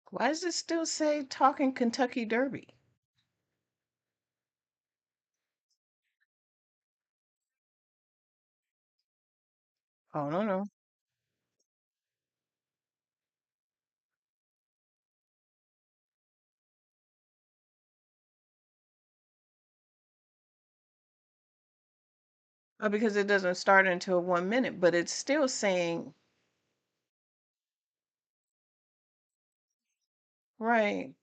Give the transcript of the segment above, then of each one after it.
Why does it still say talking Kentucky Derby? Oh, no, no. Oh, because it doesn't start until 1 minute, but it's still saying, right.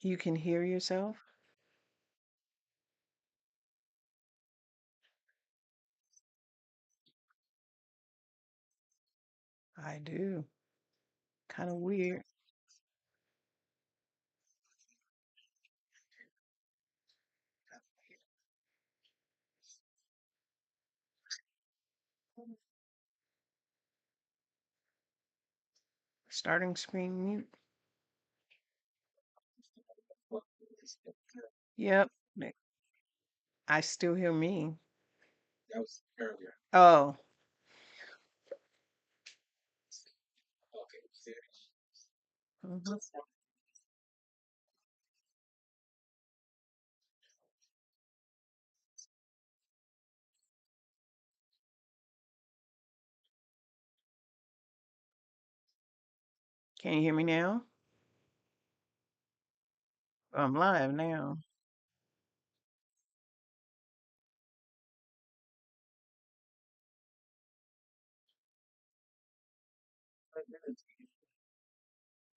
You can hear yourself? I do. Kind of weird. Starting screen mute. Yep. I still hear me. Oh, mhm. Can you hear me now? I'm live now.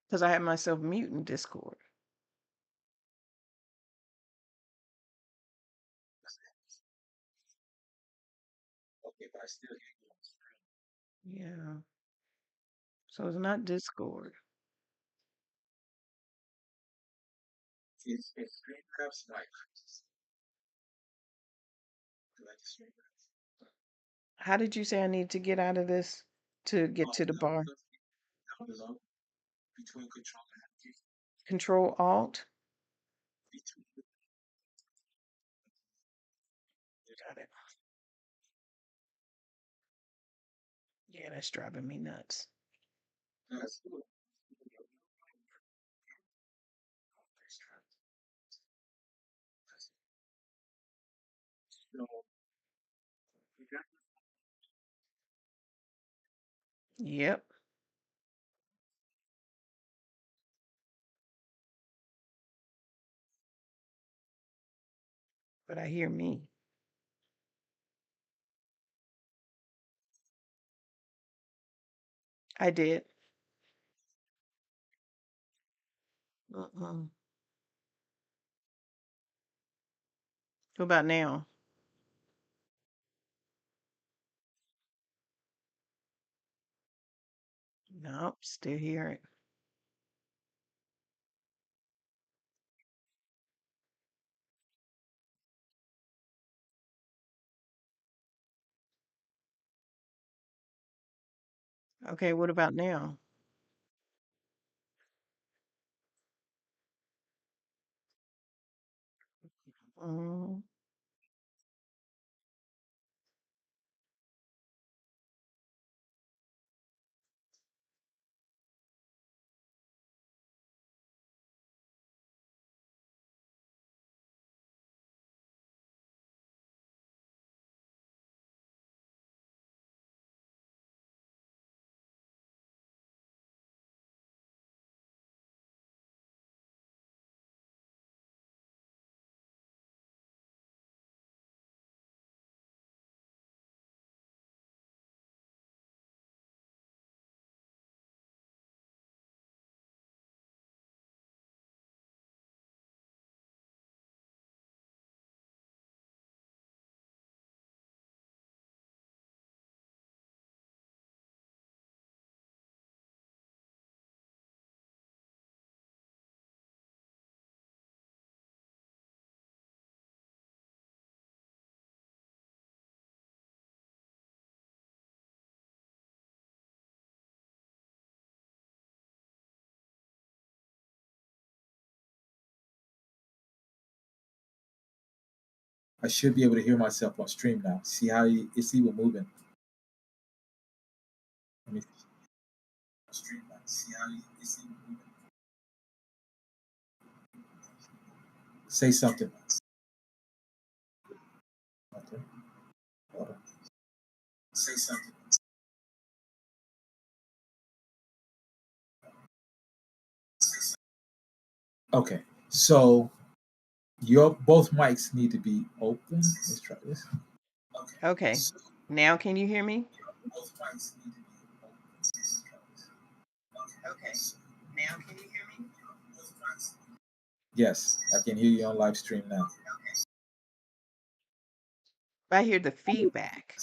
Because I had myself mute in Discord. Yeah. So it's not Discord. How did you say I need to get out of this to get to the bar? Control Alt. Got it. Yeah, that's driving me nuts. Yep, but I hear me. I did. Mm-mm. What about now? Nope, still hear it. Okay, what about now? Mm, I should be able to hear myself on stream now. See how you see we're moving. Let me stream now. See how you see we're moving. Say something. Okay. Hold on. Say something. Okay. So your both mics need to be open. Let's try this. Okay. Now can you hear me? Both mics need to be open. Okay. Now can you hear me? Yes, I can hear you on live stream now. I hear the feedback.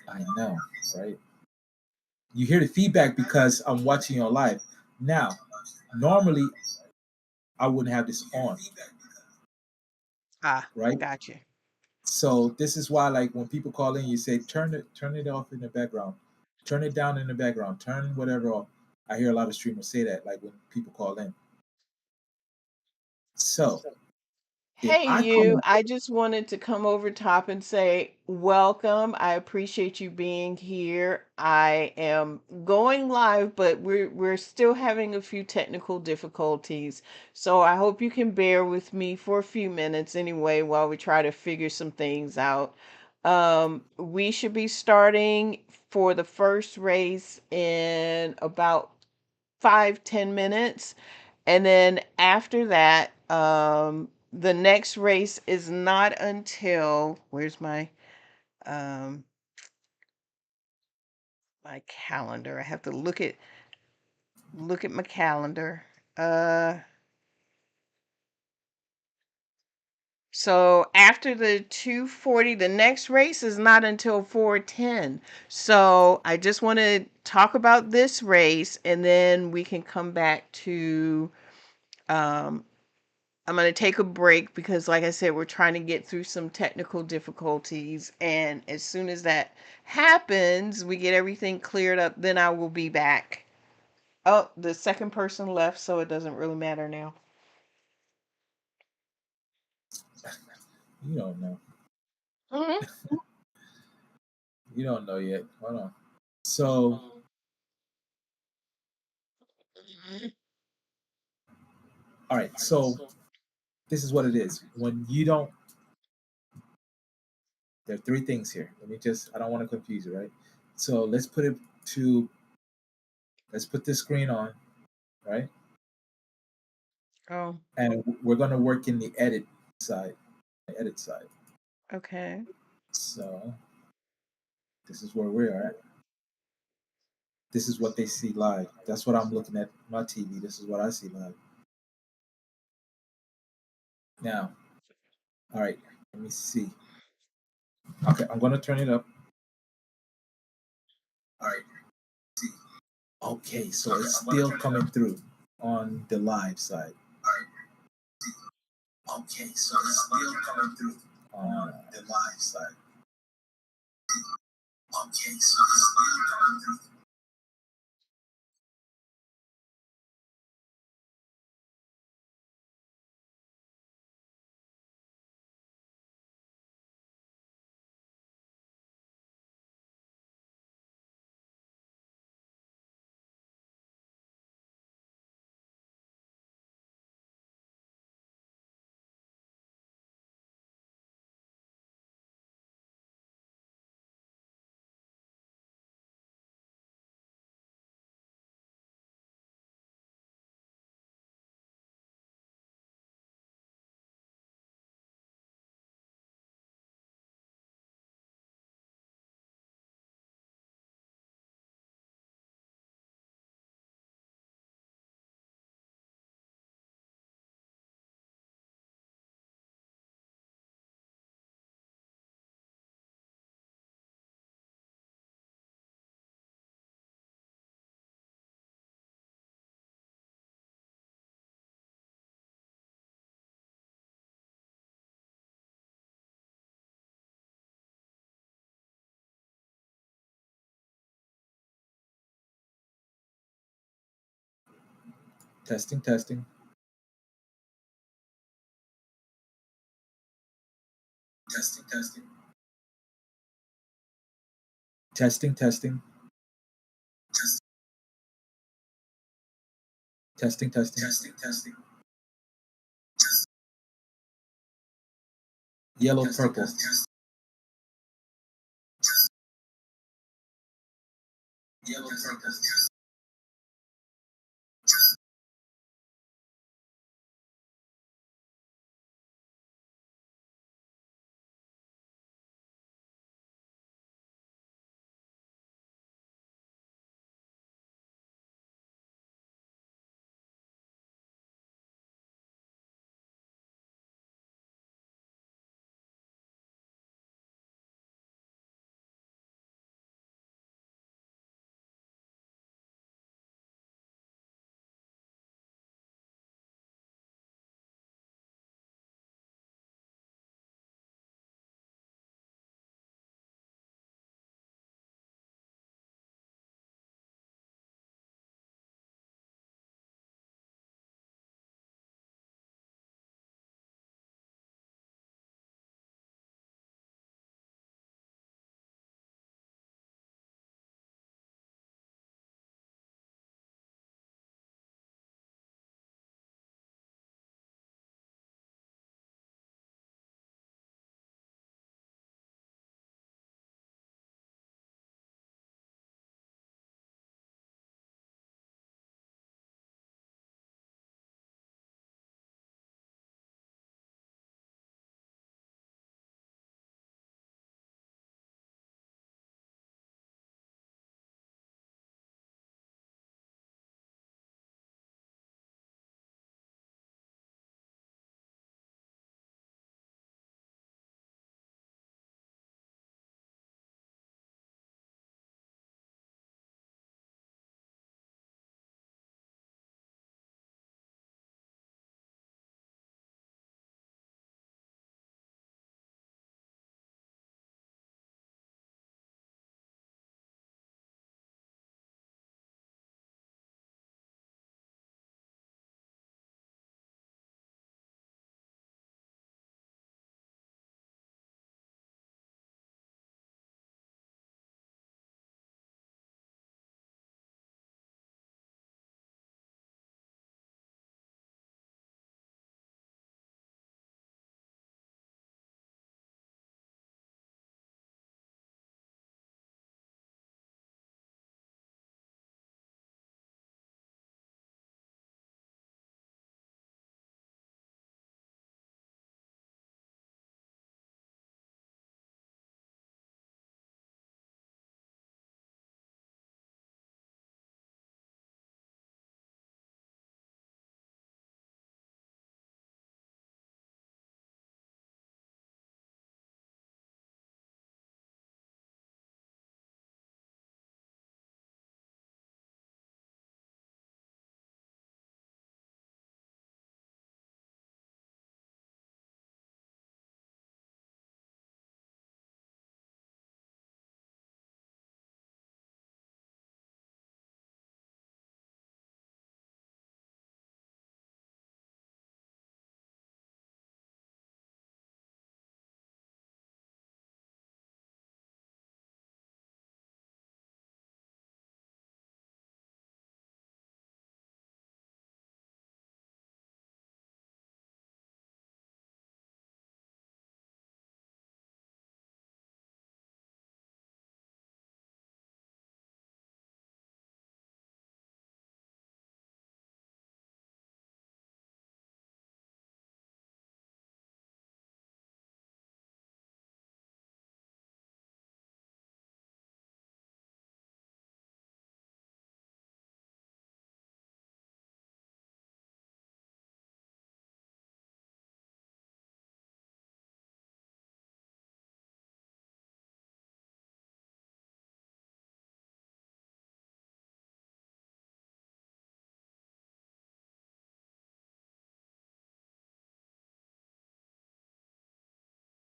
I know, right? You hear the feedback because I'm watching you on live. Now, normally I wouldn't have this on, Ah, right? gotcha. So this is why, like, when people call in, you say turn it off in the background, turn it down in the background, turn whatever off. I hear a lot of streamers say that, like when people call in. So if Hey, I call you. in, I just wanted to come over top and say welcome. I appreciate you being here. I am going live, but we're still having a few technical difficulties. So I hope you can bear with me for a few minutes anyway while we try to figure some things out. We should be starting for the first race in about 5-10 minutes. And then after that, the next race is not until where's um my calendar? I have to look at my calendar. Uh so after the 240, the next race is not until 410. So I just want to talk about this race and then we can come back to um I'm going to take a break because, like I said, we're trying to get through some technical difficulties. And as soon as that happens, we get everything cleared up, then I will be back. Oh, the second person left, so it doesn't really matter now. you don't know. Hmm. You don't know yet. Hold on. So, all right. So this is what it is. When you don't, there are three things here. Let me just. I don't want to confuse you, right? So to. Let's put this screen on, right? Oh, And we're gonna work in the side, edit side. okay. So this is where we're at. This is what they see live. That's what I'm looking at my TV. This is what I see live. Now, all right, let me see. Okay, I'm gonna turn it up. All right. See. Okay, so it's still coming through on the live side. Okay, so it's still coming through on the live side. Okay, so it's still coming through. Testing, testing. Testing, testing, testing, testing. Yellow, purple.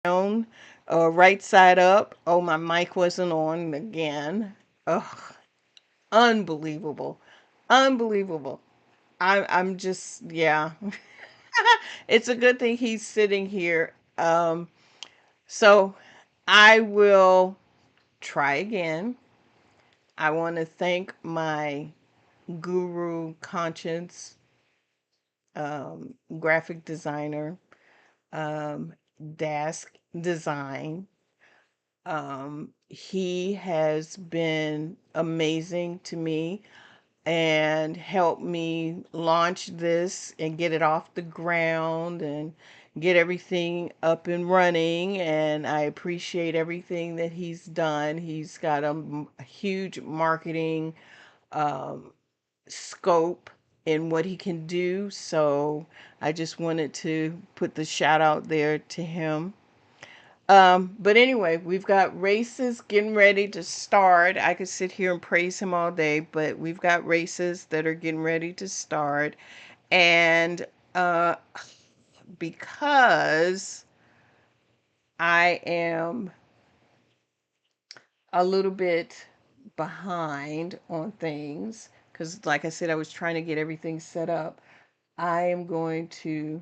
Down, right side up. Oh, my mic wasn't on again. Oh, unbelievable. Unbelievable. I'm just, yeah. It's a good thing he's sitting here. So I will try again. I want to thank my guru conscience graphic designer, um, Dask Design. He has been amazing to me and helped me launch this and get it off the ground and get everything up and running. And I appreciate everything that he's done. He's got a huge marketing um, scope in what he can do. So I just wanted to put the shout out there to him. But anyway, we've got races getting ready to start. I could sit here and praise him all day, but we've got races that are getting ready to start. And uh, because I am a little bit behind on things, because like I said, I was trying to get everything set up, I am going to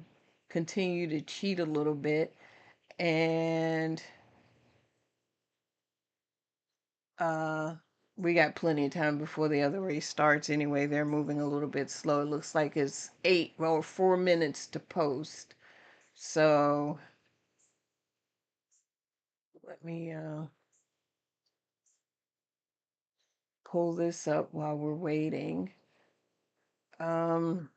continue to cheat a little bit and Uh, we got plenty of time before the other race starts anyway. They're moving a little bit slow. It looks like it's 4 minutes to post. So let me pull this up while we're waiting. Um,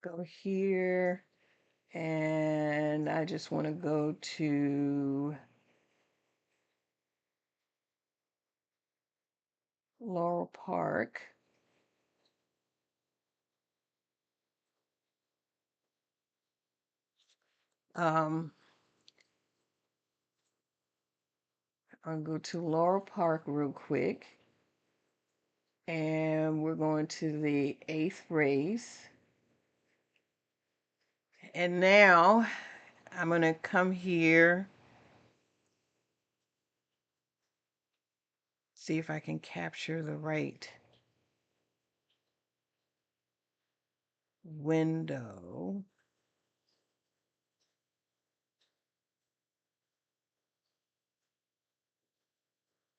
go here, and I just want to go to Laurel Park. Um, I'll go to Laurel Park real quick, and we're going to the eighth race. And now I'm going to come here, see if I can capture the right window.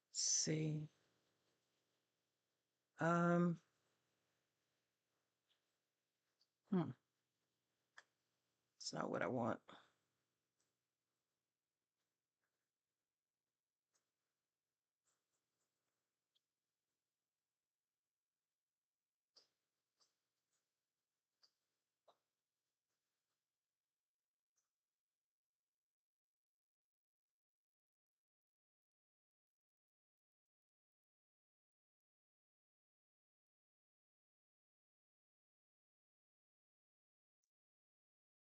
Let's see. Um, hmm, it's not what I want.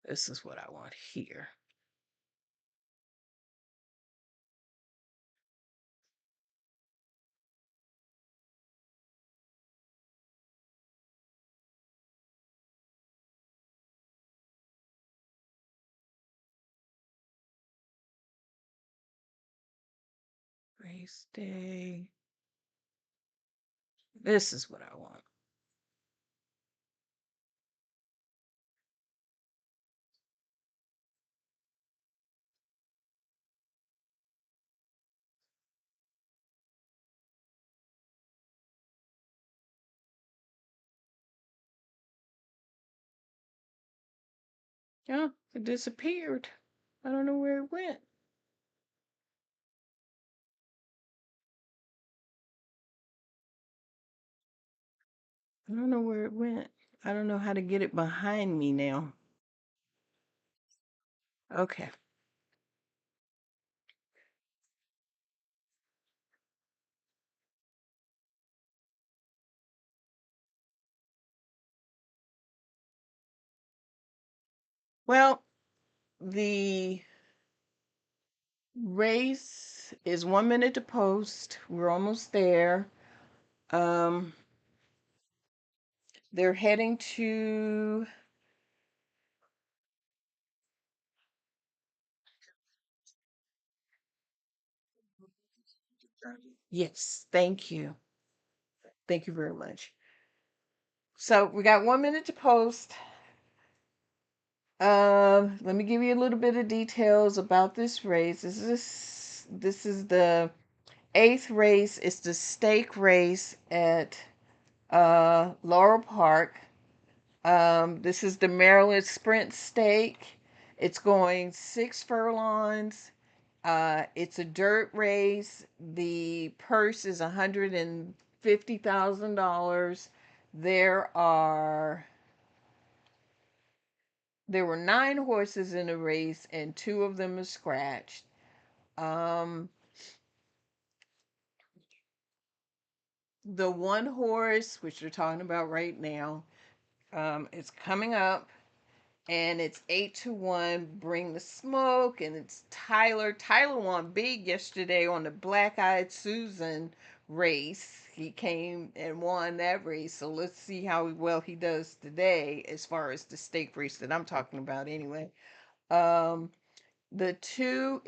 This is what I want here. Race day. This is what I want. Yeah, it disappeared. I don't know where it went. I don't know where it went. I don't know how to get it behind me now. Okay. Well, the race is 1 minute to post. We're almost there. Um, they're heading to, yes, thank you. Thank you very much. So we got 1 minute to post. Let me give you a little bit of details about this race. This is the eighth race. It's the stake race at Laurel Park. This is the Maryland Sprint Stake. It's going 6 furlongs. It's a dirt race. The purse is $150,000. There are there were 9 horses in the race, and 2 of them are scratched. Um, the one horse, which they're talking about right now, is coming up, and it's 8-1. Bring the smoke, and it's Tyler. Tyler won big yesterday on the Black Eyed Susan race. He came and won that race. So let's see how well he does today, as far as the stake race that I'm talking about, anyway. Um, The two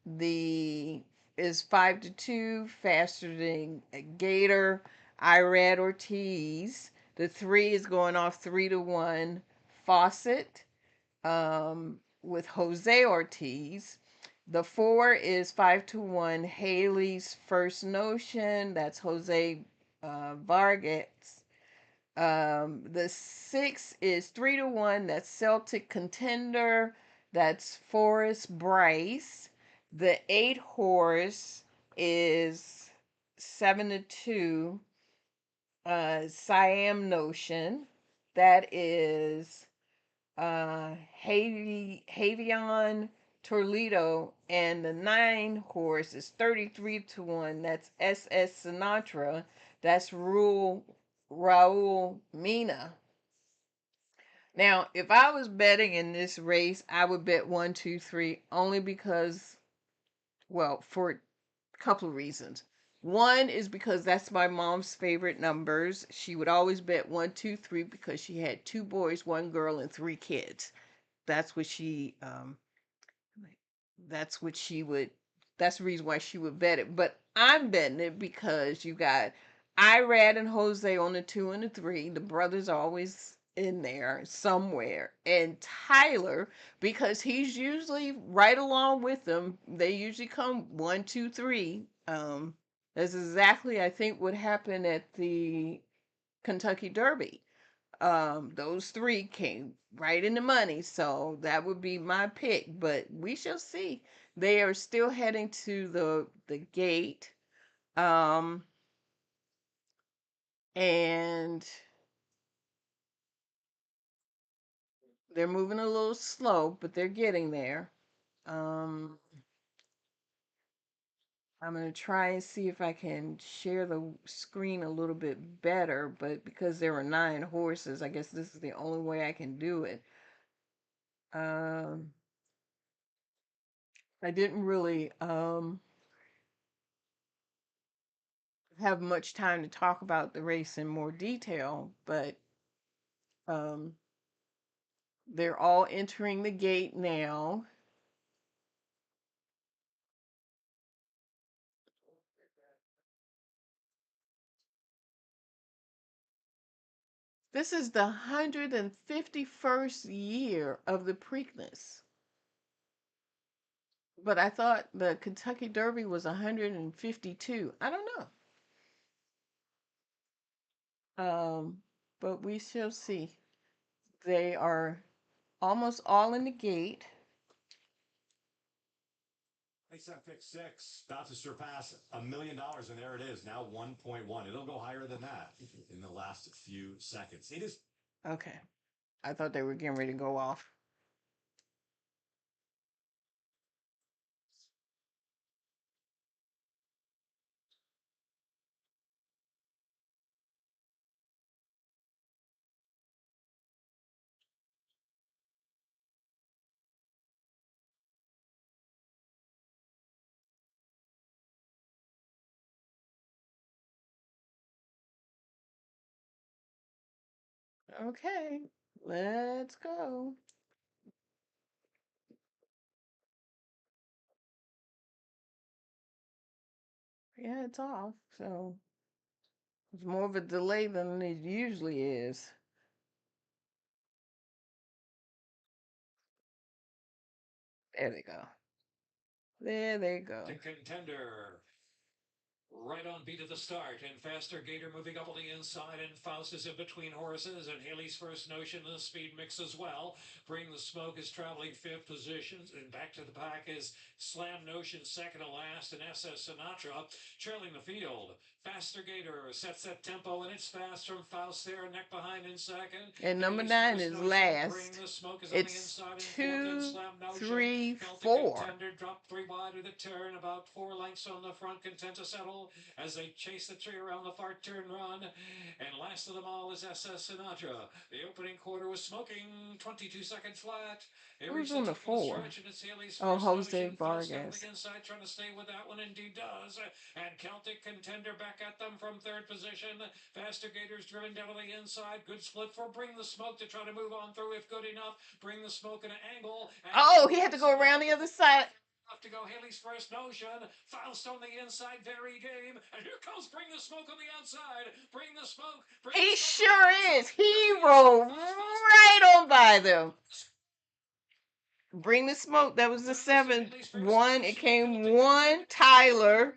the is 5-2, faster than a Gator, Irad Ortiz. The 3 is going off 3-1, Fawcett, with Jose Ortiz. The 4 is 5-1, Haley's First Notion. That's Jose Vargas. The 6 is 3-1. That's Celtic Contender. That's Forrest Bryce. The 8 horse is 7-2. Siam Notion. That is Javion Toledo, and the 9 horse is 33-1. That's SS Sinatra. That's Raul Mina. Now, if I was betting in this race, I would bet 1, 2, 3, only because, well, for a couple of reasons. One is because that's my mom's favorite numbers. She would always bet 1, 2, 3 because she had 2 boys, 1 girl, and 3 kids. That's what she that's what she would that's the reason why she would bet it. But I'm betting it because you got Irad and Jose on the 2 and the 3. The brothers are always in there somewhere. And Tyler, because he's usually right along with them. They usually come 1, 2, 3. That's exactly, I think, what happened at the Kentucky Derby. Those 3 came right in the money, so that would be my pick. But we shall see. They are still heading to the gate, um, and they're moving a little slow, but they're getting there. Um, I'm gonna try and see if I can share the screen a little bit better, but because there were 9 horses, I guess this is the only way I can do it. Um, I didn't really have much time to talk about the race in more detail, but um, they're all entering the gate now. This is the 151st year of the Preakness, but I thought the Kentucky Derby was 152. I don't know. But we shall see. They are almost all in the gate. Race at pick 6, about to surpass $1 million, and there it is, now 1.1. It'll go higher than that in the last few seconds. It is Okay. I thought they were getting ready to go off. Okay, let's go. Yeah, it's off. So It's more of a delay than it usually is. There they go. There they go. The Contender. Right on beat of the start, and Faster Gator moving up on the inside, and Faust is in between horses, and Haley's First Notion in the speed mix as well. Bring the Smoke is traveling fifth position, and back to the pack is Slam Notion second to last, and SS Sinatra trailing the field. Faster Gator sets that tempo, and it's fast from Faust there, neck behind in second. And number Haley's 9 First is Notion, last. Bring the Smoke is on the It's inside in fourth, and 2, Slam Notion 3, held the 4. Contender, dropped 3 wide of the turn, about 4 lengths on the front, content to settle as they chase the tree around the far turn run. And last of them all is SS Sinatra. The opening quarter was smoking 22 seconds flat. It Who's reached on the the top of the 4? stretch, and it's Haley's Oh, First Jose Notion. Faust down Vargas. the inside, trying to stay with that one. Indeed does. And Celtic Contender back at them from third position. Faster Gators driven down to the inside. Good split for Bring the Smoke to try to move on through if good enough. Bring the Smoke at an angle. Oh, he had to go around the other side. To go Haley's First Notion. Faust on the inside, very game. And here comes Bring the Smoke on the outside. Bring the Smoke. He sure is. He rolled right on by them. Bring the Smoke. That was the 7th one. It came 1 Tyler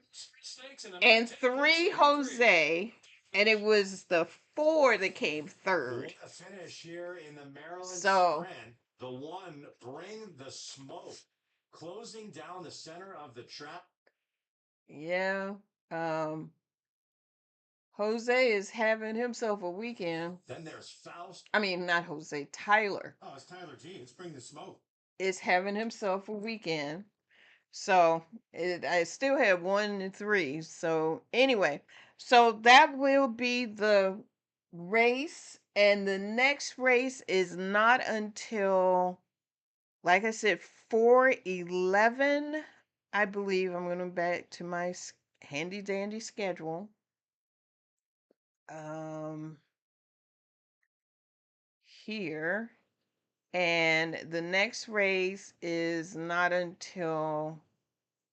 and 3 Jose. And it was the 4 that came 3rd. What a finish here in the Maryland So, Sprint. The 1, Bring the Smoke, closing down the center of the track. yeah. Jose is having himself a weekend. Then there's Faust. I mean, not Jose, Tyler Oh, it's Tyler G. It's Bring the Smoke. is having himself a weekend. So I still have 1 and 3. So anyway, so that will be the race. And the next race is not until, like I said, 4/11. I believe I'm going to back to my handy dandy schedule. Here. And the next race is not until,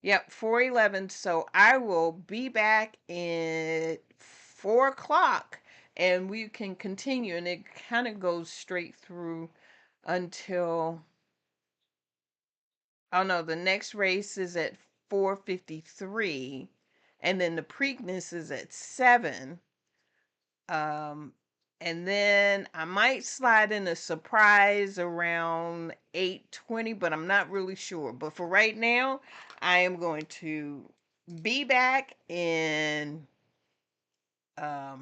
yep, 4/11. So I will be back at 4 o'clock and we can continue. And it kind of goes straight through until, oh no, the next race is at 4:53. And then the Preakness is at 7. And then I might slide in a surprise around 8:20, but I'm not really sure. But for right now, I am going to be back in I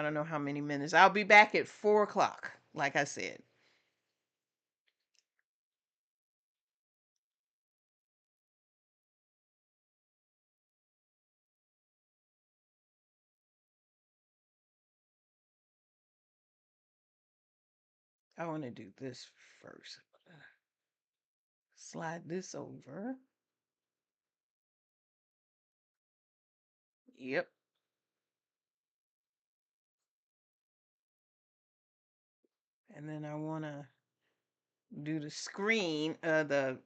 don't know how many minutes. I'll be back at 4 o'clock, like I said. I want to do this first. Slide this over. Yep. And then I want to do the screen, the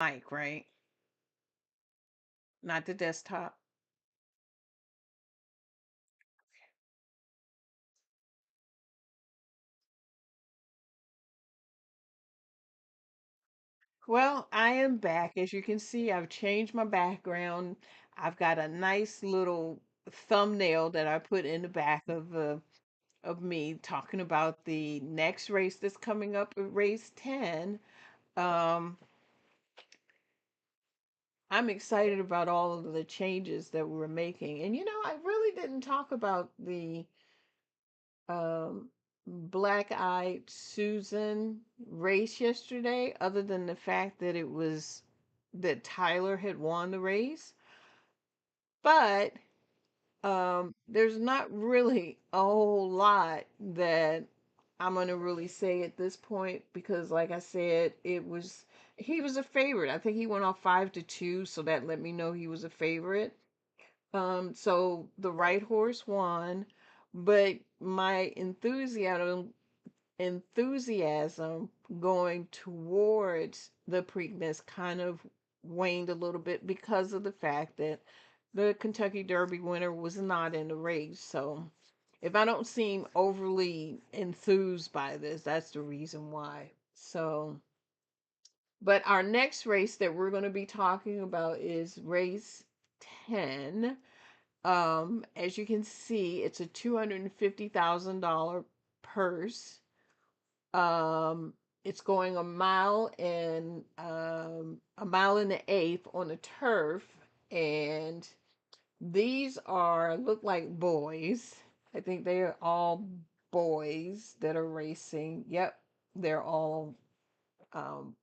mic, right? Not the desktop. Well, I am back. As you can see, I've changed my background. I've got a nice little thumbnail that I put in the back of me talking about the next race that's coming up, race 10. Um, I'm excited about all of the changes that we're making. And I really didn't talk about the um Black Eyed Susan race yesterday, other than the fact that it was that Tyler had won the race. But there's not really a whole lot that I'm gonna really say at this point because, like I said, he was a favorite. I think he went off 5-2, so that let me know he was a favorite. So the right horse won, but my enthusiasm going towards the Preakness kind of waned a little bit because of the fact that the Kentucky Derby winner was not in the race. So if I don't seem overly enthused by this, that's the reason why. So, but our next race that we're going to be talking about is race 10. As you can see, it's a $250,000 purse. Um, it's going a mile and an eighth on the turf, and these look like boys. I think they are all boys that are racing. Yep, they're all. Um,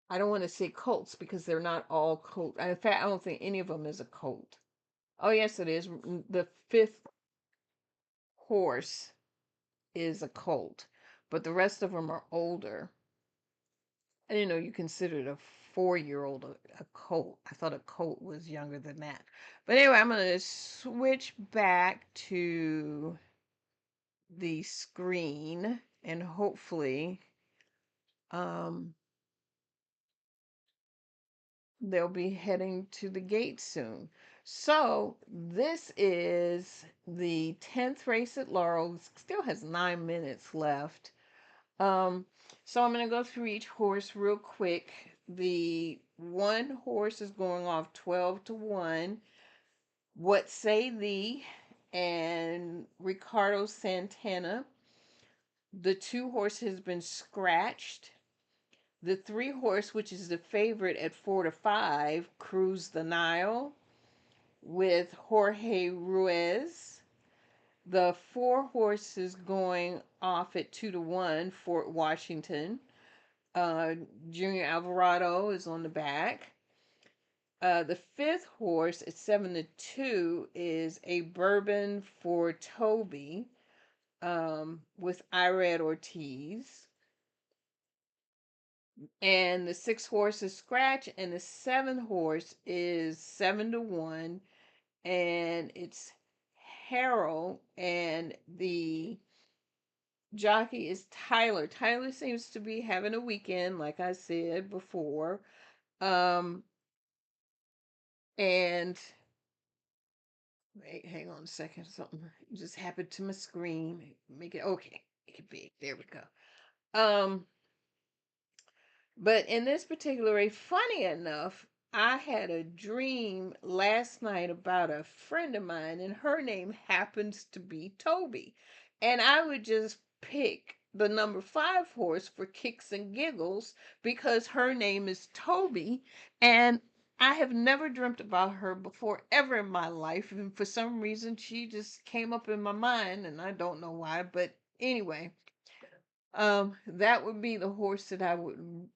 I don't want to say colts because they're not all colt. In fact, I don't think any of them is a colt. Oh yes, it is. The fifth horse is a colt, but the rest of them are older. I didn't know you considered a 4-year-old a colt. I thought a colt was younger than that. But anyway, I'm going to switch back to the screen and hopefully um, they'll be heading to the gate soon. So this is the 10th race at Laurel. Still has 9 minutes left. Um, so I'm going to go through each horse real quick. The one horse is going off 12-1. What Say Thee and Ricardo Santana. The 2 horse has been scratched. The 3 horse, which is the favorite at 4-5, Cruise the Nile with Jorge Ruiz. The 4 horses going off at 2-1, Fort Washington. Junior Alvarado is on the back. The 5th horse at 7-2 is a Bourbon for Toby with Irad Ortiz. And the 6th horse is Scratch, and the 7th horse is 7-1, and it's Harold, and the jockey is Tyler. Tyler seems to be having a weekend, like I said before. Um, and wait, hang on a second. Something just happened to my screen. Make it okay. Make it big. There we go. But in this particular way, funny enough, I had a dream last night about a friend of mine, and her name happens to be Toby. And I would just pick the number 5 horse for kicks and giggles because her name is Toby. And I have never dreamt about her before ever in my life. And for some reason, she just came up in my mind, and I don't know why. But anyway, that would be the horse that I would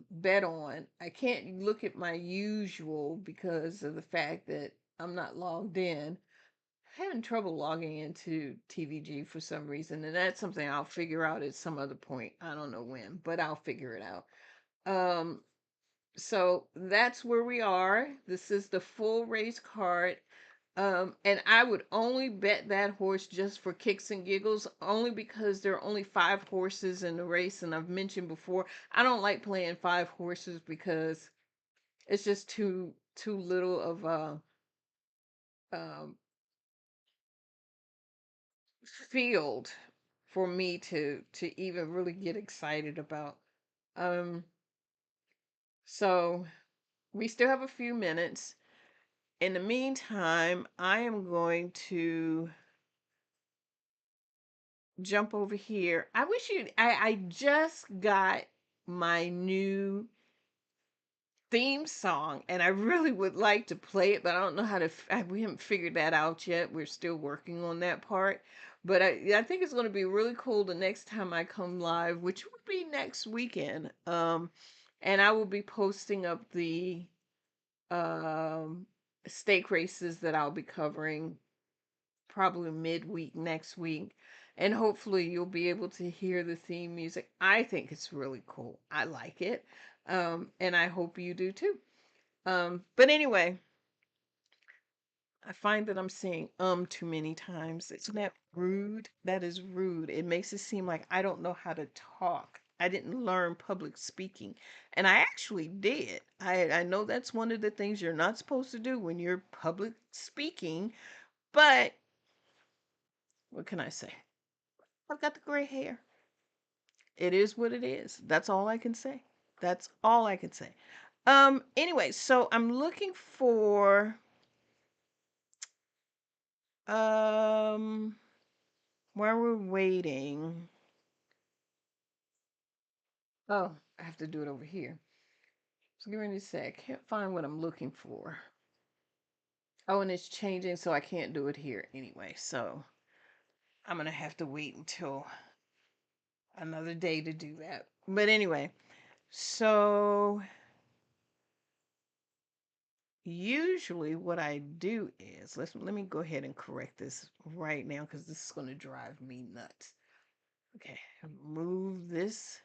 bet on. I can't look at my usual because of the fact that I'm not logged in. Having trouble logging into TVG for some reason, and that's something I'll figure out at some other point. I don't know when, but I'll figure it out. So that's where we are. This is the full race card. And I would only bet that horse just for kicks and giggles, only because there are only five horses in the race. And I've mentioned before, I don't like playing five horses because it's just too little of a um, field for me to even really get excited about. Um, so we still have a few minutes. In the meantime, I am going to jump over here. I wish you I just got my new theme song and I really would like to play it, but I don't know how to we haven't figured that out yet. We're still working on that part. But I think it's going to be really cool the next time I come live, which would be next weekend. And I will be posting up the um stake races that I'll be covering probably midweek next week. And hopefully you'll be able to hear the theme music. I think it's really cool. I like it. And I hope you do too. But anyway, I find that I'm saying too many times. Isn't that rude? That is rude. It makes it seem like I don't know how to talk. I didn't learn public speaking. And I actually did. I know that's one of the things you're not supposed to do when you're public speaking, but what can I say? I've got the gray hair. It is what it is. That's all I can say. That's all I can say. Anyway, so I'm looking for um while we're waiting. Oh, I have to do it over here. So give me a sec. Can't find what I'm looking for. Oh, and it's changing, so I can't do it here anyway. So I'm gonna have to wait until another day to do that. But anyway, so usually what I do is let me go ahead and correct this right now because this is going to drive me nuts. Okay, move this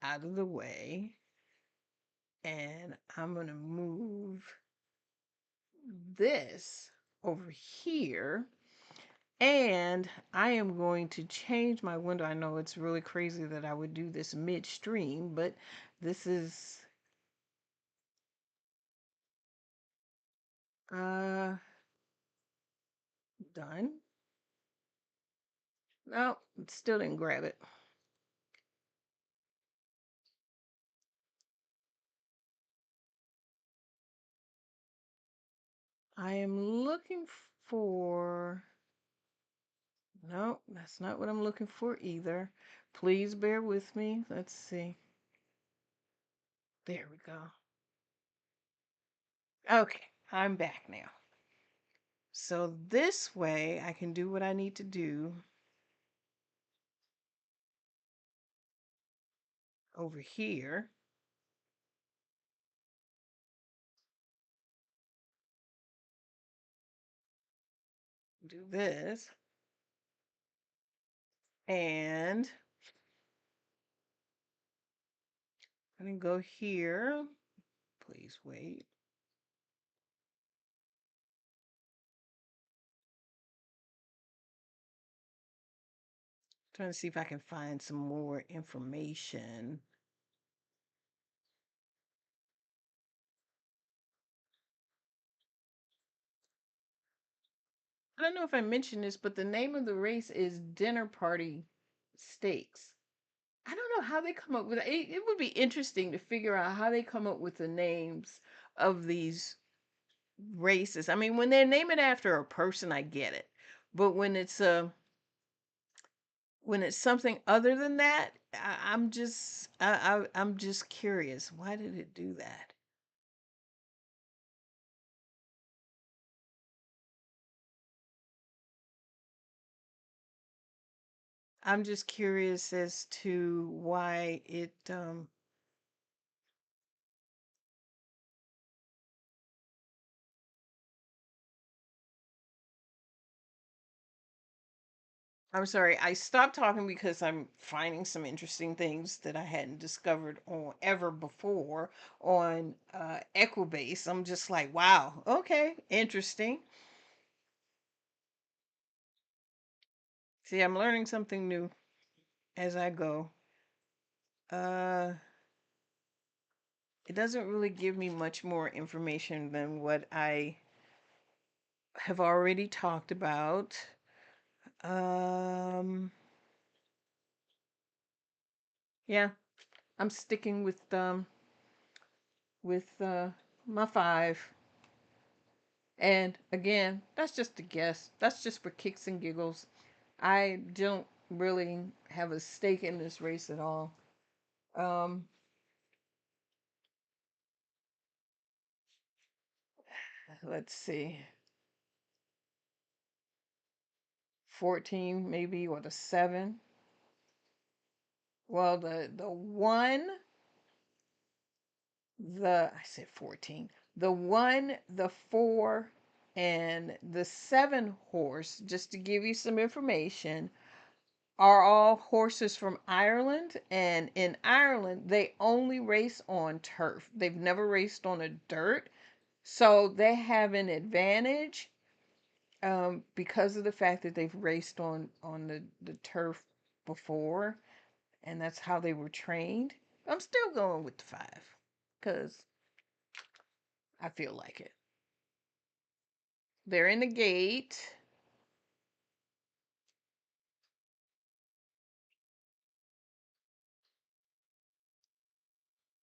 out of the way and I'm going to move this over here and I am going to change my window. I know it's really crazy that I would do this midstream, but this is uh done. No, it still didn't grab it. I am looking for. No, that's not what I'm looking for either. Please bear with me. Let's see. There we go. Okay, I'm back now. So this way I can do what I need to do over here. Do this. And I'm going to go here. Please wait. Trying to see if I can find some more information. I don't know if I mentioned this, but the name of the race is Dinner Party Stakes. I don't know how they come up with it. It would be interesting to figure out how they come up with the names of these races. I mean, when they name it after a person, I get it. But when it's something other than that, I'm just curious. Why did it do that? I'm just curious as to why it I'm sorry. I stopped talking because I'm finding some interesting things that I hadn't discovered on ever before on Equibase. I'm just like, wow, okay, interesting. See, I'm learning something new as I go. Uh, it doesn't really give me much more information than what I have already talked about. Um, yeah, I'm sticking with my 5. And again, that's just a guess. That's just for kicks and giggles. I don't really have a stake in this race at all. Um, let's see. 14 maybe, or the 7. Well, the 1, I said 14. The 1, the 4, and the 7 horse, just to give you some information, are all horses from Ireland. And in Ireland, they only race on turf. They've never raced on a dirt. So they have an advantage because of the fact that they've raced on the turf before. And that's how they were trained. I'm still going with the 5 because I feel like it. They're in the gate.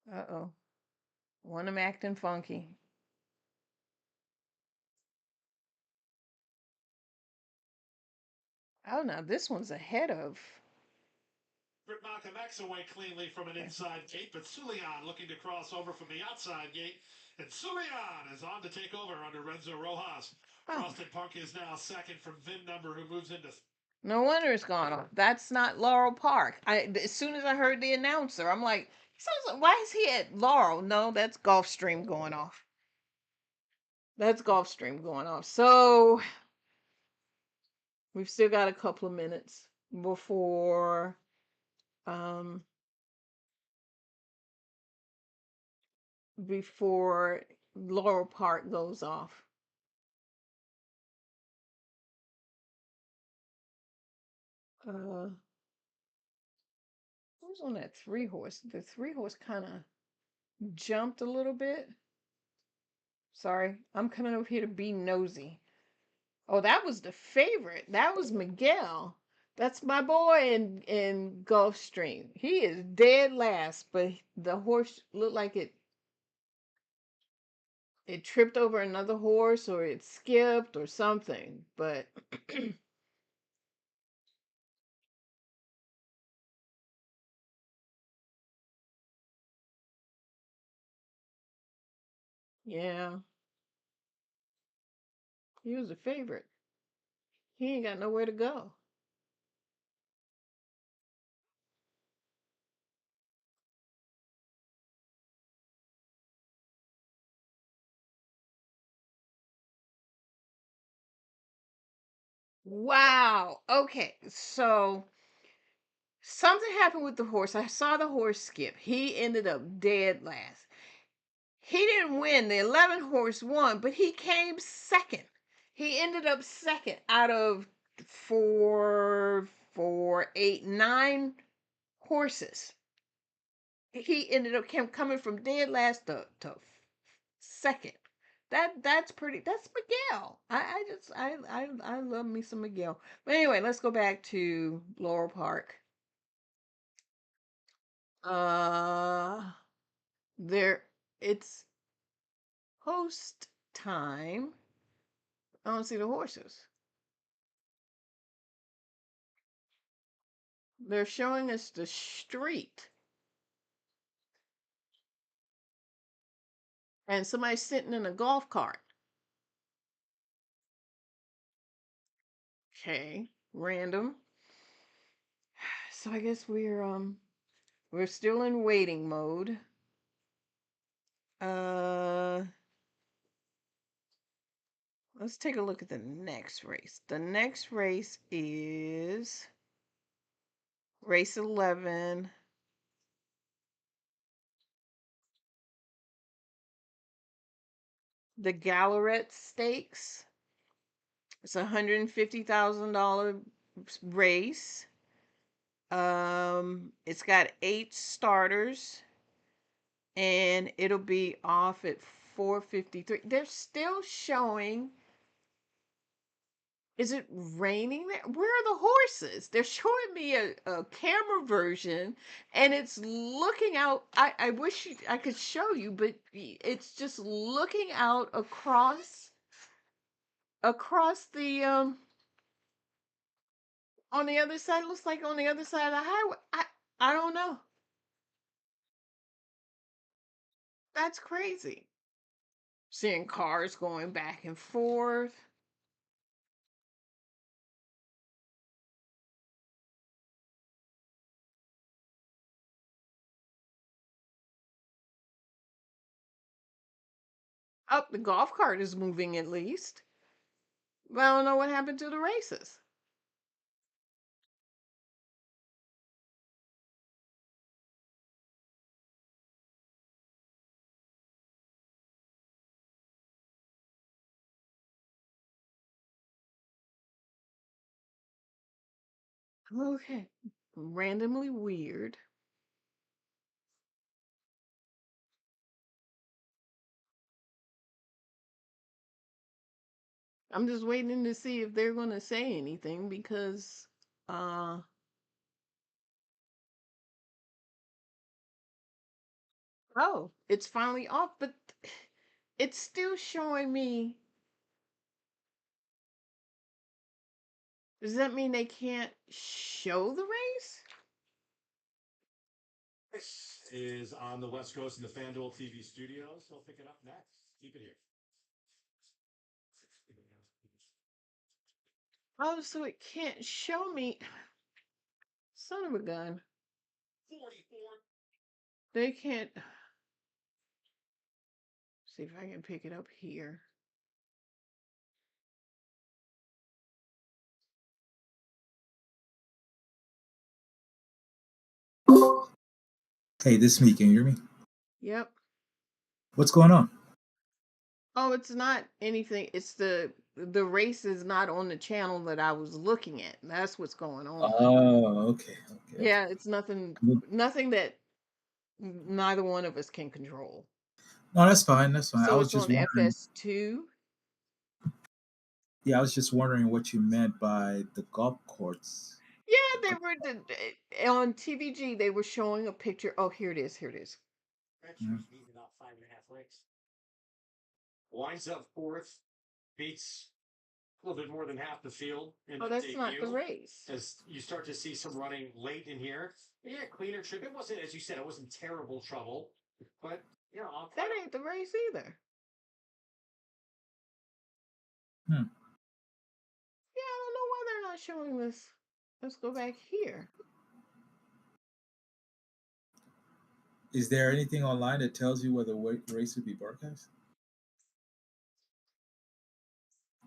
Uh-oh. One of them acting funky. Oh, now this one's ahead of. Malcolm X away cleanly from an inside gate, but Sulian looking to cross over from the outside gate, and Sulian is on to take over under Renzo Rojas. Oh, Frosted Punk is now second from VIN number, who moves into no wonder it's gone off. That's not Laurel Park. As soon as I heard the announcer, I'm like, sounds like, why is he at Laurel? No, that's Gulfstream going off. That's Gulfstream going off. So we've still got a couple of minutes before um before Laurel Park goes off. Uh, who's on that 3 horse? The 3 horse kind of jumped a little bit. Sorry, I'm coming over here to be nosy. Oh, that was the favorite. That was Miguel. That's my boy in Gulfstream. He is dead last, but the horse looked like it tripped over another horse or it skipped or something. But yeah, he was a favorite. He ain't got nowhere to go. Wow. Okay, so something happened with the horse. I saw the horse skip. He ended up dead last. He didn't win. The 11 horse won, but he came second. He ended up second out of 9 horses. He ended up coming from dead last to second. That's pretty. That's Miguel. I love me some Miguel. But anyway, let's go back to Laurel Park. Uh, there. It's host time. I don't see the horses. They're showing us the street. And somebody's sitting in a golf cart. Okay, random. So I guess we're still in waiting mode. Uh Let's take a look at the next race. The next race is race 11. The Gallaret Stakes. It's a $150,000 race. It's got 8 starters, and it'll be off at 4:53. They're still showing. Is it raining there? Where are the horses? They're showing me a camera version, and it's looking out. I wish I could show you, but it's just looking out across the on the other side. It looks like on the other side of the highway. I don't know. That's crazy. Seeing cars going back and forth. Up, the golf cart is moving at least. But I don't know what happened to the races. Okay. Randomly weird. I'm just waiting to see if they're going to say anything because uh oh, it's finally off, but it's still showing me. Does that mean they can't show the race? This is on the West Coast in the FanDuel TV studios. They'll pick it up next. Keep it here. Oh, so it can't show me. Son of a gun. 44. They can't. See if I can pick it up here. Hey, this is me. Can you hear me? Yep. What's going on? Oh, it's not anything. It's the race is not on the channel that I was looking at. That's what's going on. Oh, okay. Yeah, it's nothing Good. nothing that neither one of us can control. No, that's fine. That's fine. I So was it's just on wondering. FS2. Yeah, I was just wondering what you meant by the golf courts. Yeah, they were on TVG. They were showing a picture. Oh, here it is. Here it is. Mhm. About 5.5 legs. Winds up fourth, beats a little bit more than half the field in Oh, the that's not the debut. race. As you start to see some running late in here. Yeah, cleaner trip. It wasn't, as you said, it wasn't terrible trouble. But, you know, That ain't the race either. Hmm. Yeah, I don't know why they're not showing this. Let's go back here. Is there anything online that tells you whether race would be broadcast?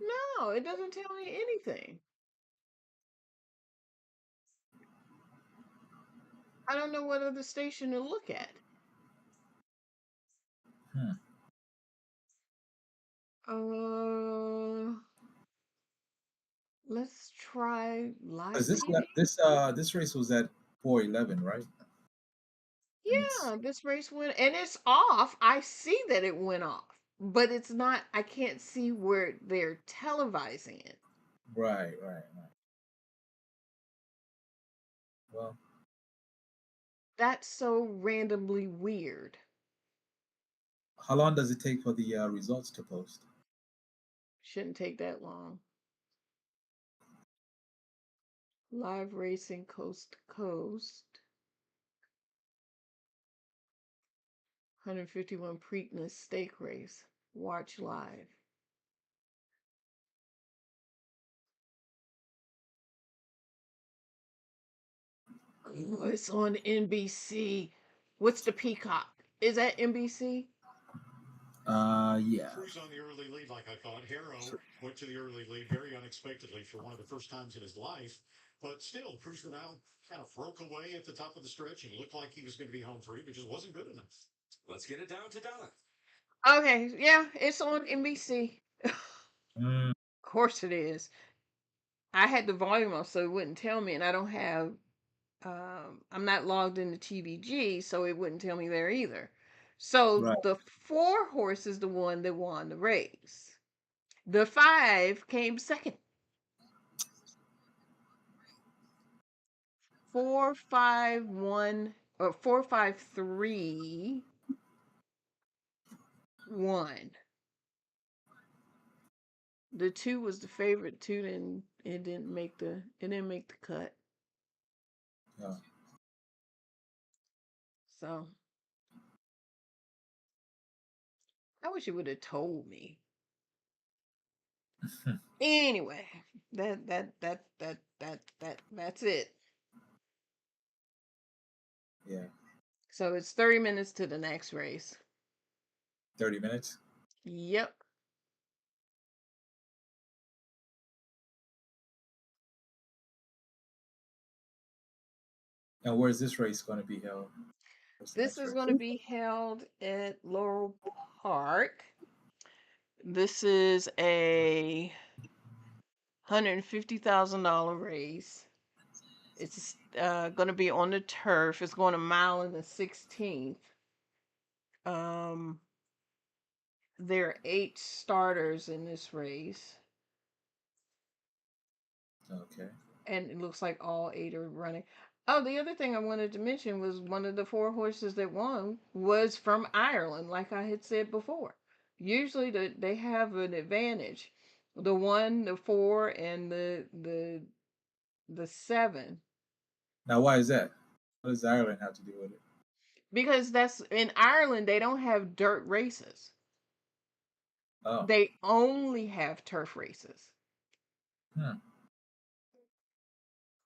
No, it doesn't tell me anything. I don't know what other station to look at. Hmm. Let's try live Because TV. this race was at 4:11, right? And it's Yeah, this race went and it's off. I see that it went off, but it's not. I can't see where they're televising it. right. Well, That's so randomly weird. how long does it take for the results to post? Shouldn't take that long. Live racing coast to coast. 151 Preakness stake race. Watch live. Oh, it's on NBC. What's the Peacock? Is that NBC? Yeah. Cruz on the early lead, like I thought. Harrow went to the early lead very unexpectedly for one of the first times in his life. But still, Cruz now kind of broke away at the top of the stretch and looked like he was going to be home free, but just wasn't good enough. Let's get it down to Donna. Okay, yeah, it's on NBC. Mm, Of course it is. I had the volume off so it wouldn't tell me, and I don't have. I'm not logged into TVG, so it wouldn't tell me there either. So right. the 4 horse is the one that won the race. The 5 came second. 4-5-1 or 4-5-3 1. The 2 was the favorite. 2 didn't make the cut. Yeah. So I wish you would have told me. Anyway, that's it. Yeah. So it's 30 minutes to the next race. 30 minutes. Yep. And where's this race going to be held? What's the This next is race? going to be held at Laurel Park. This is a $150,000 race. It's going to be on the turf. It's going a mile and the 16th. Um, there are 8 starters in this race, Okay. and it looks like all 8 are running. Oh, the other thing I wanted to mention was one of the 4 horses that won was from Ireland, like I had said before. Usually they have an advantage. The 1, the 4, and the 7. Now, why is that? What does Ireland have to do with it? Because that's in Ireland, they don't have dirt races. Oh. They only have turf races. Hmm.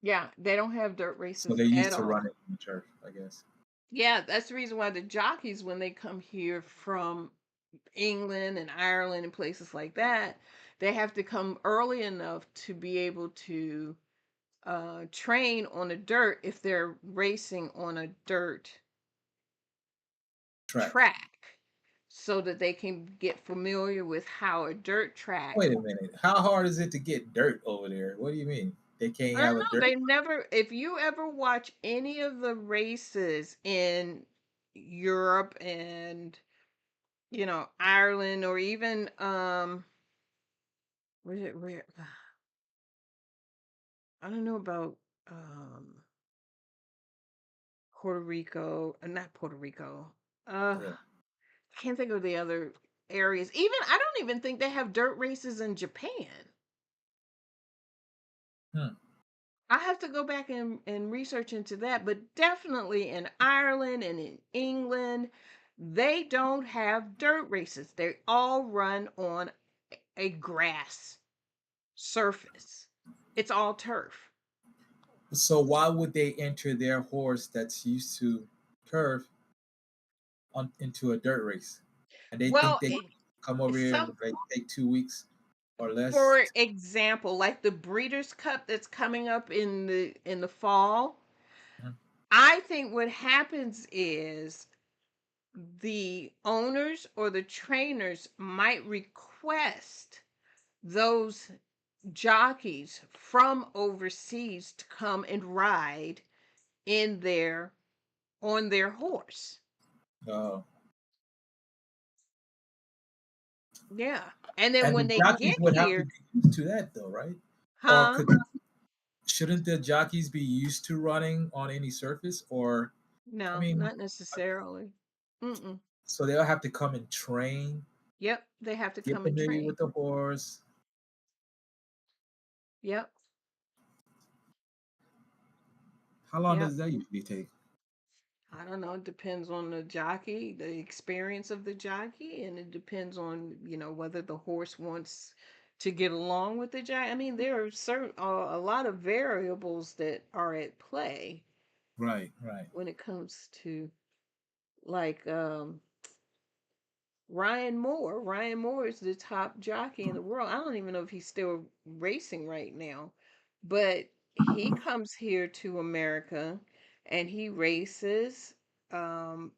Yeah, they don't have dirt So races they're at used to all. running on the turf, I guess. Yeah, that's the reason why the jockeys, when they come here from England and Ireland and places like that, they have to come early enough to be able to train on the dirt if they're racing on a dirt Track. track, so that they can get familiar with how a dirt track. Wait a minute. How hard is it to get dirt over there? What do you mean? They can't I don't have a know. dirt? They never. If you ever watch any of the races in Europe and Ireland, or even where I don't know about um Puerto Rico, not Puerto Rico. Yeah. I can't think of the other areas. Even I don't even think they have dirt races in Japan. Hmm. I have to go back and research into that, but definitely in Ireland and in England, they don't have dirt races. They all run on a grass surface. It's all turf. So why would they enter their horse that's used to turf into a dirt race? And they think Well, they come over here and some like take 2 weeks or less? for example, like the Breeders' Cup that's coming up in the fall, Mhm. I think what happens is the owners or the trainers might request those jockeys from overseas to come and ride in their on their horse. Oh. Yeah. And then And when the they get jockeys would have to here, be used to that though, right? Or huh? shouldn't the jockeys be used to running on any surface? Or I No, mean, not necessarily. Mm-mm. so they'll have to come and train, Yep, they have to get come and familiar train. with the horse. Yep, How long yep. does that usually take? I don't know. It depends on the jockey, the experience of the jockey, and it depends on, whether the horse wants to get along with the jockey. I mean, there are a lot of variables that are at play Right, right. when it comes to, like, Ryan Moore. Ryan Moore is the top jockey in the world. I don't even know if he's still racing right now, but he comes here to America and he races, um,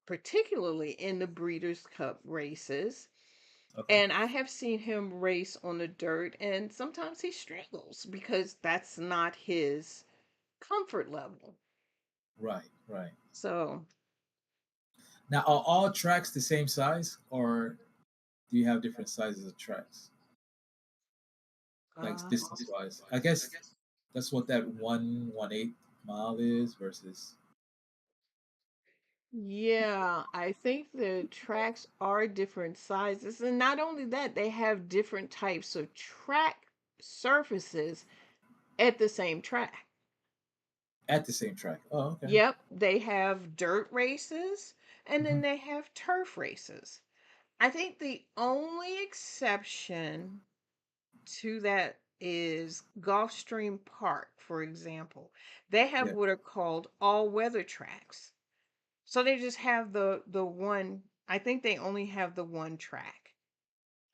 particularly in the Breeders' Cup races. Okay. And I have seen him race on the dirt, and sometimes he struggles because that's not his comfort level. Right. Right. So, Now, are all tracks the same size, or do you have different sizes of tracks, like uh, distance wise? I guess that's what that 1/18 mile is versus. yeah, I think the tracks are different sizes. And not only that, they have different types of track surfaces at the same track. At the same track. Oh, okay. Yep, they have dirt races and Hmm. then they have turf races. I think the only exception to that is Gulfstream Park, for example. They have Yeah. what are called all-weather tracks. So they just have the one, I think they only have the one track.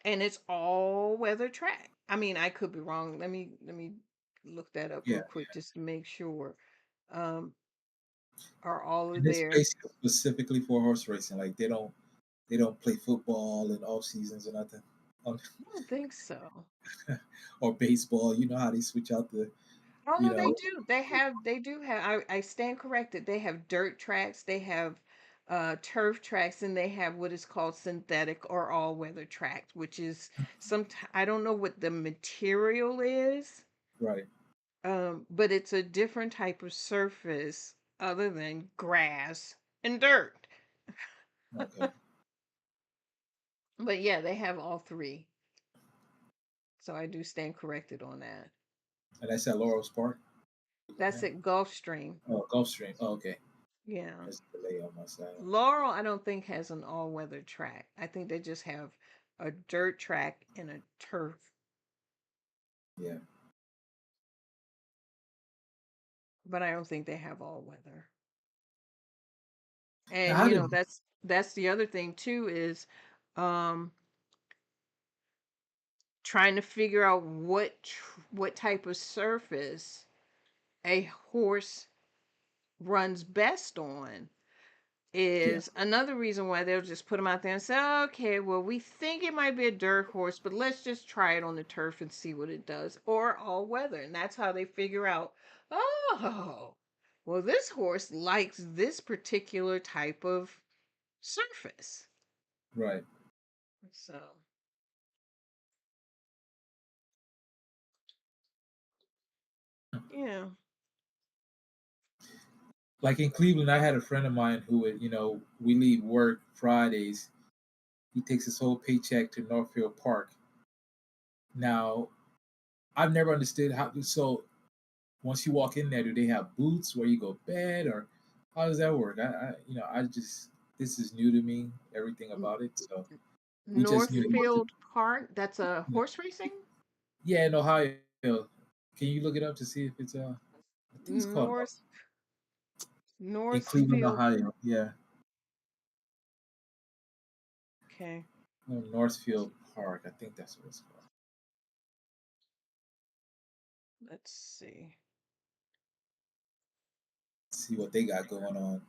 And it's all-weather track. I mean, I could be wrong. Let me look that up Yeah. real quick just to make sure. Um, are all of And it's their basically specifically for horse racing. Like they don't play football in off seasons or nothing. Um, I don't think so. or baseball. You know how they switch out the Oh you no, they know do. They do have, I stand corrected. They have dirt tracks, they have turf tracks, and they have what is called synthetic or all-weather tracks, which is some, I don't know what the material is, right. but it's a different type of surface other than grass and dirt. Okay. But yeah, they have all three. So I do stand corrected on that. And that's at Laurel's Park. That's Yeah. at Gulfstream. Oh, Gulfstream. Oh, okay. Yeah. There's a delay on my side. Laurel, I don't think has an all-weather track. I think they just have a dirt track and a turf, Yeah. but I don't think they have all weather. Now, And how you did know, that's the other thing too is um trying to figure out what type of surface a horse runs best on yeah. is another reason why they'll just put them out there and say, okay, well, we think it might be a dirt horse, but let's just try it on the turf and see what it does, or all weather. And that's how they figure out, oh, well, this horse likes this particular type of surface. Right. So, yeah. Like in Cleveland, I had a friend of mine who would, we leave work Fridays. He takes his whole paycheck to Northfield Park. Now, I've never understood how. So once you walk in there, do they have booths where you go bed, or how does that work? I just this is new to me. Everything N- about it. So we just knew. Northfield Park, that's a horse racing? Yeah, in Ohio. Can you look it up to see if it's I think it's called North in Cleveland, Northfield. Ohio. Yeah, Okay, no, Northfield Park. I think that's what it's called. let's see. See what they got going on.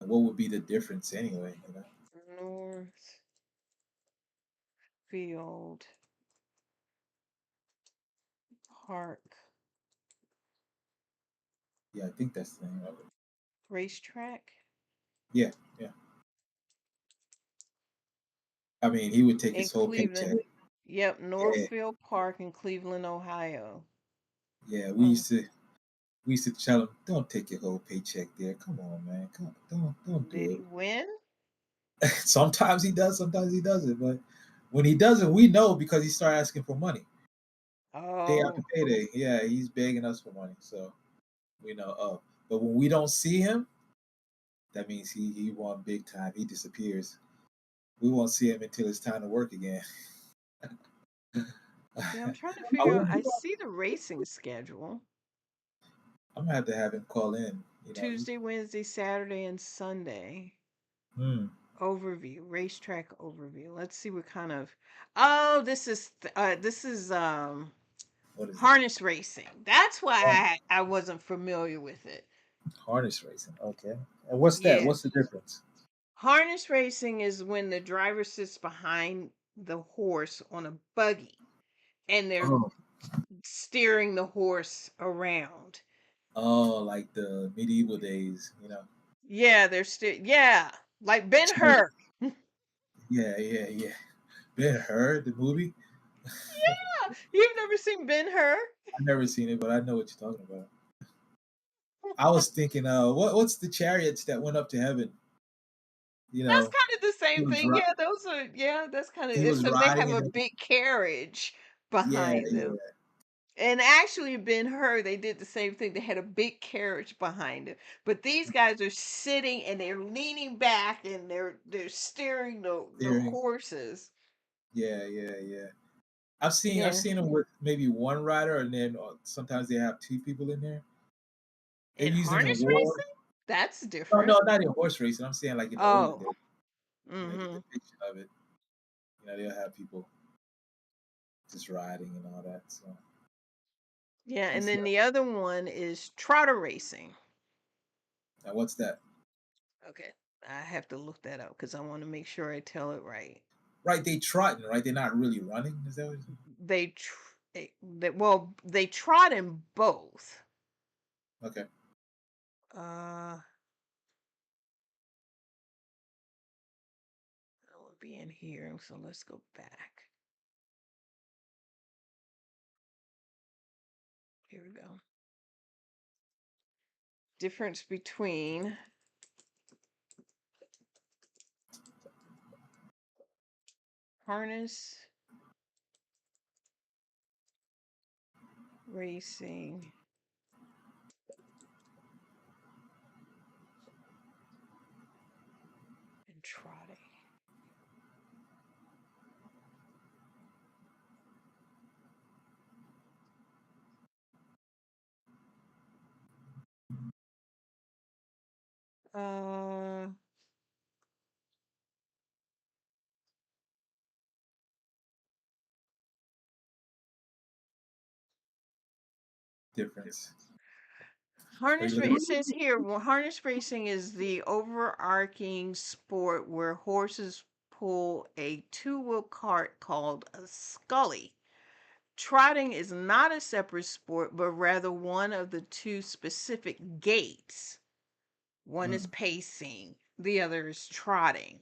And what would be the difference anyway? Northfield Park Yeah, I think that's the name of it. Racetrack Yeah, yeah. I mean, he would take in his whole paycheck. Cleveland. Yep, Yeah, Northfield Park in Cleveland, Ohio. yeah. We Um, used to we used to tell him, "Don't take your whole paycheck there. Come on, man. Come, don't did do he win? it." Sometimes he does, sometimes he doesn't. But when he doesn't, we know because he started asking for money day after Oh, payday. Yeah, he's begging us for money, so we know. Oh, but when we don't see him, that means he won big time. He disappears. We won't see him until it's time to work again. yeah, I'm trying to I figure out. wouldn't, I see the racing schedule. I'm gonna have to have him call in. Tuesday, Wednesday, Saturday, and Sunday. Hmm. Overview, racetrack overview. Let's see what kind of. Oh, this is What is it? harness racing. That's Oh, why I wasn't familiar with it. harness racing. Okay. And what's that? Yeah. What's the difference? Harness racing is when the driver sits behind the horse on a buggy and they're Oh, steering the horse around. oh, like the medieval days, you know. Yeah, yeah, like Ben-Hur. Yeah. Ben Hur, the movie. Yeah, you've never seen Ben-Hur? I've never seen it, but I know what you're talking about. I was thinking, what's the chariots that went up to heaven? You That's know, kind of the he same was thing. Yeah, those are, yeah, that's kind of, he was except they have riding, and a then big carriage yeah, behind them. yeah, And actually, Ben-Hur, they did the same thing. They had a big carriage behind it. But these guys are sitting and they're leaning back and they're steering the steering, horses. yeah. I've Yeah. seen them with maybe one rider, and then sometimes they have two people in there. They've And used them in harness war. racing? That's No, different. no, not in horse racing. I'm saying like in the olden Oh. days. You know, the Mm-hmm. depiction of it. You know, they'll have people just riding and all that. So Yeah, and that's then the other one is trotter racing. now what's that? Okay. I have to look that up because I want to make sure I tell it right. Right, they trotting, right? They're not really running. Is that what? They trot in both. Okay. Uh, it will be in here. So let's go back. Here we go. Difference between harness racing and trotting. Uh, Difference. Are you it looking? says here, well, harness racing is the overarching sport where horses pull a two-wheel cart called a scully. Trotting is not a separate sport, but rather one of the two specific gaits. One is Mm. pacing, the other is trotting.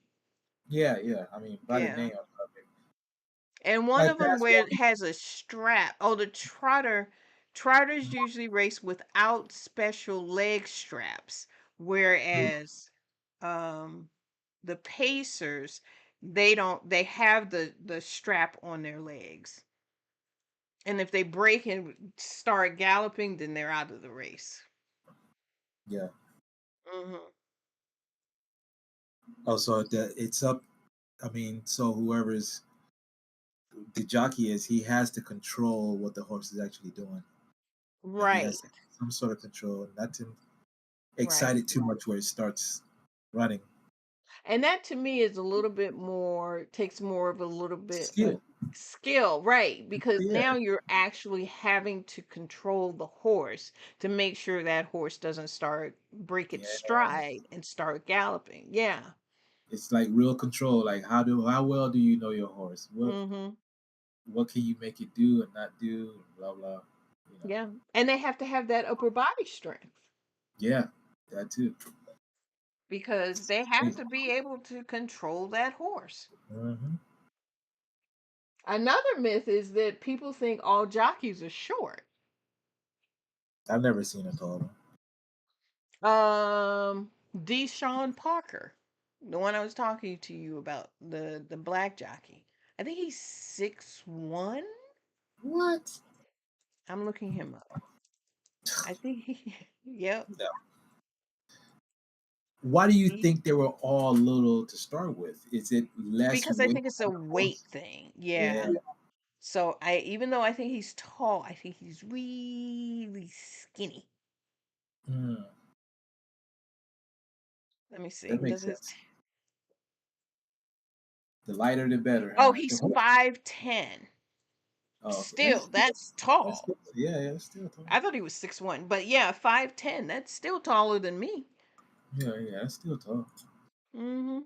Yeah. I mean, by the Yeah. name, okay. And one Like of them fast where it walking. has a strap. Oh, trotters usually race without special leg straps, whereas um the pacers, they have the strap on their legs. And if they break and start galloping, then they're out of the race. Yeah. Hmm. Oh, so it's up. I mean, so whoever's the jockey is, he has to control what the horse is actually doing. Like he Right, has some sort of control, not to excite right. it too much where it starts running. And that to me is a little bit more, takes more of a little bit of Skill. skill, right? Because Yeah. now you're actually having to control the horse to make sure that horse doesn't start break its Yeah. stride and start galloping. Yeah. It's like real control. Like how well do you know your horse? Hmm. What can you make it do and not do? And blah blah. You know. Yeah. And they have to have that upper body strength Yeah, that too. because they have to be able to control that horse. Mm-hmm. Another myth is that people think all jockeys are short. I've never seen a tall one. Deshaun Parker, the one I was talking to you about, the black jockey. I think he's 6'1". What? I'm looking him up. I think he, yep. No. Why do you He, think they were all little to start with? Is it less because I weight think it's a on the weight horse? thing. Yeah. Yeah. So even though I think he's tall, I think he's really skinny. Mm, Let me see. that makes sense. The lighter, the better, Oh, huh? he's 5'10". Oh, Still, that's tall. yeah, yeah, it's still tall. I thought he was 6'1", but yeah, 5'10". That's still taller than me. Yeah, yeah, it's still tall. Hmm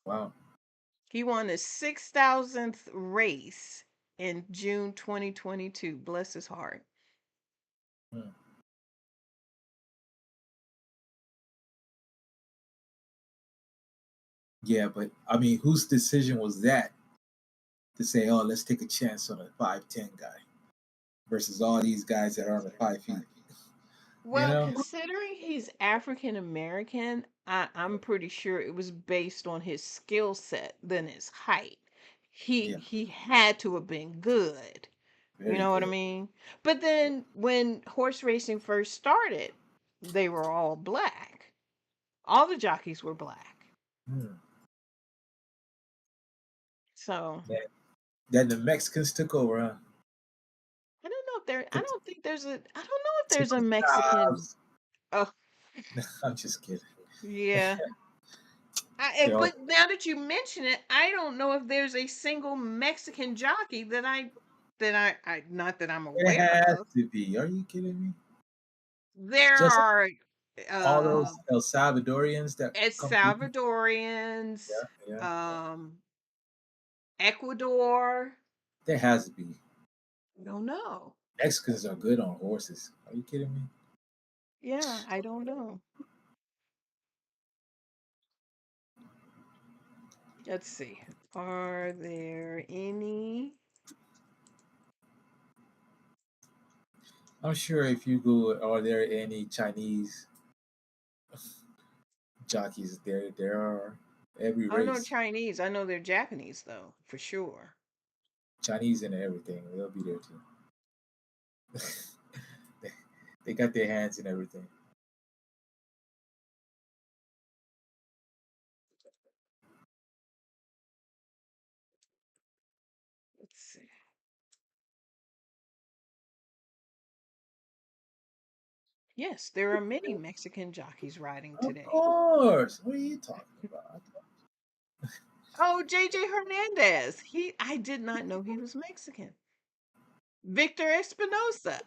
Wow. He won his 6,000th race in June 2022. Bless his heart. Hmm. Yeah, but I mean, whose decision was that to say, "Oh, let's take a chance on a 5'10" guy versus all these guys that are on the 5 feet"? You Well, know? considering he's African American, I'm pretty sure it was based on his skill set than his height. Yeah, He had to have been good. You very know what I good. mean? But then when horse racing first started, they were all black. All the jockeys were black. Hmm. So Yeah. Then the Mexicans took over, huh? I Took, don't think there's a, I don't know if took there's a the Mexican. jobs. Oh, I'm just kidding. yeah. They all, But now that you mention it, I don't know if there's a single Mexican jockey that I not that I'm it aware has of. to be. Are you kidding me? There Just are all uh those El Salvadorians that El come through. Salvadorians, Yeah, yeah. Ecuador. There has to be. I don't know. Mexicans are good on horses. Are you kidding me? Yeah, I don't know. Let's see. Are there any? I'm sure if you go, are there any Chinese jockeys there? There are every I don't know race. Chinese. I know they're Japanese though, for sure. Chinese and everything. They'll be there too. they, they got their hands in everything. Let's see. Yes, there are many Mexican jockeys riding Of today. course. What are you talking about? Oh, JJ Hernandez. I did not know he was Mexican. Victor Espinosa,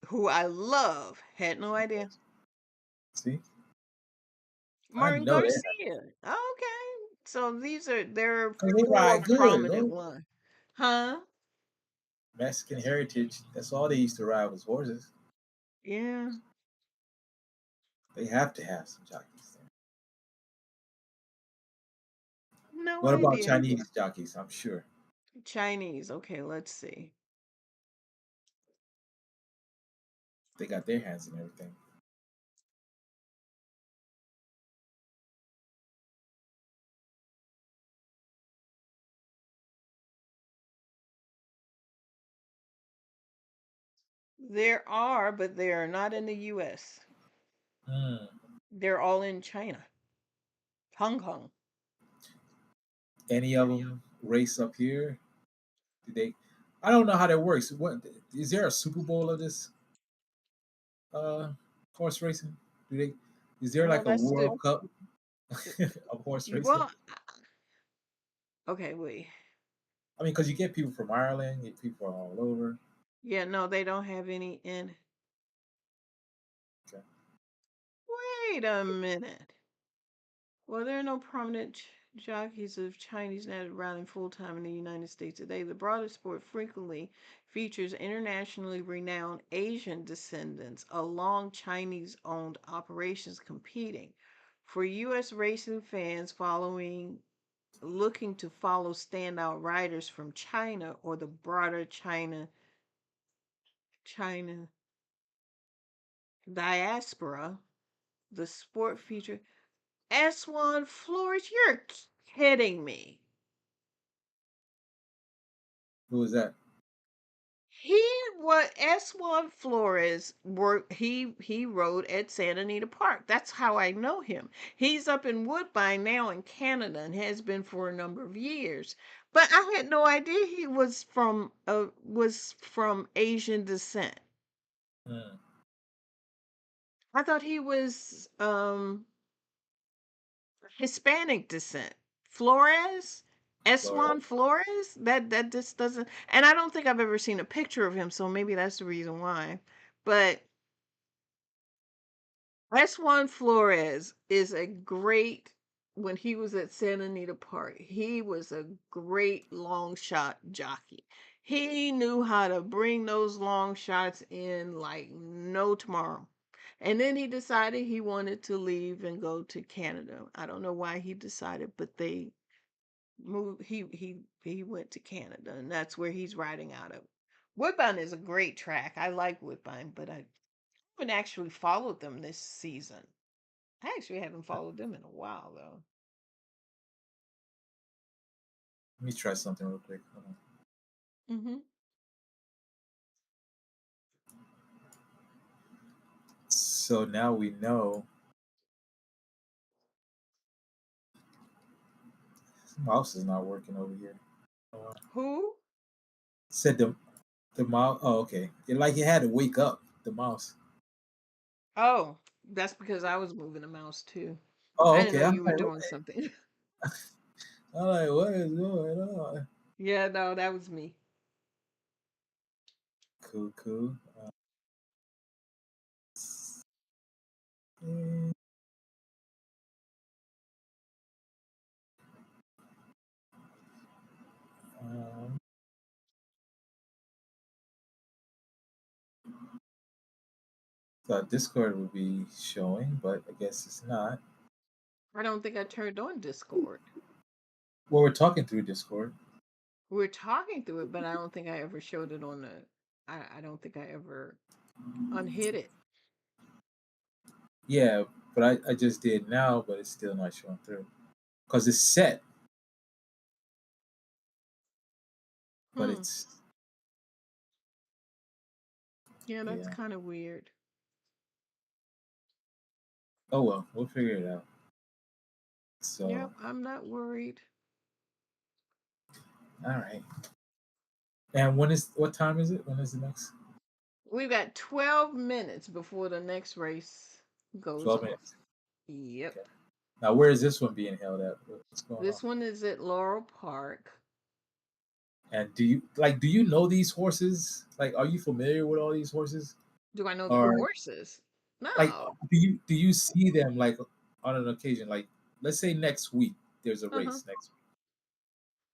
who I love, had no idea. See, I Martin know that Garcia. Okay. So there are because they four ride good. prominent Those ones. Huh? Mexican heritage. That's all they used to ride was horses. Yeah. They have to have some jockeys there. No What about idea. Chinese jockeys? I'm sure Chinese. Okay, let's see. they got their hands in everything. There are, but they are not in the US. Hmm. They're all in China. Hong Kong. Any of them race up here? Do they? I don't know how that works. What is there a Super Bowl of this uh horse racing? Do they? Is there Well, like a that's the World Cup uh, of horse racing? well, okay, wait. I mean, because you get people from Ireland, you get people from all over. Yeah, no, they don't have any in. Okay. Wait a minute. Well, there are no prominent jockeys of Chinese native riding full time in the United States today. The broader sport frequently features internationally renowned Asian descendants along Chinese owned operations competing. For U.S. racing fans looking to follow standout riders from China or the broader China diaspora, the sport feature S1 Flores. You're kidding me. Who is that? He what S1 Flores worked he rode at Santa Anita Park. That's how I know him. He's up in Woodbine now in Canada and has been for a number of years. But I had no idea he was from Asian descent. Hmm. I thought he was Hispanic descent. Flores, Florida. Eswan Flores. That just doesn't. And I don't think I've ever seen a picture of him, so maybe that's the reason why. But Eswan Flores is a great. When he was at Santa Anita Park, he was a great long shot jockey. He knew how to bring those long shots in like no tomorrow. And then he decided he wanted to leave and go to Canada. I don't know why he decided, but they moved. He went to Canada, and that's where he's riding out of. Woodbine is a great track. I like Woodbine, but I haven't actually followed them this season. I actually haven't followed them in a while though. Let me try something real quick. Hold on. Mm-hmm. So now we know. Mouse is not working over here. Who? Said the mouse. Oh, okay. It had to wake up the mouse. Oh, that's because I was moving the mouse too. I Oh, didn't know okay. I'm you were like, doing something. what is going on? Yeah, no, that was me. Cool, cool. Mm, um, thought Discord would be showing, but I guess it's not. I don't think I turned on Discord. Well, we're talking through Discord. We're talking through it, but I don't think I ever showed it on the. I don't think I ever unhid it. Yeah, but I just did now, but it's still not showing through because it's set, but Hmm. it's Yeah, that's yeah. kind of weird. Oh well, we'll figure it out. So Yep, I'm not worried. all right. And what time is it? When is the next? We've got 12 minutes before the next race goes 12 minutes. off. Yep. Okay. Now where is this one being held at? What's going on? This one is at Laurel Park. And do you know these horses? Like, are you familiar with all these horses? Do I know the Or horses? like, No. do you see them like on an occasion? Like, let's say next week there's a Uh-huh. race next week.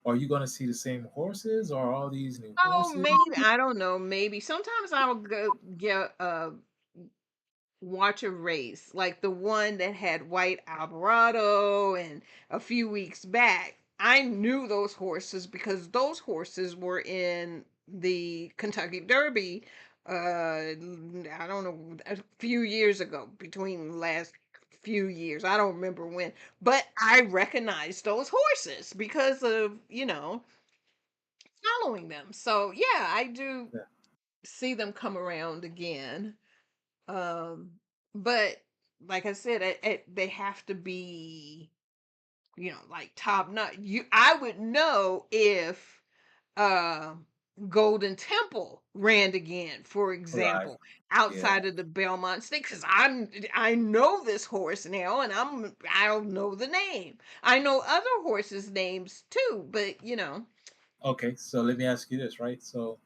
Are you gonna see the same horses or all these new Oh, horses? maybe. I don't know. Maybe. Sometimes I'll go get watch a race like the one that had White Alvarado and a few weeks back. I knew those horses because those horses were in the Kentucky Derby I don't know, a few years ago, between last few years. I don't remember when, but I recognized those horses because of, following them. So, yeah, I do Yeah. see them come around again. Um, but like I said, they have to be, like top notch. I would know if uh Golden Temple ran again, for Right. example, Yeah. outside of the Belmont Stakes, because I know this horse now, and I don't know the name. I know other horses' names too, but Okay. So let me ask you this, right? So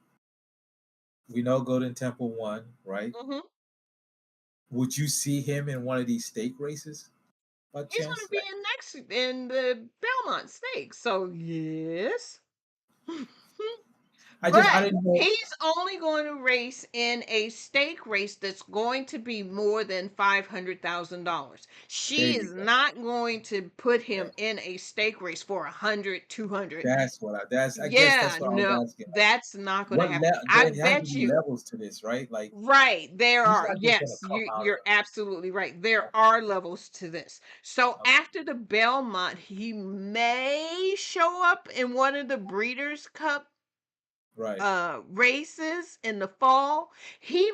we know Golden Temple won, right? mhm. Would you see him in one of these stake races by He's going to chance? be in next in the Belmont Stakes, so yes. I But didn't know. he's only going to race in a stake race that's going to be more than $500,000. There She you is go. not going to put Yeah. him in a stake race for 100, 200. That's what I guess Yeah, that's what I no, was asking. Like, that's not going to happen. I there has to bet be you. levels to this, right? Like, Right, there he's are. not just gonna Yes, come out of you're absolutely right. There okay, are levels to this. So okay, after the Belmont, he may show up in one of the Breeders' Cup right. races in the fall. They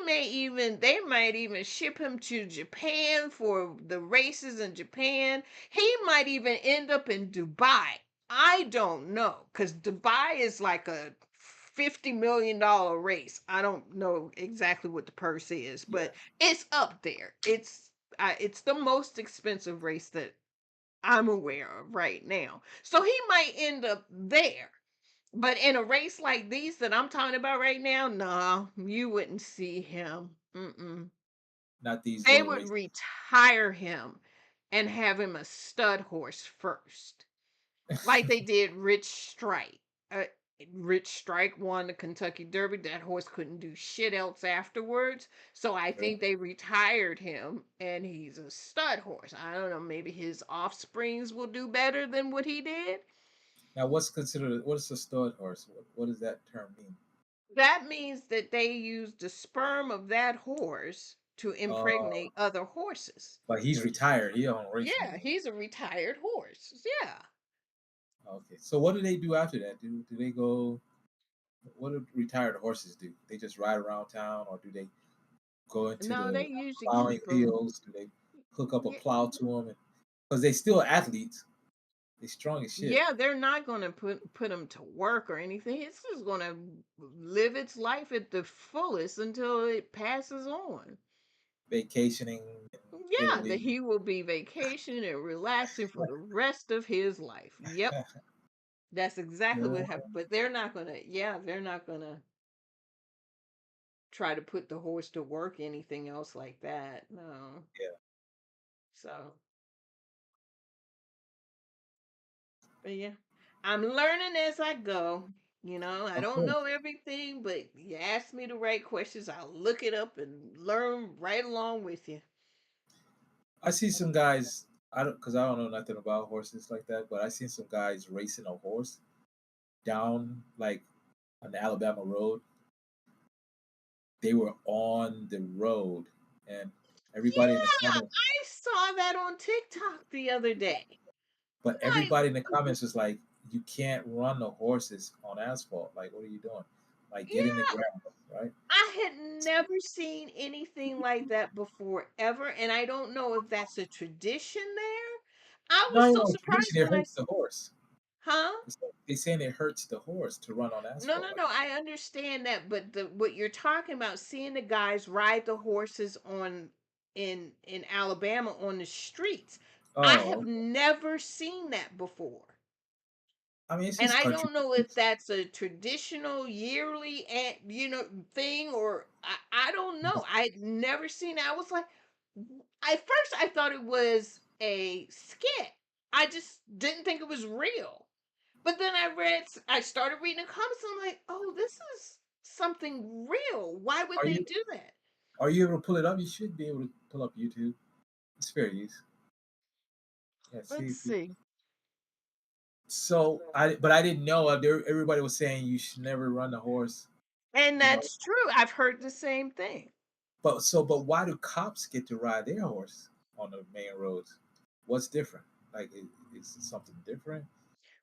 might even ship him to Japan for the races in Japan. He might even end up in Dubai. I don't know, because Dubai is like a $50 million race. I don't know exactly what the purse is, Yeah. but it's up there. It's the most expensive race that I'm aware of right now. So he might end up there. But in a race like these that I'm talking about right now, nah, you wouldn't see him. Mm-mm. Not these They little would races. retire him and have him a stud horse first, like they did Rich Strike. Uh, Rich Strike won the Kentucky Derby. That horse couldn't do shit else afterwards. So I think they retired him and he's a stud horse. I don't know, maybe his offsprings will do better than what he did. Now, what's considered what is a stud horse? What does that term mean? That means that they used the sperm of that horse to Uh, impregnate other horses. but he's retired. He don't race no Yeah, more. he's a retired horse. Yeah. Okay. So what do they do after that? Do they go? What do retired horses do? They just ride around town, or do they go into No, they the usually plowing keep them. fields? Do they hook up a Yeah, plow to them? Because they still athletes. They strong as shit. yeah, they're not going to put him to work or anything. It's just going to live its life at the fullest until it passes on. Vacationing in Yeah, that Italy. he will be vacationing and relaxing for the rest of his life. Yep, that's exactly what Yeah. happened. But they're not going to. Yeah, they're not going to try to put the horse to work, anything else like that. No. So, but yeah, I'm learning as I go. I Of don't course. know everything, but you ask me the right questions, I'll look it up and learn right along with you. I see some guys. I don't know nothing about horses like that, but I seen some guys racing a horse down like on the Alabama road. They were on the road, and everybody in the Yeah, comments, I saw that on TikTok the other day. but Like, everybody in the comments was like, "You can't run the horses on asphalt. Like, what are you doing? Like, get in the yeah, gravel, right?" I had never seen anything like that before ever, and I don't know if that's a tradition there. I was No, so tradition. surprised It when hurts the horse. huh? They saying it hurts the horse to run on No, asphalt no, like no. I understand that, but what you're talking about, seeing the guys ride the horses on in Alabama on the streets, that. I have Oh, never seen that before. I mean, it's And just I country. don't know if that's a traditional yearly thing, or I don't know. I'd never seen it. I was like, at first I thought it was a skit. I just didn't think it was real. But then I started reading the comments. I'm like, oh, this is something real. Why would Are they you do that? are you able to pull it up? You should be able to pull up YouTube. It's fair use. Yeah, see Let's if you. see. But I didn't know. Everybody was saying you should never run the horse. And You know, that's true. I've heard the same thing. but why do cops get to ride their horse on the main roads? What's different? Like, is it something different?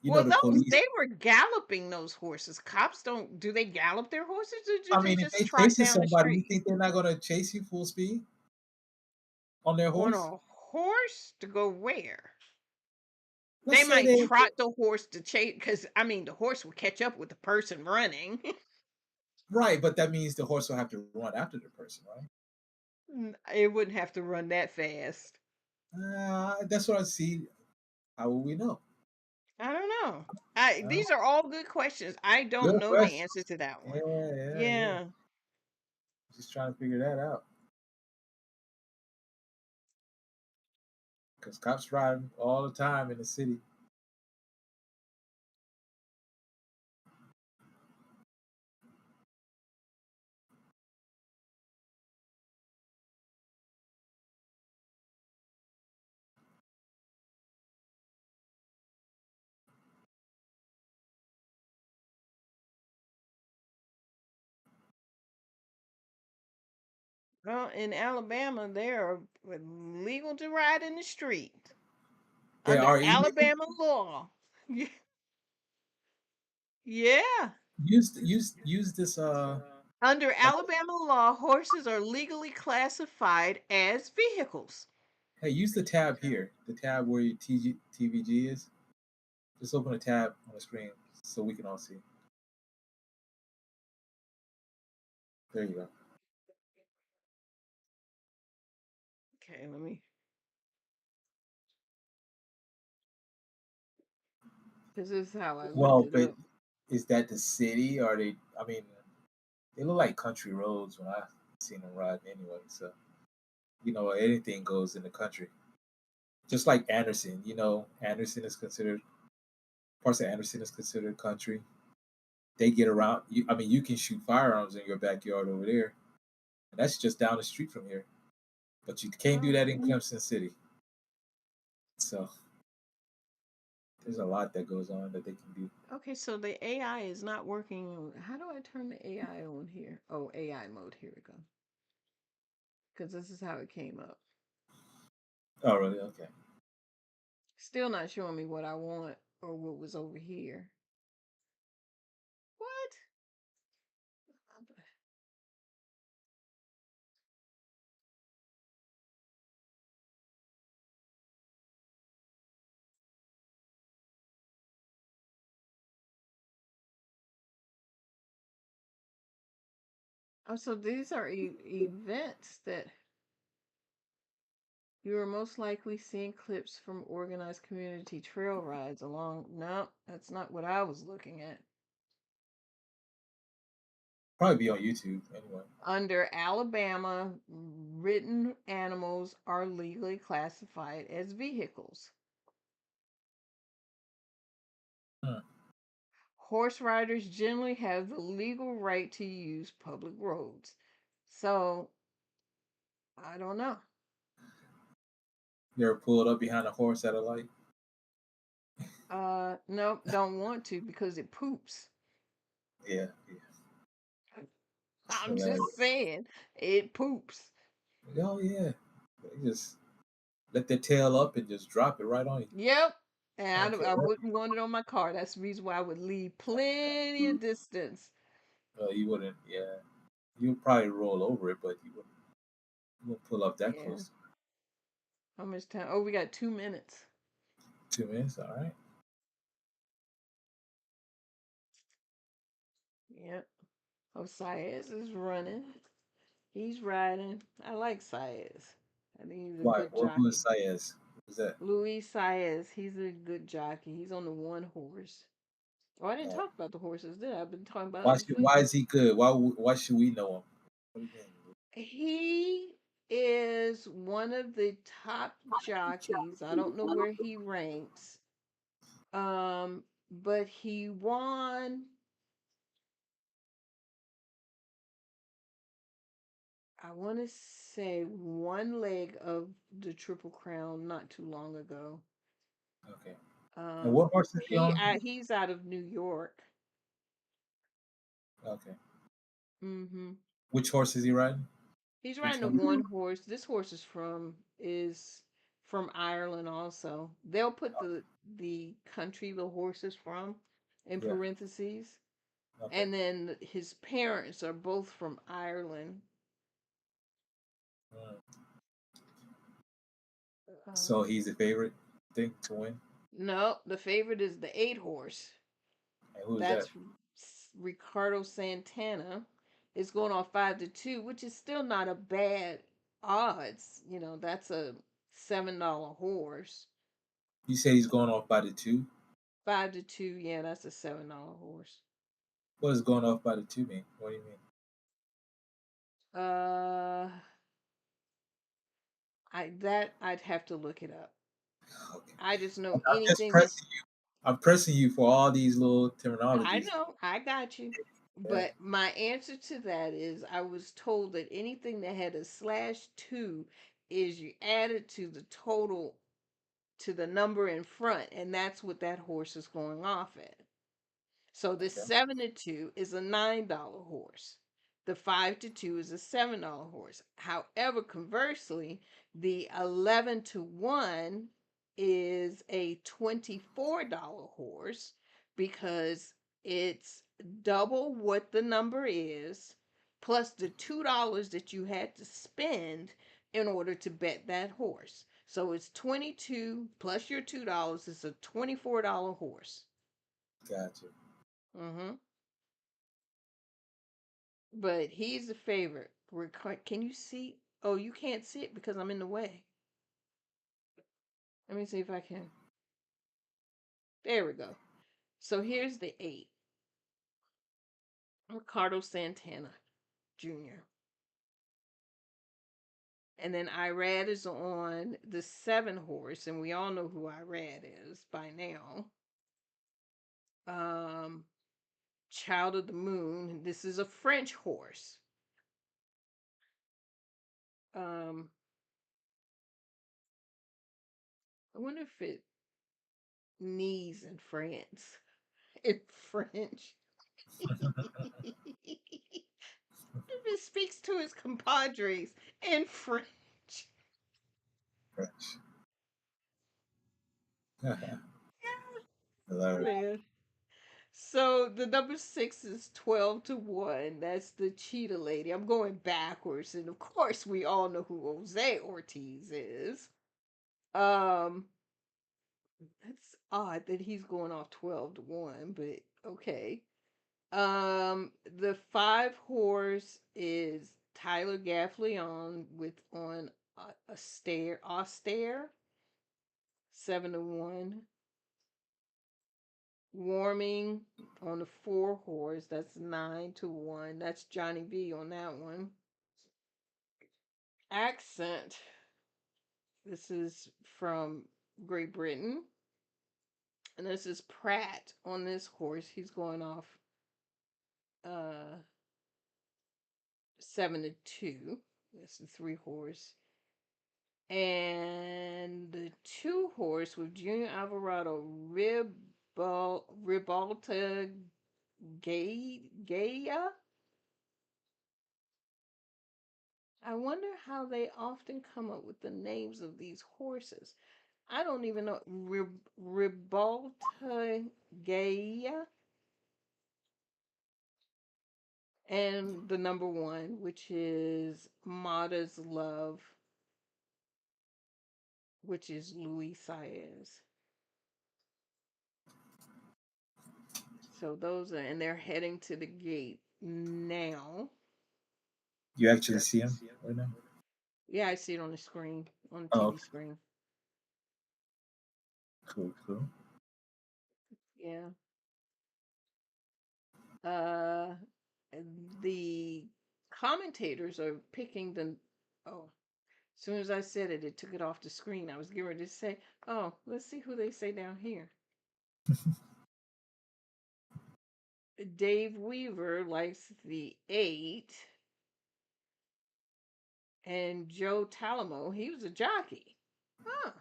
You know, Well, the those police. they were galloping those horses. Cops don't do they gallop their horses or do I they mean, if just they trot chasing down the somebody, you street? think they're not gonna chase you full speed on their On horse? a horse to go where? Let's They say might they trot the horse to chase because I mean the horse will catch up with the person running. right, but that means the horse will have to run after the person, right? It wouldn't have to run that fast. That's what I see. How will we know? I don't know. Uh, These are all good questions. I don't Good know the question. answer to that Yeah, one. yeah. Yeah. Just trying to figure that out. Because cops ride all the time in the city. Well, in Alabama, they're legal to ride in the street They under are illegal. Alabama law. Yeah. Use this. Under Like, Alabama law, horses are legally classified as vehicles. hey, use the tab here. The tab where your TVG is. Just open a tab on the screen so we can all see. There you go. Okay, let me. Because this is how I looked Well, it but up. is that the city? Or they? I mean, they look like country roads when I seen them riding anyway. So anything goes in the country. Just like Anderson, Anderson is considered parts of Anderson is considered country. They get around. I mean, you can shoot firearms in your backyard over there, and that's just down the street from here. But you can't do Oh, that in Clemson City. So there's a lot that goes on that they can do. okay, so the AI is not working. How do I turn the AI on here? Oh, AI mode. Here we go. Because this is how it came up. Oh, really? Okay. Still not showing me what I want or what was over here. What? Oh, so these are events that you are most likely seeing clips from organized community trail rides along. No, that's not what I was looking at. Probably be on YouTube anyway. Under Alabama, written animals are legally classified as vehicles. Hmm. Horse riders generally have the legal right to use public roads. So, I don't know. You ever pulled up behind a horse at a light? Nope, don't want to because it poops. Yeah. I'm Hilarious. just saying, it poops. Oh yeah. They just let their tail up and just drop it right on you. Yep. I And don't care I what. wouldn't want it on my car. That's the reason why I would leave plenty of distance. You wouldn't. Yeah. You'd probably roll over it, but you wouldn't pull up that Yeah. close. How much time? Oh, we got 2 minutes. 2 minutes. All right. Yep. Oh, Saez is running. He's riding. I like Saez. I think he's a Why? good Who jockey. is Saez? Who's that? Luis Saez, he's a good jockey. He's on the one horse. Oh, I didn't Uh, talk about the horses, did I? I've been talking about why other should? things. Why is he good? Why should we know him? What do you mean? He is one of the top jockeys. I don't know where he ranks. But he won, I want to say, one leg of the Triple Crown not too long ago. Okay. And what horse is he He on? he's out of New York. Okay. Mm-hmm. Which horse is he riding? He's Which riding a one? one horse. This horse is from Ireland also. They'll put the country the horse is from in Yeah. parentheses. Okay. And then his parents are both from Ireland. Mm. So Um, he's the favorite thing to win. no, the favorite is the 8 horse. And who is that? That's Ricardo Santana. It's going on 5-2, which is still not a bad odds. That's a $7 horse. You said he's going off by the two. 5-2, yeah, that's a $7 horse. What does going off by the two mean? What do you mean? Uh, I'd have to look it up. Okay. I just know I'm just anything that pressing you. I'm pressing you for all these little I terminologies. know, I got you. Yeah. But my answer to that is I was told that anything that had a /2 is you add it to the total to the number in front, and that's what that horse is going off at. So the Okay. 7-2 is a $9 horse. The 5-2 is a $7 horse. However, conversely, the 11-1 is a $24 horse because it's double what the number is plus the $2 that you had to spend in order to bet that horse. So it's 22 plus your $2 is a $24 horse. Gotcha. Mm-hmm. But he's the favorite. Can you see? Oh, you can't see it because I'm in the way. Let me see if I can. There we go. So here's the 8. Ricardo Santana Jr. And then Irad is on the 7 horse, and we all know who Irad is by now. Child of the Moon. This is a French horse. I wonder if it knees in France. In French. If it speaks to his compadres in French. French. Yeah, Hilarious. man. So the number 6 is 12-1. That's the cheetah lady. I'm going backwards, and of course we all know who Jose Ortiz is. That's odd that he's going off 12-1, but okay. The 5 horse is Tyler Gaffleon with on a stare austere 7-1. Warming on the 4 horse, that's 9-1. That's Johnny B on that one. Accent. This is from Great Britain. And this is Pratt on this horse. He's going off 7-2. That's the 3 horse. And the 2 horse with Junior Alvarado, Ribalta Gaia. I wonder how they often come up with the names of these horses. I don't even know. Ribalta Gaia. And the number 1, which is Mata's Love, which is Luis Saez. So those are, and they're heading to the gate now. You actually see him right now? Yeah, I see it on the screen, on the Oh, TV okay. screen. Cool, cool. Yeah. The commentators are picking the. Oh, as soon as I said it, it took it off the screen. I was getting ready to say, oh, let's see who they say down here. Dave Weaver likes the 8. And Joe Talamo, he was a jockey. Huh.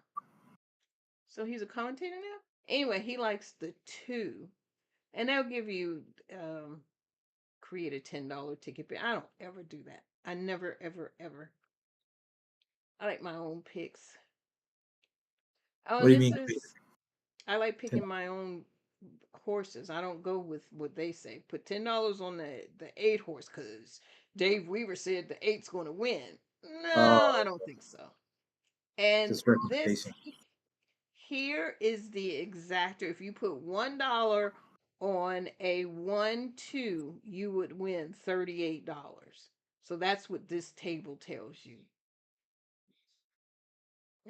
So he's a commentator now? Anyway, he likes the 2. And they'll give you create a $10 ticket. But I don't ever do that. I never, ever, ever. I like my own picks. Oh, What do you this mean? is I like picking my own horses. I don't go with what they say. Put $10 on the 8 horse because Dave Weaver said the 8's going to win. No, I don't think so. And Just this recommendation. here is the exactor. If you put $1 on a 1-2, you would win $38. So that's what this table tells you.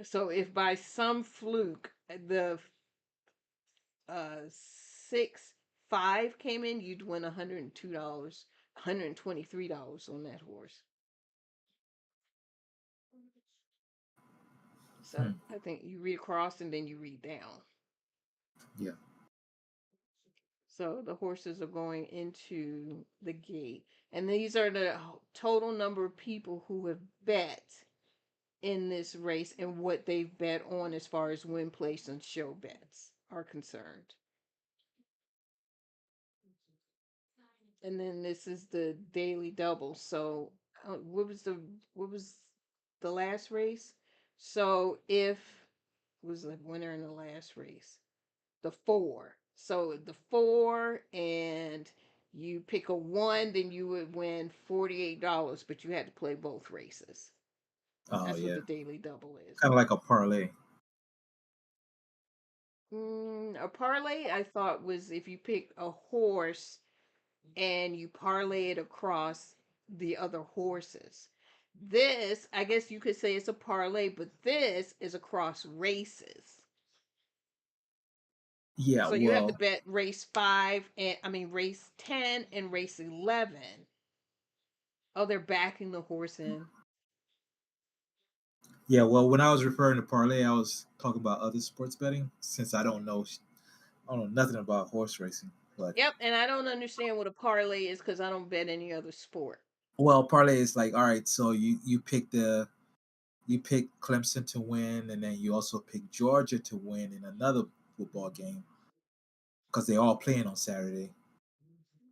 So if by some fluke the 6-5 came in, you'd win $102, $123 on that horse. So I think you read across and then you read down. Yeah. So the horses are going into the gate. And these are the total number of people who have bet in this race and what they've bet on as far as win, place, and show bets are concerned. And then this is the daily double. So what was the last race? So if was the winner in the last race? The 4. So the 4 and you pick a 1, then you would win $48, but you had to play both races. Oh, That's what yeah. the daily double is. Kind of like a parlay. A parlay I thought was if you pick a horse and you parlay it across the other horses. This, I guess you could say it's a parlay, but this is across races. Yeah, So you have to well, bet race 5 and race 10 and race 11. Oh, they're backing the horse in. yeah, well, when I was referring to parlay, I was talking about other sports betting since I don't know nothing about horse racing. But Yep, and I don't understand what a parlay is because I don't bet any other sport. well, parlay is like, all right, so you pick Clemson to win, and then you also pick Georgia to win in another football game because they all playing on Saturday.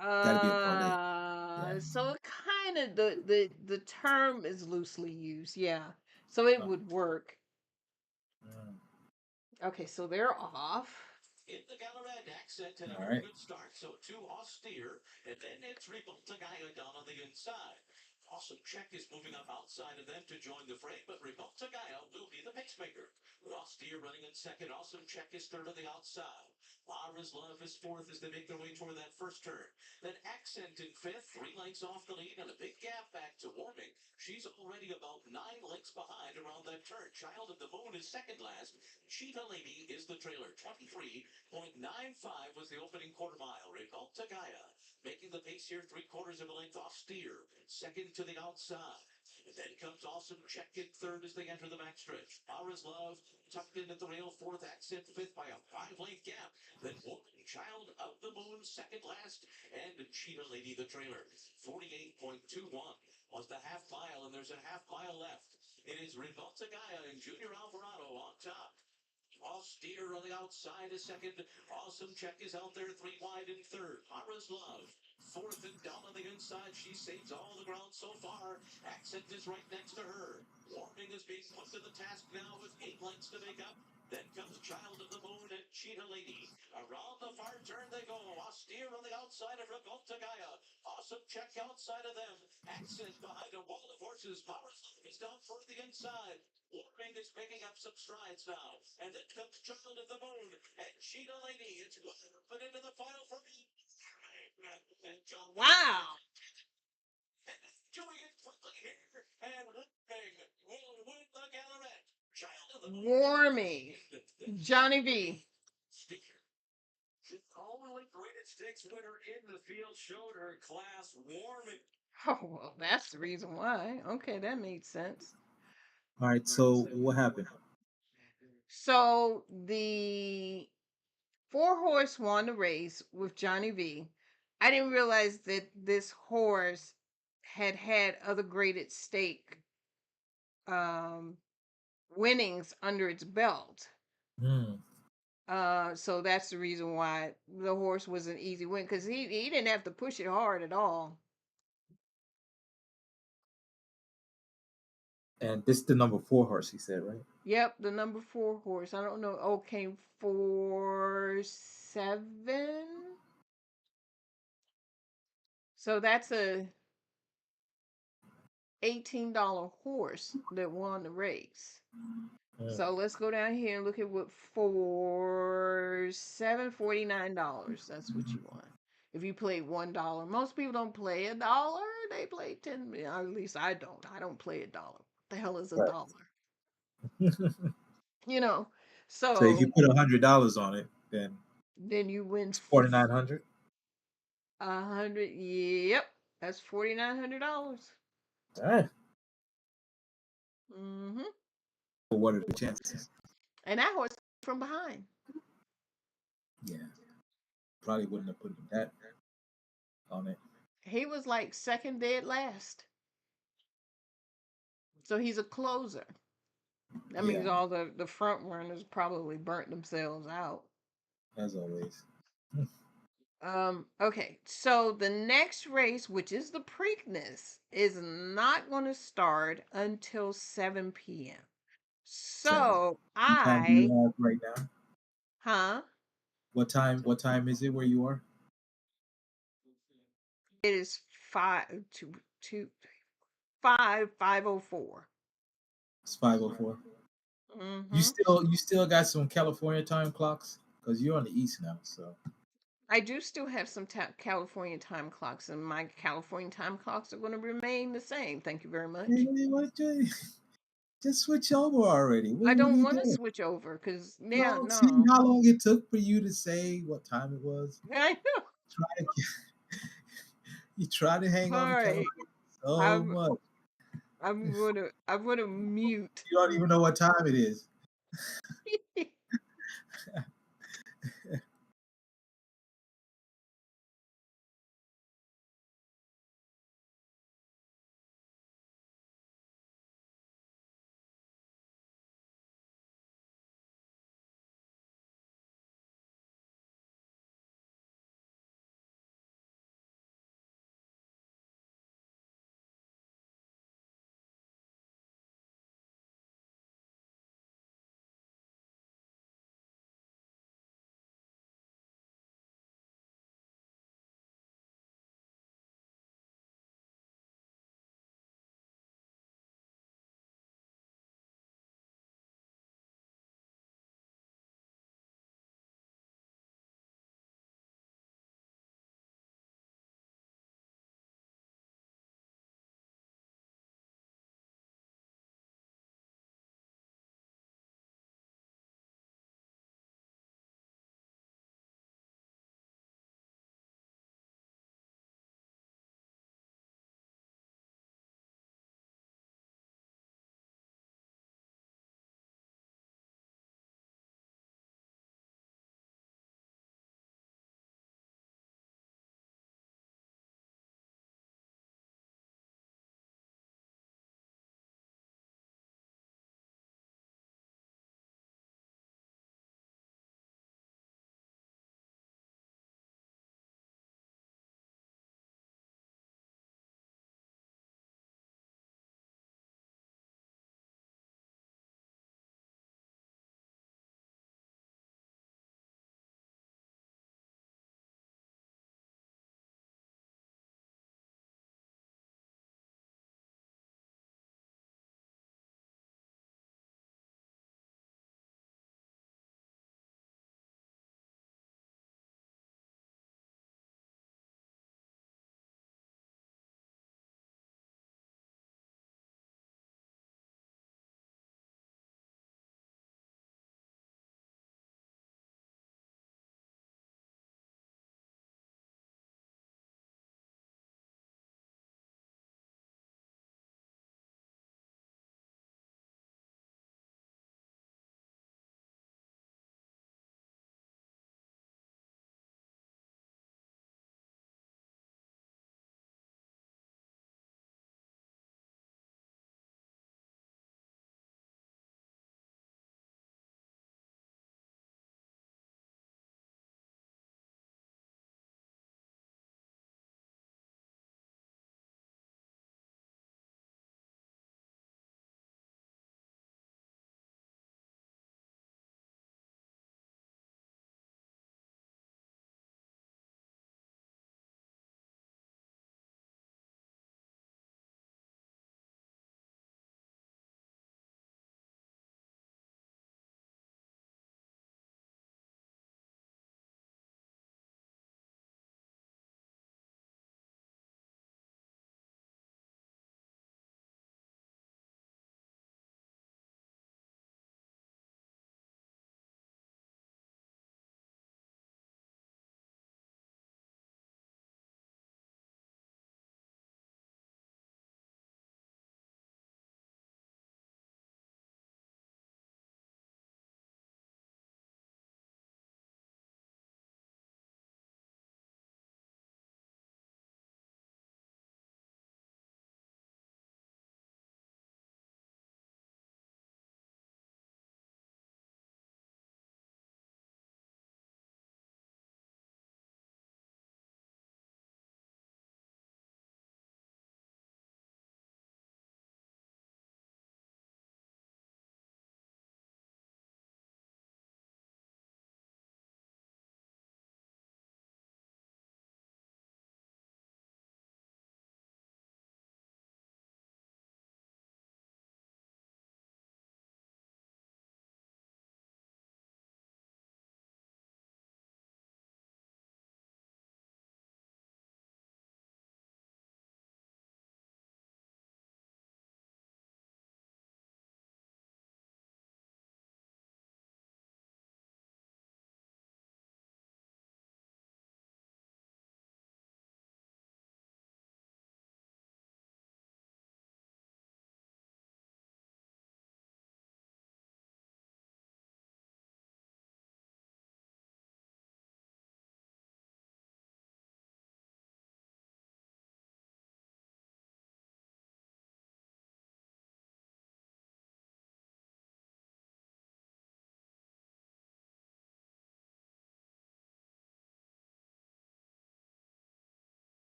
That'd be a parlay. Yeah. So it kind of the term is loosely used, yeah. So it Oh, would work. mm, Okay, so they're off. In the Gallaudet accent and a all very right. good start. So too austere. And then it's Rebultagaya down on the inside. Awesome Check is moving up outside of them to join the fray, but Rebultagaya will be the pacemaker. Austere running in second. Awesome Check is third on the outside. Lara's Love is fourth as they make their way toward that first turn. Then Accent in fifth, 3 lengths off the lead and a big gap back to Warming. She's already about 9 lengths behind around that turn. Child of the Moon is second last. Cheetah Lady is the trailer. 23.95 was the opening quarter mile. Rebultagaya making the pace here, 3/4 of a length off Steer. Second to the outside. And then comes Awesome Check in third as they enter the backstretch. Mara's Love tucked in at the rail, fourth. Accent fifth by a 5-length gap. Then Warming Child of the Moon second last. And Cheetah Lady the trailer. 48.21 was the half mile, and there's a half mile left. It is Rebultagaya and Junior Alvarado on top. Austere on the outside is second. Awesome Check is out there 3 wide in third. Mara's Love fourth and down on the inside. She saves all the ground so far. Accent is right next to her. Warming is being put to the task now with 8 lengths to make up. Then comes Child of the Moon and Cheetah Lady. Around the far turn they go. Austere on the outside of Rebultagaya. Awesome Check outside of them. Accent behind a wall of horses. Mara's Love is down toward the inside. Warming is picking up some strides now. And then comes Child of the Moon and Cheetah Lady. It's but into the final for me. Wow. Doing it quickly here. And Warming will win the Gallaudet. Child of the Moon. Warming. Johnny V. The only graded sticks winner in the field showed her class. Warming. Oh, well, that's the reason why. Okay, that made sense. All right. So what happened? So the 4 horse won the race with Johnny V. I didn't realize that this horse had other graded stake winnings under its belt. Mm. So that's the reason why the horse was an easy win because he didn't have to push it hard at all. And this is the number 4 horse, he said, right? Yep, the number 4 horse. I don't know. Oh, came 4-7. So that's a $18 horse that won the race. Mm. So let's go down here and look at what for $7.49. That's what you want. If you play $1, most people don't play $1. They play 10. At least I don't. I don't play $1. What the hell is Right. $1? You know. So if you So put $100 on it, then then you win it's 4,900. 100. Yep, that's $4,900. All right. Mm-hmm. But what are the chances? And that horse from behind. Yeah. Probably wouldn't have put that on it. He was like second dead last. So he's a closer. That means Yeah, all the front runners probably burnt themselves out. as always. Okay, so the next race, which is the Preakness, is not going to start until 7 p.m. Seven. So What time do I, you have right now? huh? What time? What time is it where you are? It is 5:04. It's 5:04. Mm-hmm. You still got some California time clocks because you're on the east now. So I do still have some California time clocks, and my California time clocks are going to remain the same. Thank you very much. hey, what Just switch over already. I What are don't you want to doing? switch over because now, No, see no. how long it took for you to say what time it was? I know. Try to you try to hang All on the right. telephone so I'm much. I'm gonna mute. You don't even know what time it is.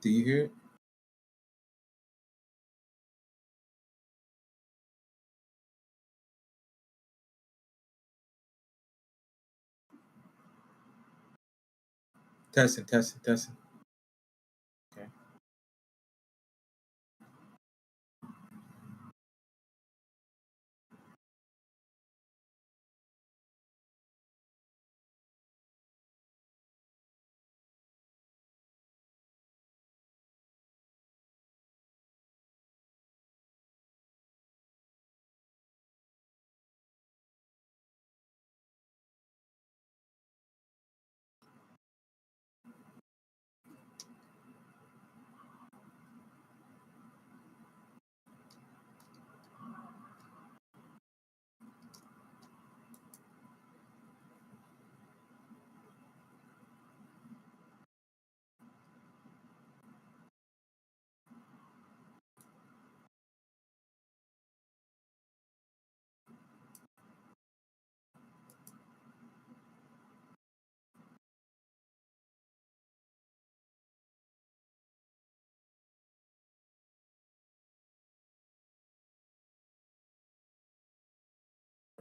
Do you hear it? Testing, testing, testing.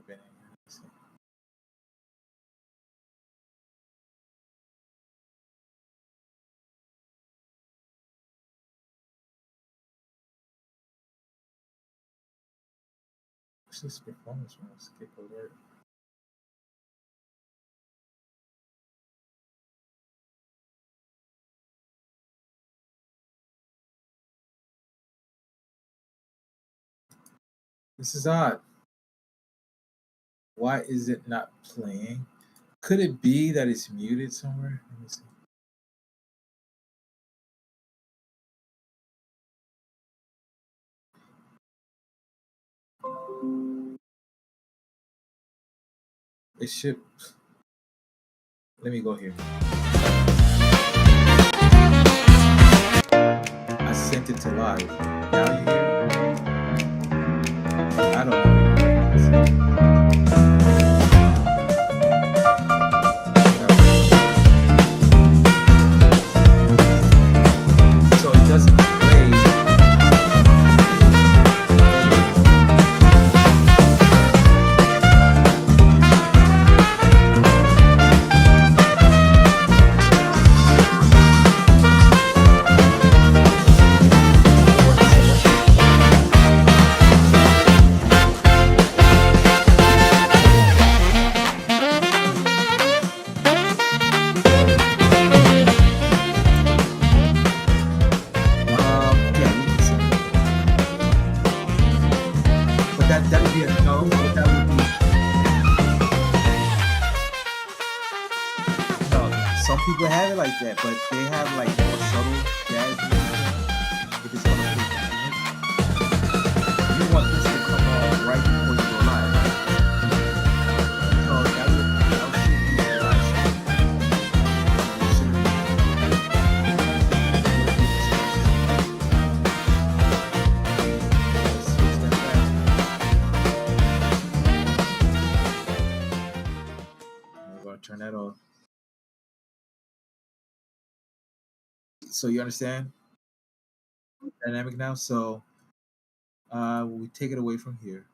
Okay. What's this performance one? Skip alert. This is odd. Why is it not playing? Could it be that it's muted somewhere? Let me see. It should. Let me go here. I sent it to live. Now you hear it? I don't know. So it doesn't play. Yeah, we can send it. But that would be a no. But that would be no. Some people have it like that, but they have like more subtle jazz music. If it's gonna play you want this to come on right before you go live. So that should be the last. It shouldn't be. Switch that back. We're gonna turn that off. So you understand dynamic now? So we take it away from here.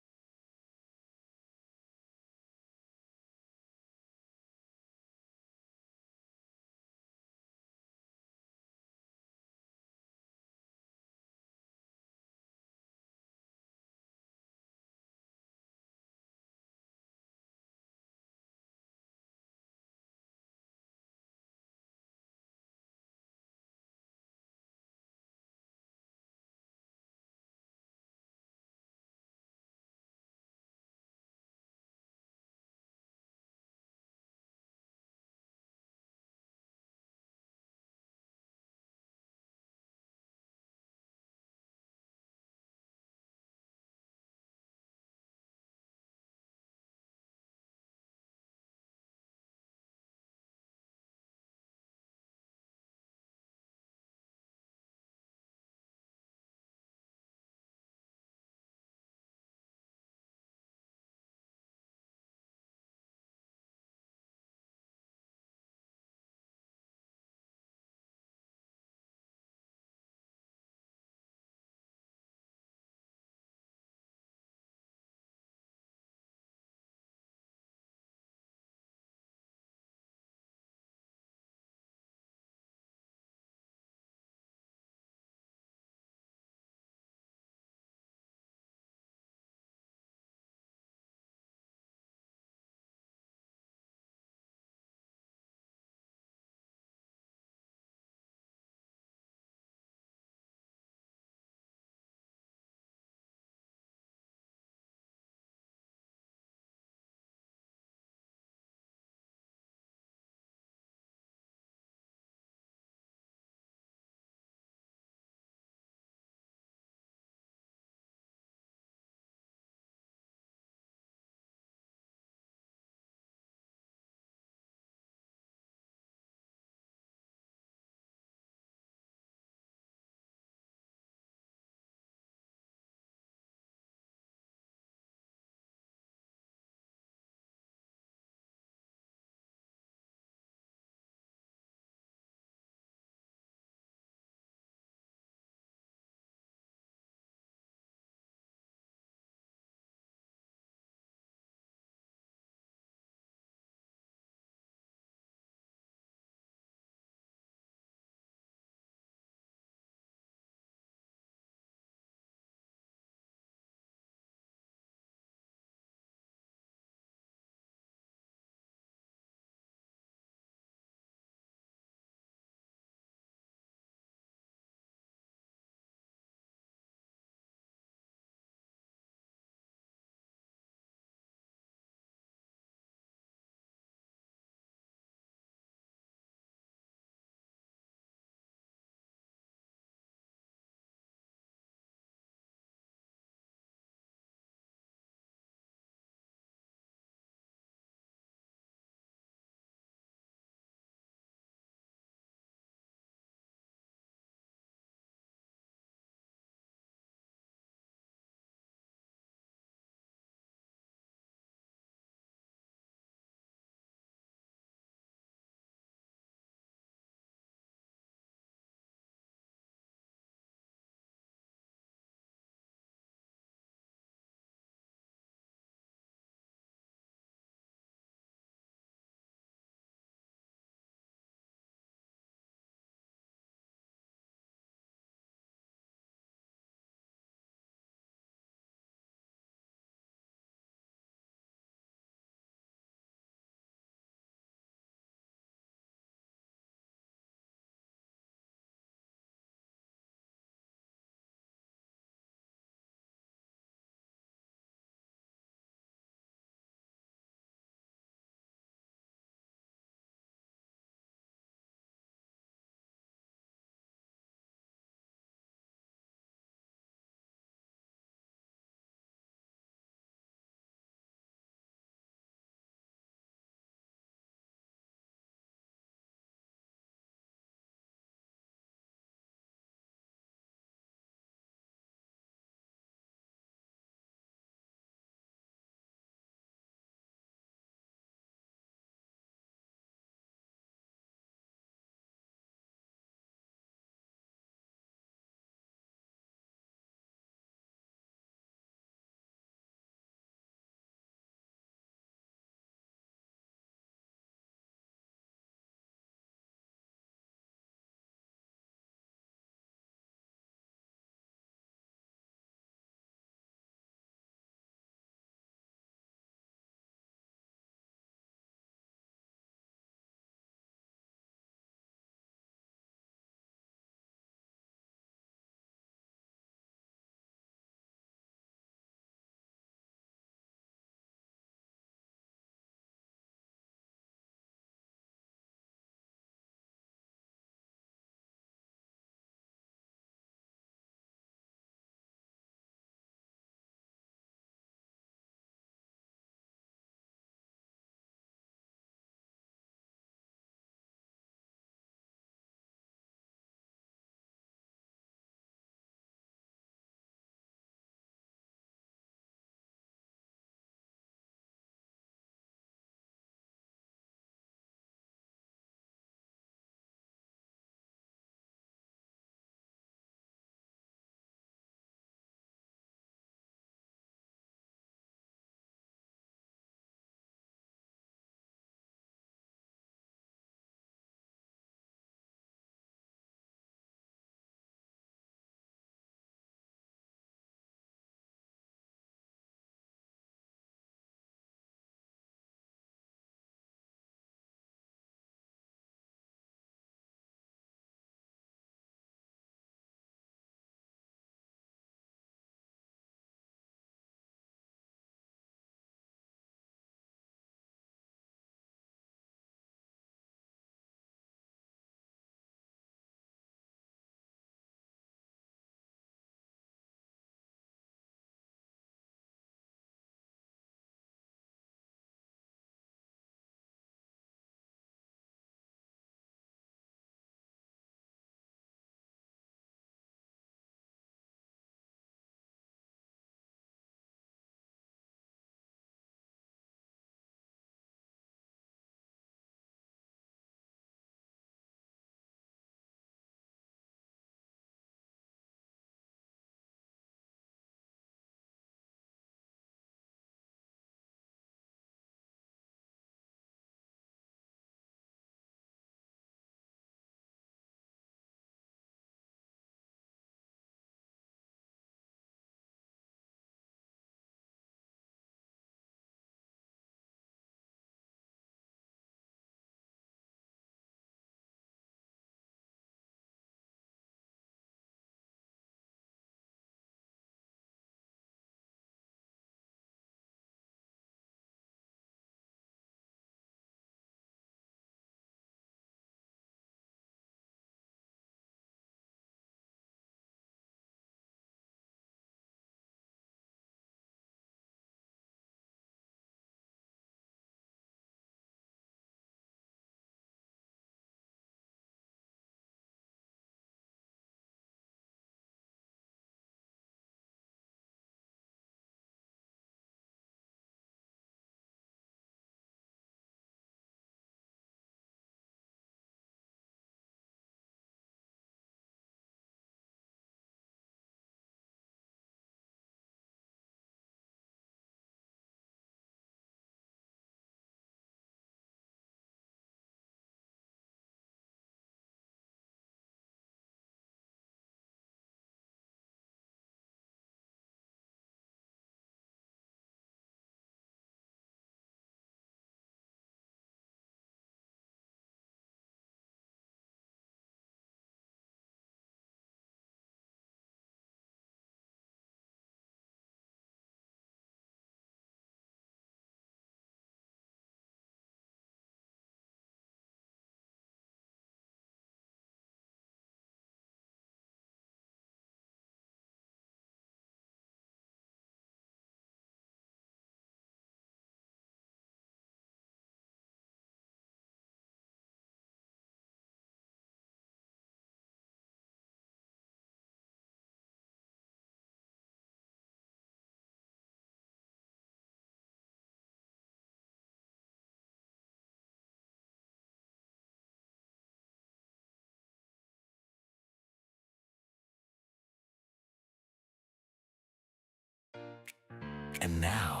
And now,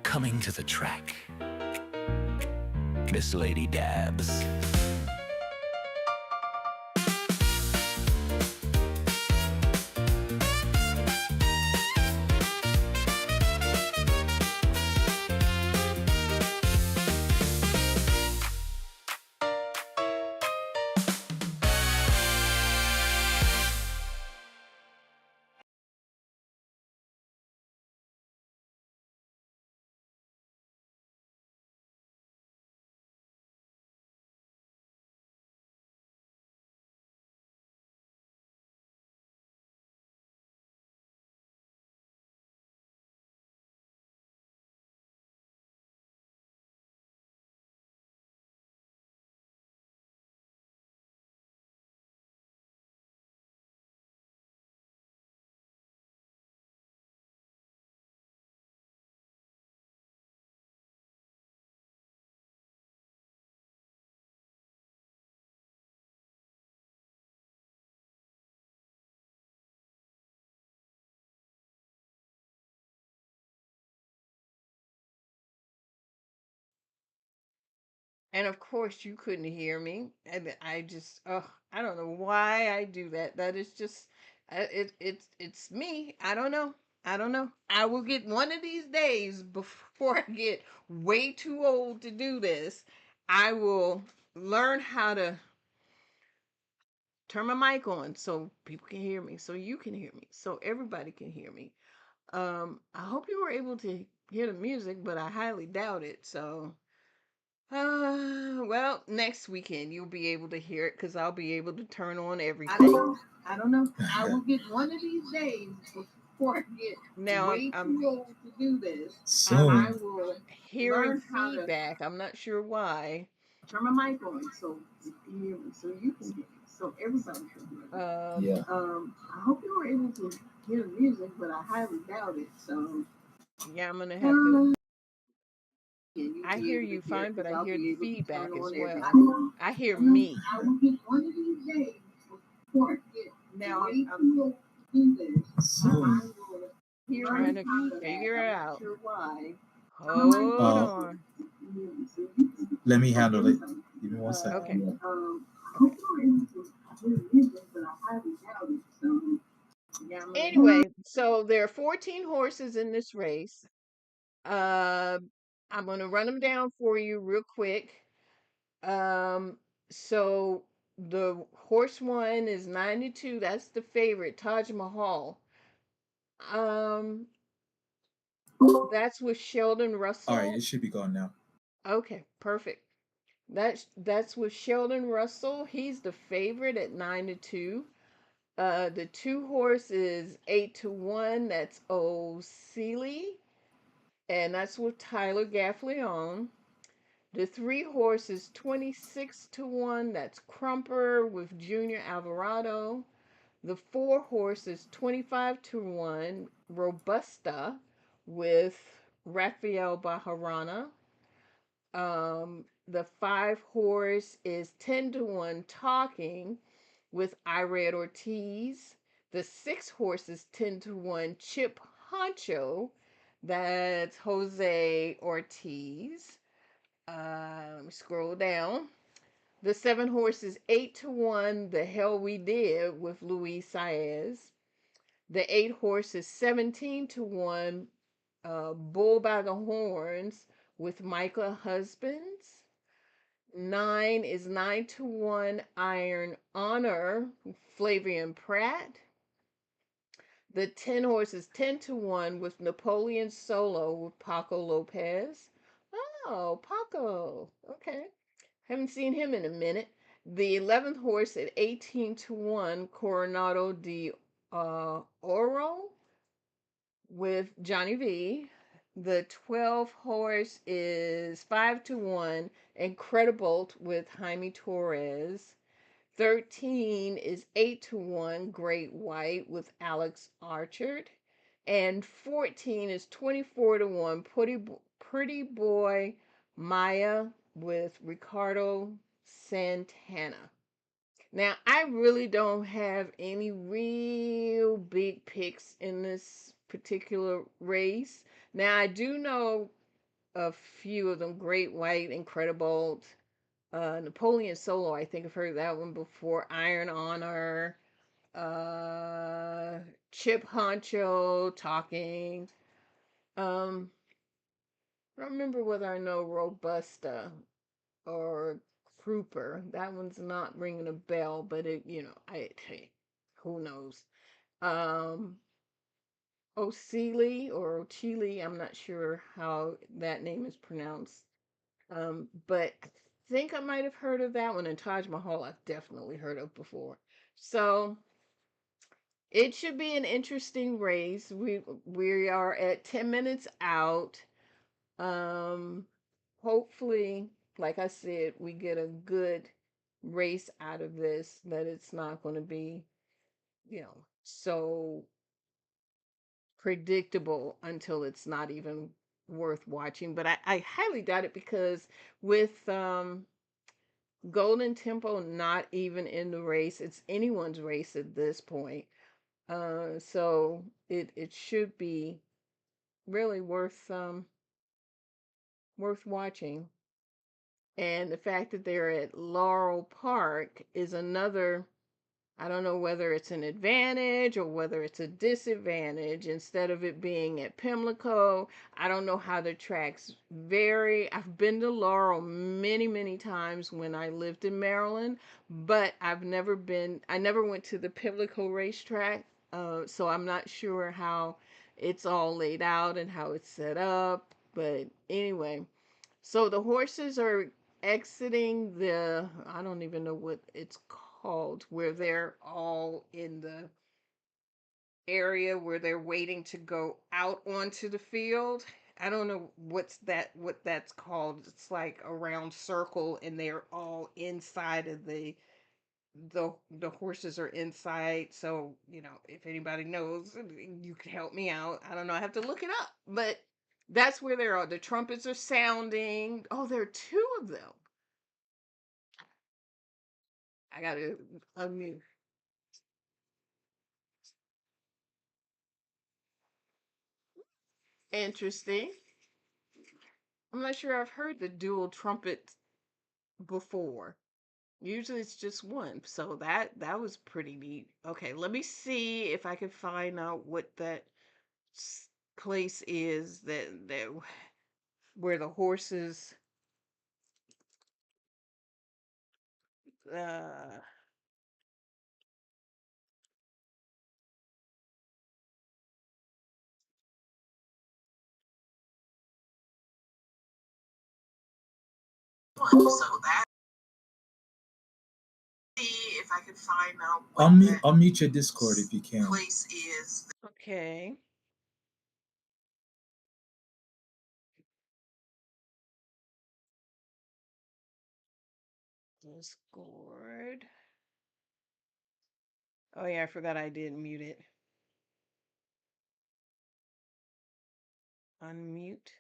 coming to the track, Miss Lady Dabs. And of course, you couldn't hear me. And I just, oh, I don't know why I do that. That is just, it's me. I don't know. I don't know. I will get one of these days before I get way too old to do this. I will learn how to turn my mic on so people can hear me, so you can hear me, so everybody can hear me. I hope you were able to hear the music, but I highly doubt it. So, well, next weekend you'll be able to hear it because I'll be able to turn on everything. I don't know. I will get one of these days before I get now way too old to do this. Soon. I will hearing feedback. I'm not sure why. Turn my mic on so you can hear me, so you can hear me, so everybody can hear me. Yeah. I hope you were able to hear the music, but I highly doubt it. So yeah, I'm gonna have to. I hear you fine, but I hear the feedback as well. I hear me. I will get one of these days before I get now. I'm Soon. trying to figure it out. Hold on. Let me handle it. Give me 1 second. Okay. Anyway, so there are 14 horses in this race. I'm gonna run them down for you real quick. So the horse one is 92. That's the favorite, Taj Mahal. Um, that's with Sheldon Russell. All right, it should be gone now. Okay, perfect. That's with Sheldon Russell. He's the favorite at 9-2. The 2 horse is 8-1. That's Old Sealy, and that's with Tyler Gaffleon. The 3 horse is 26-1. That's Crumper with Junior Alvarado. The 4 horse is 25-1. Robusta with Rafael Bajarana. The 5 horse is 10-1. Talking with Ired Ortiz. The 6 horse is 10-1. Chip Honcho. That's Jose Ortiz. Let me scroll down. The 7 horse is 8-1. The Hell We Did with Luis Saez. The 8 horse is 17-1. Bull by the Horns with Micah Husbands. 9 is 9-1. Iron Honor, Flavian Pratt. The 10 horse is 10-1 with Napoleon Solo with Paco Lopez. Oh, Paco. Okay. Haven't seen him in a minute. The 11th horse at 18-1, Coronado de Oro with Johnny V. The 12th horse is 5-1, Incredible with Jaime Torres. 13 is 8-1, Great White with Alex Archard. And 14 is 24-1, Pretty Boy Maya with Ricardo Santana. Now, I really don't have any real big picks in this particular race. Now I do know a few of them: Great White, Incredibolt, Napoleon Solo. I think I've heard that one before. Iron Honor, uh, Chip Honcho talking. Um, I don't remember whether I know Robusta or Trooper. That one's not ringing a bell, but hey, who knows? Um, O'Seely or O'Chili, I'm not sure how that name is pronounced. But I think I might have heard of that one. And Taj Mahal, I've definitely heard of before. So it should be an interesting race. We are at 10 minutes out. Um, Hopefully, like I said, we get a good race out of this, that it's not going to be, so predictable until it's not even worth watching. But I highly doubt it, because with Golden Tempo not even in the race, it's anyone's race at this point. So it should be really worth watching. And the fact that they're at Laurel Park is another, I don't know whether it's an advantage or whether it's a disadvantage. Instead of it being at Pimlico, I don't know how the tracks vary. I've been to Laurel many, many times when I lived in Maryland, but I never went to the Pimlico racetrack. So I'm not sure how it's all laid out and how it's set up. But anyway, so the horses are exiting I don't even know what it's called, where they're all in the area where they're waiting to go out onto the field. I don't know what that's called. It's like a round circle, and they're all inside of the horses are inside. So, if anybody knows, you can help me out. I don't know. I have to look it up. But that's where they're all. The trumpets are sounding. Oh, there are two of them. I gotta unmute. Interesting. I'm not sure I've heard the dual trumpet before. Usually it's just one. So that was pretty neat. Okay, let me see if I can find out what that place is that where the horses uh so that see if I can find out what I'll mute your Discord if you can. place is. Okay. Discord. Oh yeah, I forgot I did mute it. Unmute.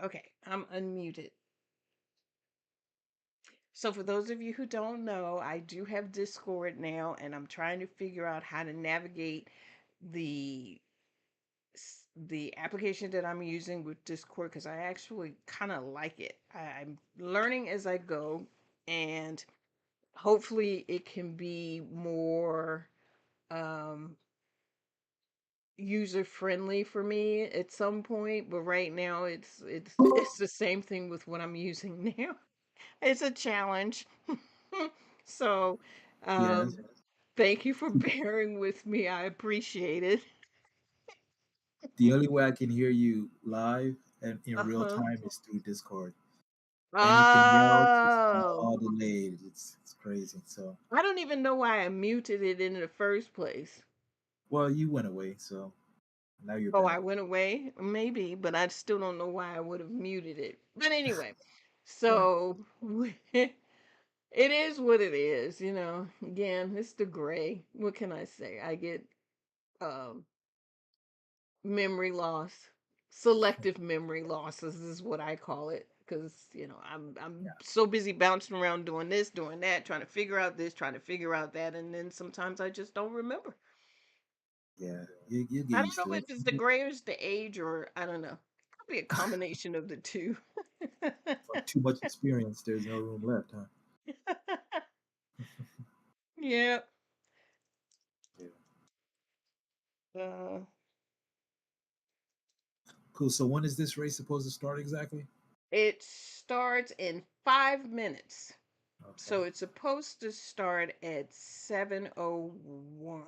Okay, I'm unmuted. So for those of you who don't know, I do have Discord now, and I'm trying to figure out how to navigate the the application that I'm using with Discord, because I actually kind of like it. I'm learning as I go, and hopefully it can be more um, user friendly for me at some point. But right now, it's the same thing with what I'm using now. It's a challenge. So, Yes. thank you for bearing with me. I appreciate it. The only way I can hear you live and in real Uh-huh. time is through Discord. Anything else is Oh, all delayed. It's crazy. So, I don't even know why I muted it in the first place. well, you went away, so now you're Oh, back. I went away? Maybe, but I still don't know why I would have muted it. But anyway, Yeah. so it is what it is. Again, it's the gray. What can I say? I get um memory loss. Selective memory losses is what I call it. because I'm Yeah. so busy bouncing around doing this, doing that, trying to figure out this, trying to figure out that, and then sometimes I just don't remember. Yeah. You get I don't used know to if it. it's the gray or it's the age, or I don't know. Could be a combination of the two. Or too much experience. There's no room left, huh? Yeah. Yeah. Uh, Cool. So when is this race supposed to start exactly? it starts in 5 minutes. Okay. So it's supposed to start at 7:01,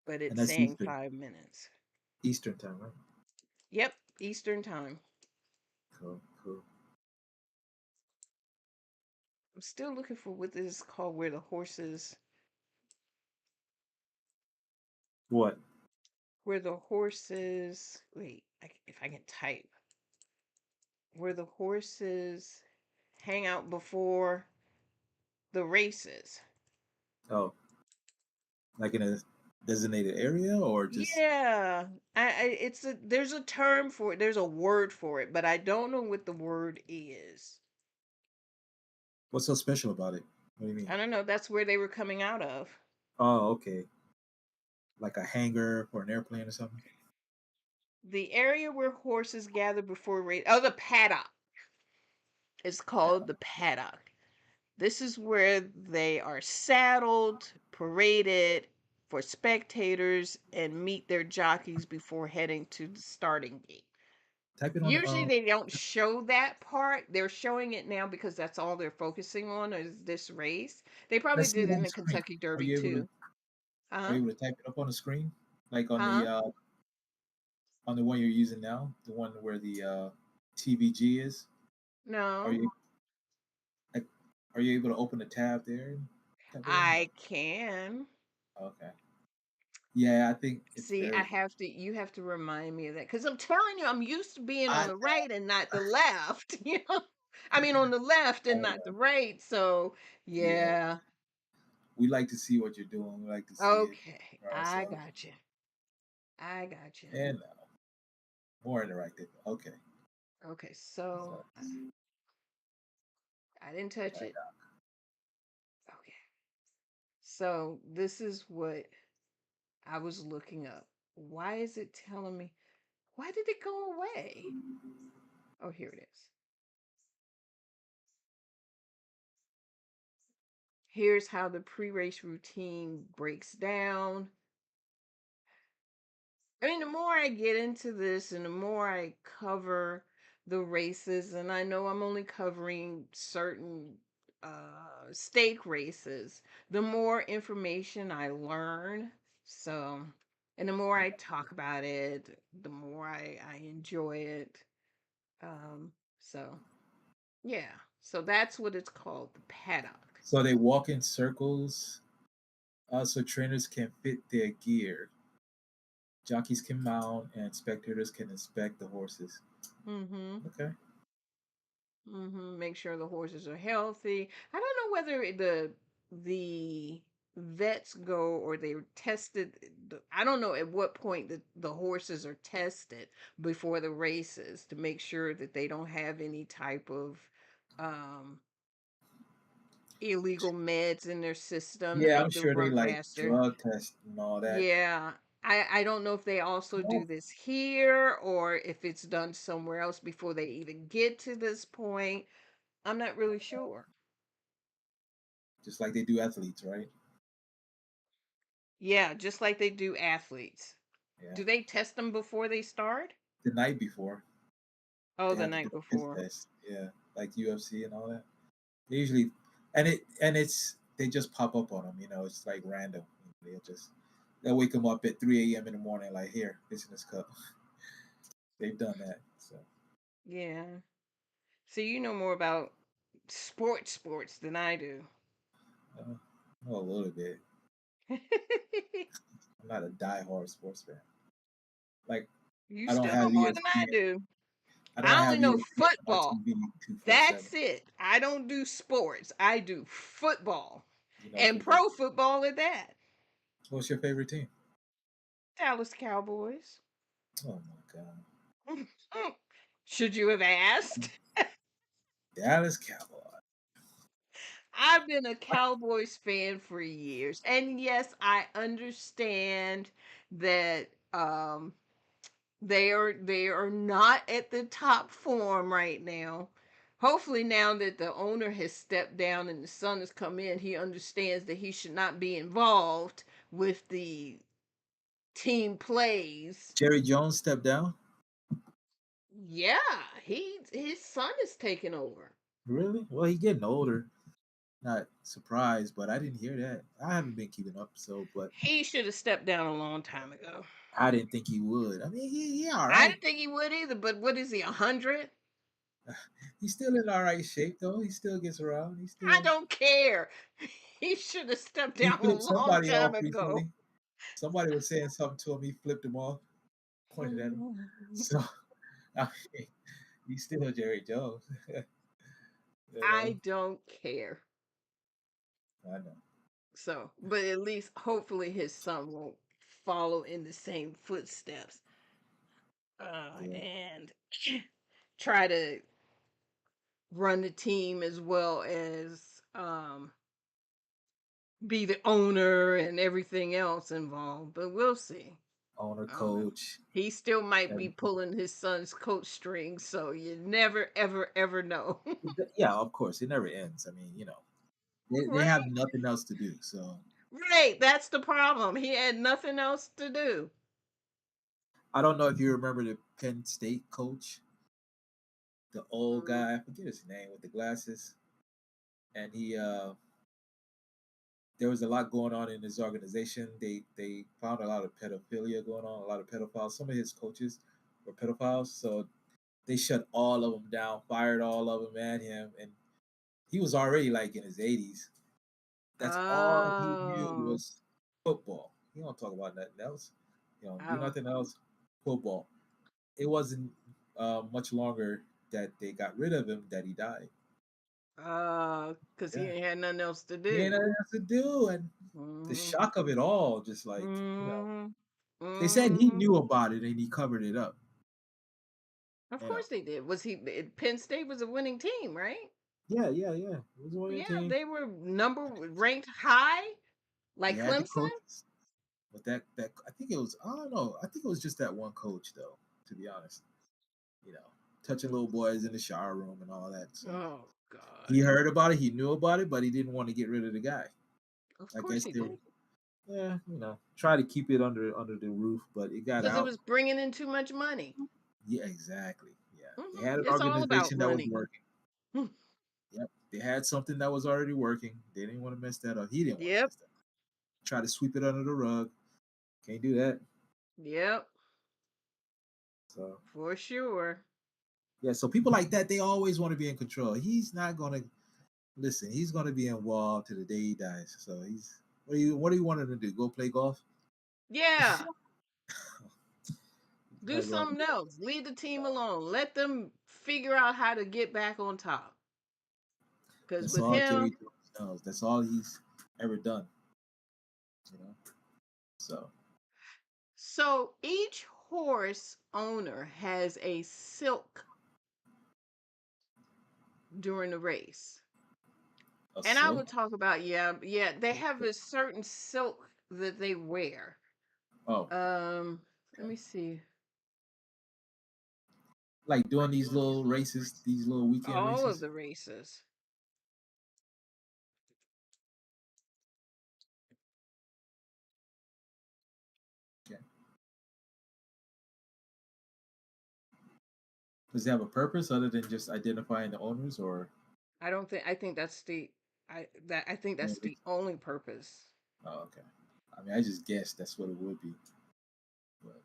but And it's that's saying Eastern 5 minutes. Eastern time, right? Yep, Eastern time. Cool. Cool. I'm still looking for what this is called, where the horses, What? wait, if I can type, where the horses hang out before the races. Oh, like in a designated area or just Yeah, there's a term for it. There's a word for it, but I don't know what the word is. what's so special about it? What do you mean? I don't know. That's where they were coming out of. Oh, okay. Like a hangar for an airplane or something? The area where horses gather before race. Oh, the paddock. It's called the paddock. This is where they are saddled, paraded for spectators, and meet their jockeys before heading to the starting gate. Type it on the Usually they don't show that part. They're showing it now because that's all they're focusing on is this race. They probably let's see did it it on in the the screen. Kentucky Are Derby you able to too. are Huh? you able to type it up on the screen? Like Huh? on the one you're using now, the one where the TVG is? Are No. you like, are you able to open the tab there and type it in? I can. Okay. Yeah, I think it's See, very you have to remind me of that because I'm telling you, I'm used to being on I the right and not the left. I mean, on the left and not the right. So, yeah. yeah. We like to see what you're doing. We like to see it Okay. for I ourselves. got you. I got you. And more interactive. Okay. Okay. So, So, I didn't touch right it. Okay. So, this is what I was looking up. Why is it telling me? Why did it go away? Oh, here it is. Here's how the pre-race routine breaks down. I mean, the more I get into this and the more I cover the races, and I know I'm only covering certain stake races, the more information I learn. So, and the more I talk about it, the more I enjoy it. So yeah, so that's what it's called, the paddock. so they walk in circles, so trainers can fit their gear. Jockeys can mount and spectators can inspect the horses. Mm-hmm. Okay. Make sure the horses are healthy. I don't know whether the vets go or they're tested. I don't know at what point the horses are tested before the races to make sure that they don't have any type of um, illegal meds in their system to Yeah, I'm make them sure they run like faster. drug test and all that. Yeah. I don't know if they also do No. this here or if it's done somewhere else before they even get to this point. I'm not really sure. Just like they do athletes, right? Yeah, just like they do athletes. Yeah. Do they test them before they start? The night before, Oh, they the have to do night a piss before. test. Yeah, like UFC and all that. They usually, it's they just pop up on them. It's like random. They'll wake them up at 3 a.m. in the morning, like here, this in this cup. They've done that. So Yeah. So you know more about sports than I do. uh, a little bit. I'm not a diehard sports fan. Like You I don't still know have more than ESPN. I do. I don't I only have know ESPN on my football. TV 247. That's it. I don't do sports. I do football. You know And football. pro football at that. What's your favorite team? Dallas Cowboys. Oh my god. Should you have asked? Dallas Cowboys. I've been a Cowboys fan for years. And yes, I understand that they are not at the top form right now. Hopefully now that the owner has stepped down and the son has come in, he understands that he should not be involved with the team plays. Jerry Jones stepped down. Yeah, his son is taking over. Really? Well, he's getting older. Not surprised, but I didn't hear that. I haven't been keeping up, so but He should have stepped down a long time ago. I didn't think he would. I mean, he all I right. didn't think he would either, but what is he, 100? He's still in all right shape though. He still gets around. I don't care. He should have stepped He down a flipped long somebody time off ago. recently. Somebody was saying something to him. He flipped him off, pointed at him. So I mean, he's still Jerry Jones. You I know, don't care. I know. So, but at least hopefully his son won't follow in the same footsteps Yeah. and try to run the team as well as be the owner and everything else involved. But we'll see. Owner, I don't know. coach. He still might be Everything. pulling his son's coach strings, so you never, ever, ever know. Yeah, of course. It never ends. I mean, they Right. have nothing else to do. So Right. That's the problem. He had nothing else to do. I don't know if you remember the Penn State coach, the old Mm. guy. I forget his name with the glasses, and he there was a lot going on in his organization. They found a lot of pedophilia going on, a lot of pedophiles. Some of his coaches were pedophiles, so they shut all of them down, fired all of them and him, and he was already like in his 80s. That's all he knew Oh. was football. He don't talk about nothing else. He don't do Oh. nothing else. Football. It wasn't much longer that they got rid of him that he died. Because he Yeah, ain't had nothing else to he ain't do. nothing else to do, and the Mm-hmm. shock of it all, just like Mm-hmm. they said he Mm-hmm. knew about it and he covered it up. Of You know, course they did. Penn State was a winning team, right? yeah. It was one of your Yeah, team. they were ranked high, They like had the Clemson. coaches, but that I think it was I don't know. I think it was just that one coach though. To be honest, touching little boys in the shower room and all that. So Oh he God. heard about it, he knew about it, but he didn't want to get rid of the guy. Of I course guess he they were, did. yeah, try to keep it under the roof, but it got Because it out. was bringing in too much money. Yeah, exactly. Yeah, they had an It's all about organization that was money. working. Yep, they had something that was already working. They didn't want to mess that up. He didn't want to Yep. mess that up. Try to sweep it under the rug. Can't do that. Yep. So For sure. yeah, so people like that, they always want to be in control. He's not gonna listen. He's gonna be involved to the day he dies. So he's what do you want him to do? Go play golf? Yeah. Do Not going to something else. Leave the team alone. Let them figure out how to get back on top. Because That's with all Jerry him, Jones knows. That's all he's ever done. You know. So so each horse owner has a silk during the race. a And I silk. would talk about, yeah, they have a certain silk that they wear. Oh, Let me see. like doing these little races, these little weekend All of races. the races. Yeah. Does it have a purpose other than just identifying the owners, or? I think that's the only purpose. Oh, okay. I mean, I just guessed that's what it would be. But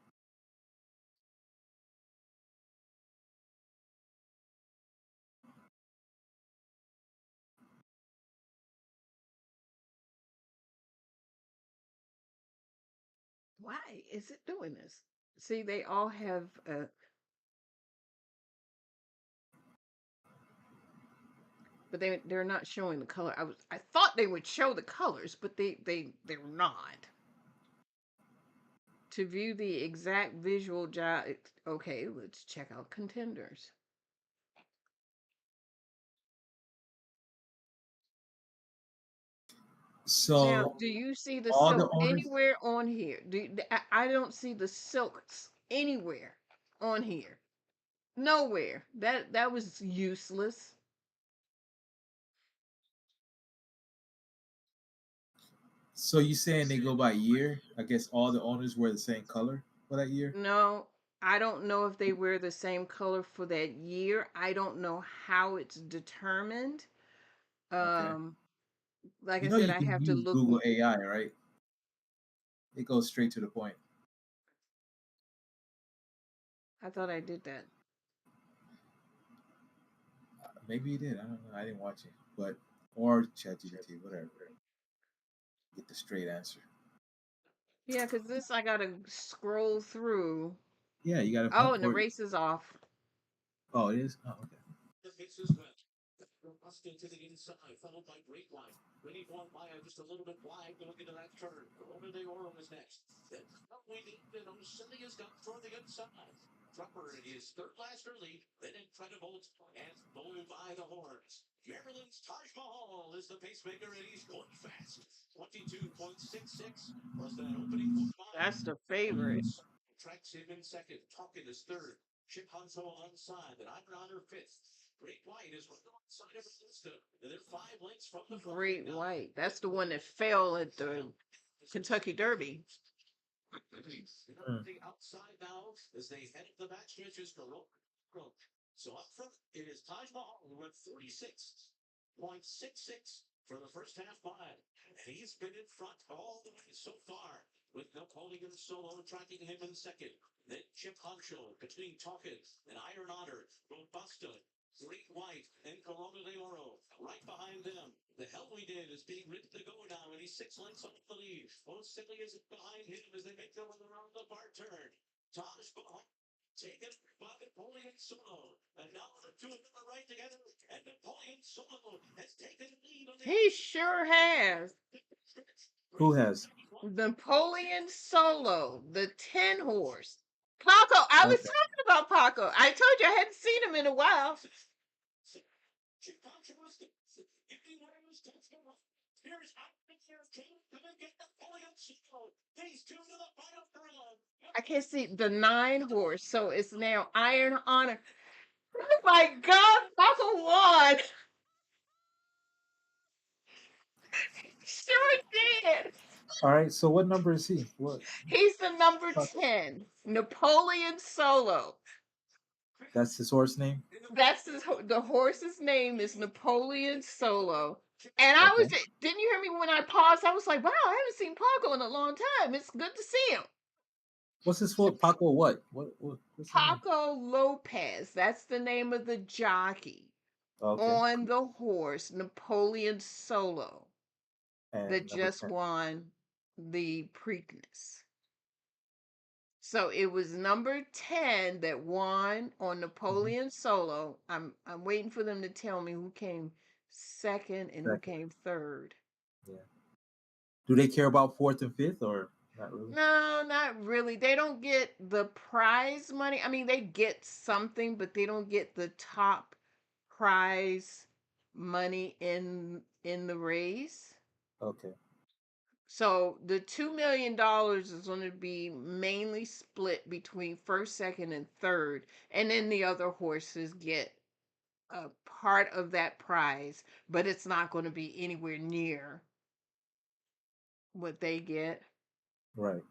Why is it doing this? See, they all have but they're not showing the color. I thought they would show the colors, but they're not. To view the exact visual job, okay, let's check out contenders. Now, So do you see the all the silk owners. anywhere on here? I don't see the silks anywhere on here. Nowhere. That was useless. So you saying they go by year? I guess all the owners wear the same color for that year. No, I don't know if they wear the same color for that year. I don't know how it's determined. Okay. Um, like You I know said, you I can have to use look. Google AI, right? It goes straight to the point. I thought I did that. Maybe you did. I don't know. I didn't watch it, but or ChatGPT, whatever. Get the straight answer. Yeah, because this I gotta scroll through. Yeah, you got to Oh, hunt and the for it. race is off. Oh, it is. Oh, okay. The mix as well. Robustin to the inside, followed by Great White. Ready for Maya just a little bit wide to look into that turn. Corona de Oro is next. Then we need to know Celia's got for the inside. Trumper is third last early, then Incredible and Blue by the horns. Maryland's Taj Mahal is the pacemaker and he's going fast. 22.66 was that opening 1 That's the mile. favorite. Tracks him in second. Talkin is third. Chip Hanso onside, and I'm on her fifth. Great White is right alongside of Batista. And they're 5 lengths from the front. Great White. That's the one that fell at the Kentucky Derby. Hmm. The outside now as they head up the backstretch is Corona. So up front, it is Taj Mahal who went 46.66 for the first half mile. And he's been in front all the way so far, with Napoleon Solo tracking him in second. Then Chip Honcho between Talkins and Iron Otter, Robusta, Great White, and Corona de Oro right behind them. The hell we did is being ridden to go now, and he's 6 lengths off the lead. Most Sibley is behind him as they make their way around the bar turn. Taj Mahal taken by Napoleon Solo. And now the two of them are right together. And Napoleon Solo has taken the lead on the He sure has. Who has? Napoleon Solo, the 10 horse. Paco, I was Okay. talking about Paco. I told you I hadn't seen him in a while. I can't see the 9 horse, so it's now Iron Honor. Oh my God, Paco won. Sure did. All right. So what number is he? What? He's the number 10, Napoleon Solo. That's his horse name. That's the horse's name is Napoleon Solo. And I Okay. was, didn't you hear me when I paused? I was like, wow, I haven't seen Paco in a long time. It's good to see him. What's his full Paco? What? What's his name? Paco Lopez, that's the name of the jockey Okay. on the horse, Napoleon Solo, that And number just 10. won the Preakness. So it was number 10 that won on Mhm. Napoleon Solo. I'm waiting for them to tell me who came second and who Second. came third. Yeah. Do they care about fourth and fifth or not really? No, not really. They don't get the prize money. I mean, they get something, but they don't get the top prize money in the race. Okay. So the $2 million is going to be mainly split between first, second, and third, and then the other horses get a part of that prize, but it's not going to be anywhere near what they get. Right.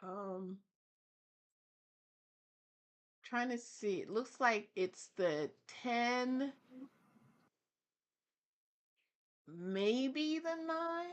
Um, trying to see. It looks like it's the 10, maybe the 9.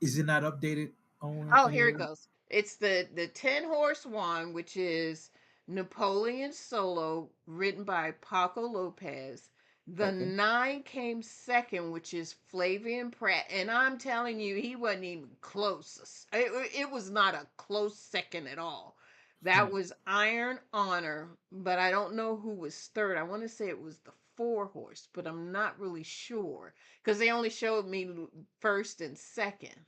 Is it not updated on Oh, here it anywhere? goes. It's the 10 horse one, which is Napoleon Solo, written by Paco Lopez. The Okay. 9 came second, which is Flavian Pratt, and I'm telling you, he wasn't even close. It was not a close second at all. That Hmm. was Iron Honor, but I don't know who was third. I want to say it was the 4 horse, but I'm not really sure because they only showed me first and second.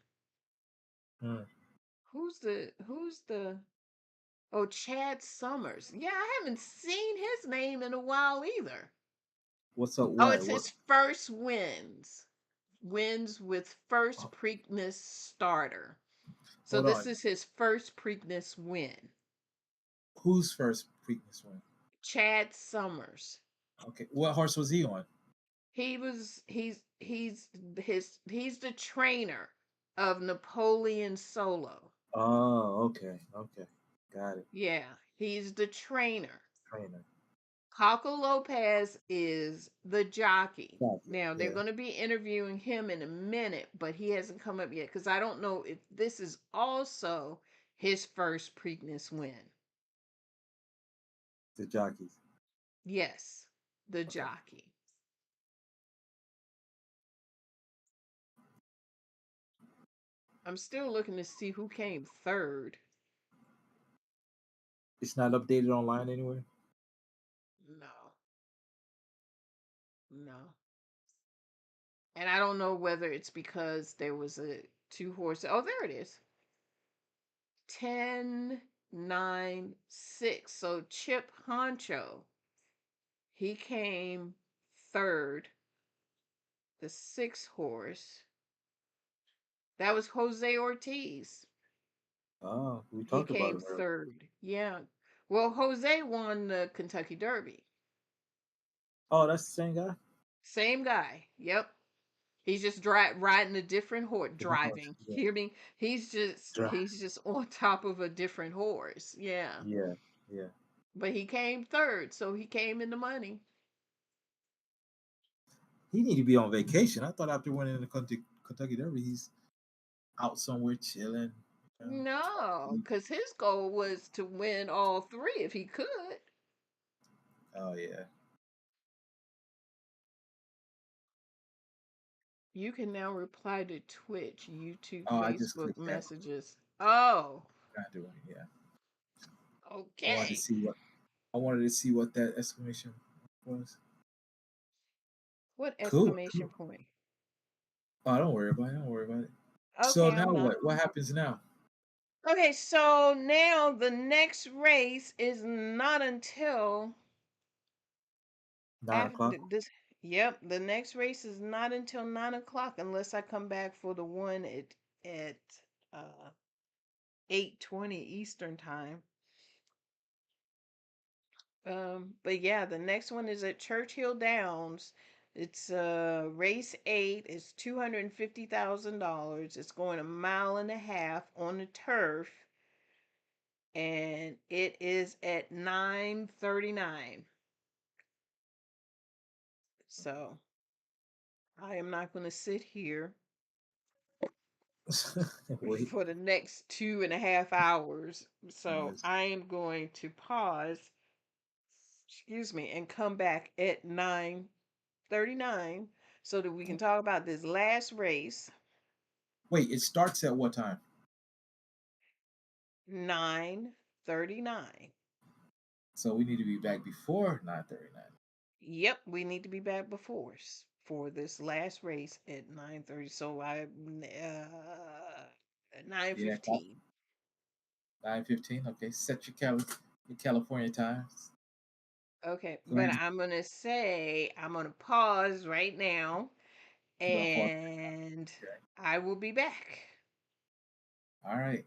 Mm. who's the oh, Chad Summers. Yeah, I haven't seen his name in a while either. What's up? Oh, What? it's What? his first wins. Wins with first Oh, Preakness starter. So hold this on. is his first Preakness win. Who's first Preakness win? Chad Summers. Okay. What horse was he on? He's the trainer of Napoleon Solo. Oh, okay. Okay. Got it. Yeah, he's the trainer. Trainer. Caco Lopez is the jockey. Got it. Now they're Yeah. going to be interviewing him in a minute, but he hasn't come up yet because I don't know if this is also his first Preakness win. The jockeys. Yes, the Okay. jockey. I'm still looking to see who came third. It's not updated online anywhere. No, no. And I don't know whether it's because there was a two horse. Oh, there it is. 10, 9, 6. So Chip Honcho, he came third, the 6 horse. That was Jose Ortiz. Oh, we He talked about came him earlier. third. Yeah. Well, Jose won the Kentucky Derby. Oh, that's the same guy. Same guy. Yep. He's just riding a different horse. Different horse. Driving. Yeah. Hear me? He's just Dra- he's just on top of a different horse. Yeah. Yeah. Yeah. But he came third, so he came in the money. He need to be on vacation. I thought after winning the Kentucky Derby, he's out somewhere chilling. You know, No, talking. because his goal was to win all three if he could. Oh yeah. You can now reply to Twitch, YouTube, Oh, I just Facebook clicked that. messages. Oh, Not doing it. Yeah. I wanted to okay. see what that exclamation was. What Cool. exclamation Cool. point? Oh, don't worry about it. Don't worry about it. So Okay, now hold on. what? What happens now? Okay, so now the next race is not until 9 o'clock. after this. Yep, the next race is not until 9 o'clock unless I come back for the one at 8:20 Eastern time. But yeah, the next one is at Churchill Downs. It's race 8. It's $250,000. It's going a mile and a half on the turf, and it is at 9:39. So I am not going to sit here Wait. for the next 2.5 hours. So Yes. I am going to pause, excuse me, and come back at 9:39 so that we can talk about this last race. Wait. It starts at what time? 9:39. So we need to be back before 9:39. Yep, we need to be back before for this last race at 9:30. So I Yeah. 9:15. 9:15. Okay. Set your California time. Okay, Go but ahead. I'm gonna pause right now You're gonna pause. and Okay. I will be back. All right.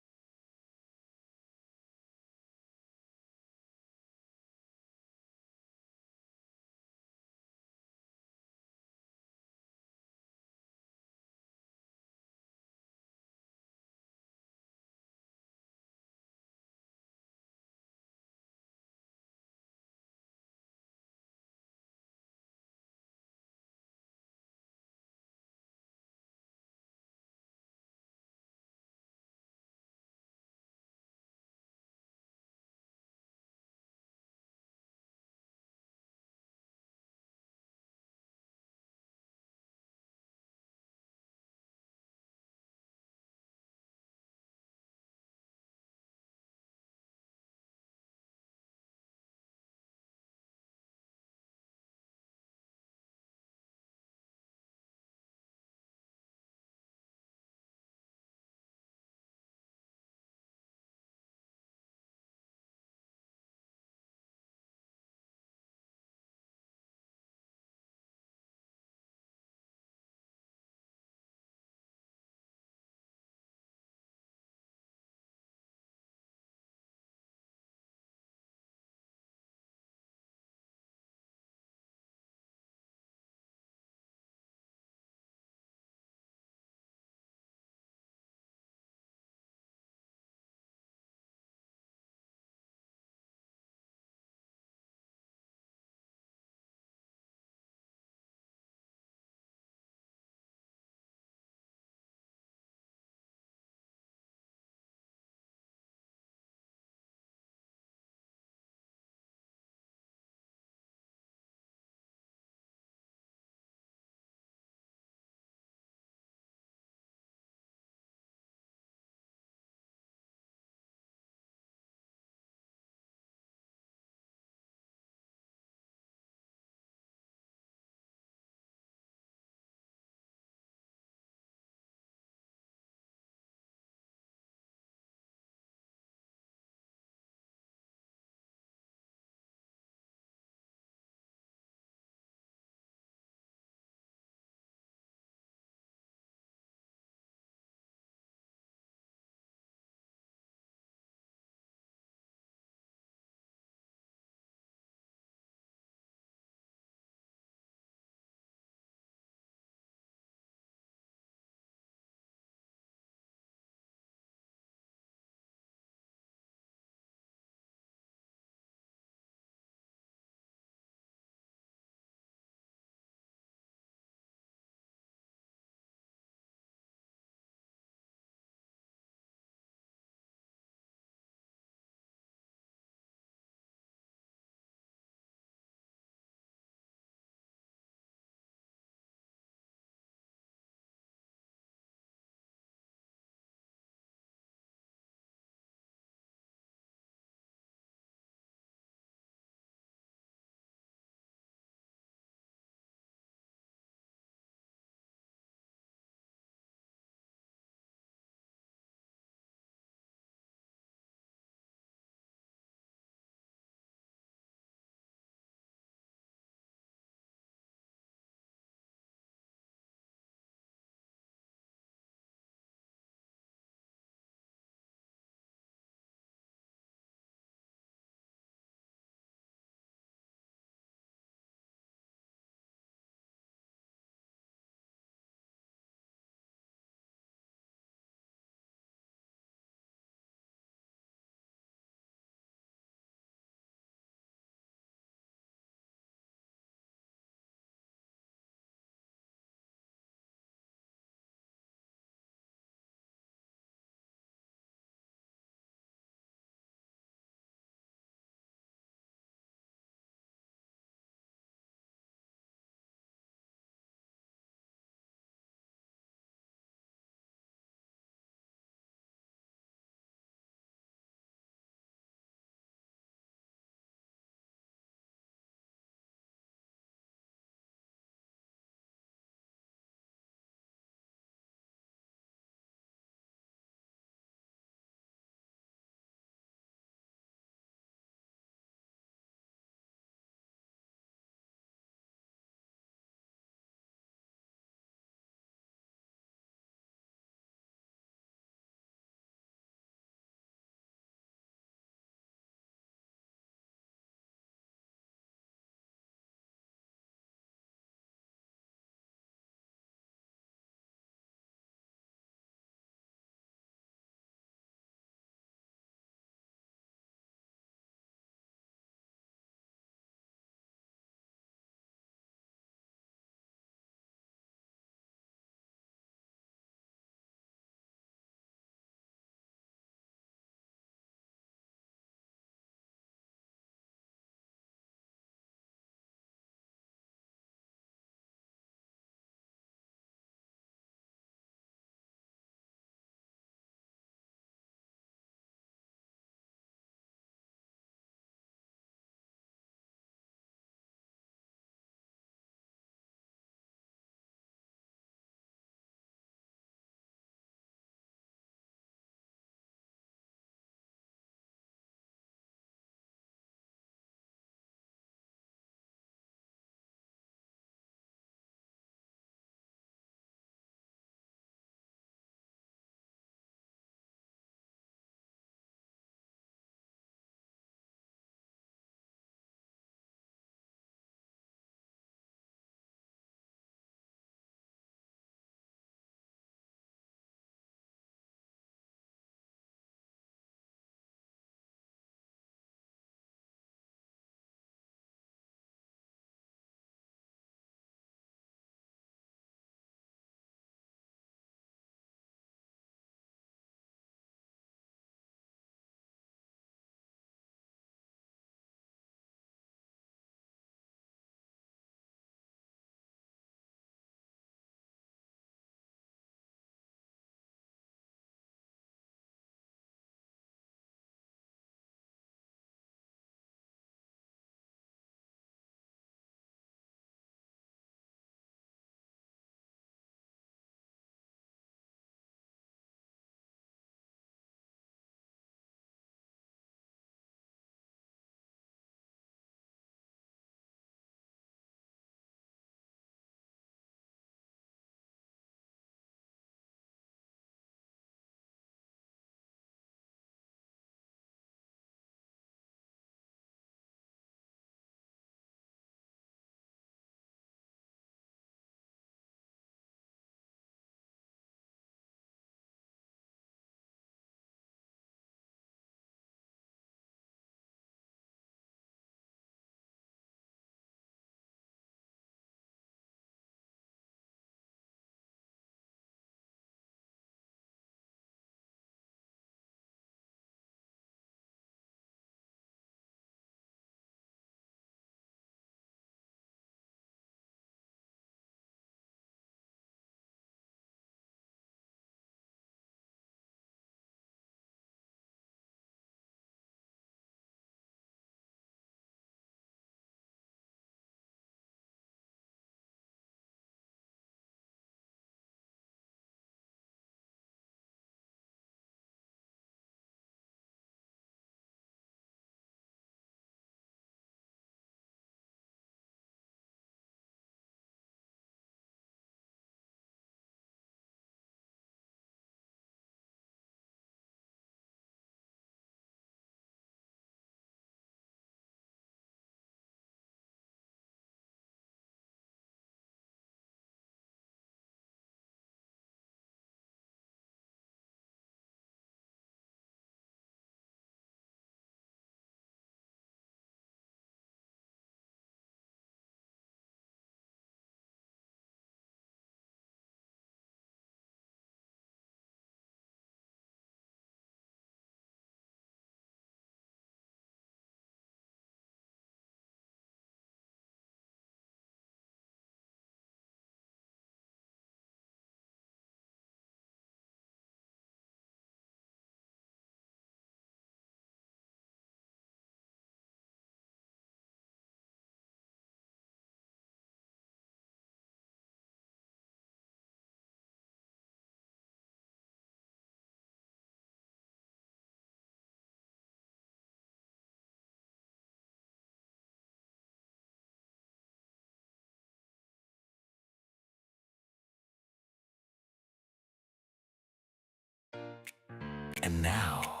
And now,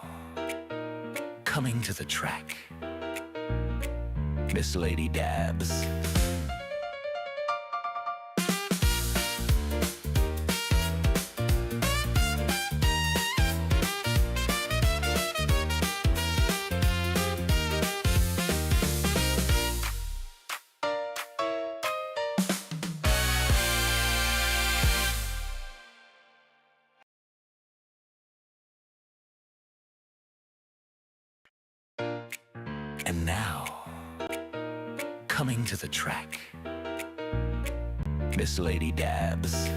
coming to the track, Miss Lady Dabs. And now, coming to the track, Miss Lady Dabs.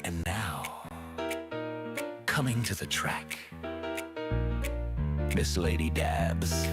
And now, coming to the track, Miss Lady Dabs.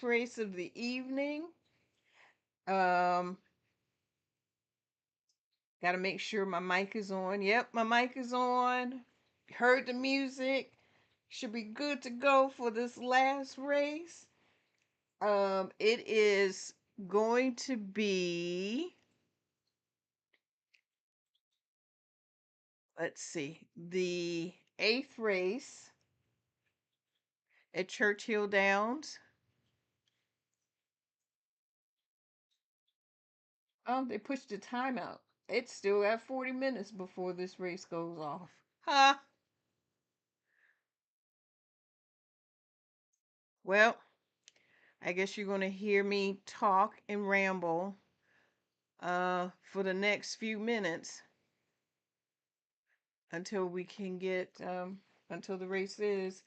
Race of the evening. Um, got to make sure my mic is on. Yep, my mic is on. Heard the music. Should be good to go for this last race. It is going to be, let's see, the 8th race at Churchill Downs. Oh, they pushed the time out. It's still at 40 minutes before this race goes off. Ha! Well, I guess you're going to hear me talk and ramble for the next few minutes until we can get until the race is.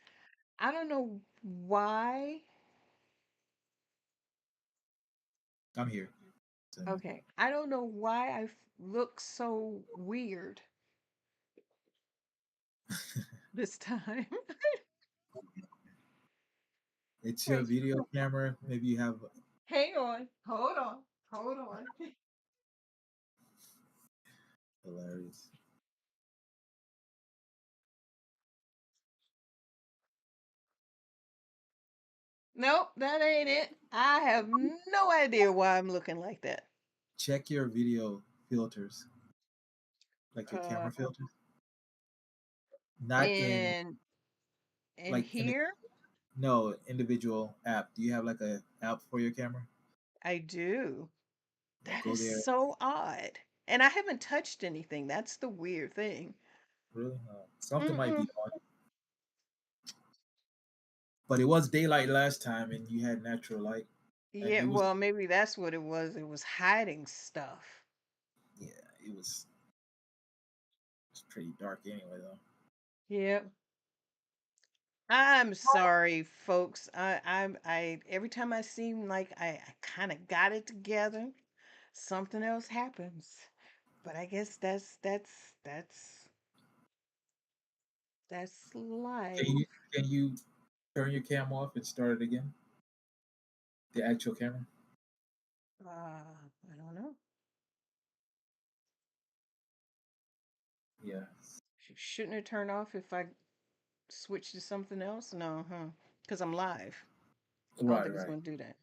I don't know why. I'm here. Okay, I don't know why I look so weird this time. It's your Wait, video camera. Maybe you have hang on, hold on. hilarious. Nope, that ain't it. I have no idea why I'm looking like that. Check your video filters, like your Uh, camera filters. Not in and like in here no individual app. Do you have like a app for your camera? I do. Yeah, That go is there. so odd. And I haven't touched anything. That's the weird thing. Really? Something might Mm-mm. be on. But it was daylight last time, and you had natural light, and Yeah, it was well, maybe that's what it was. It was hiding stuff. yeah, it's pretty dark anyway though. Yep. I'm sorry, folks. I every time I seem like I kind of got it together, something else happens. But I guess that's Can life. you can you turn your cam off and start it again? The actual camera? I don't know. Yeah. Shouldn't it turn off if I switch to something else? No, huh? Because I'm live. I don't Right, think it's right. going to do that.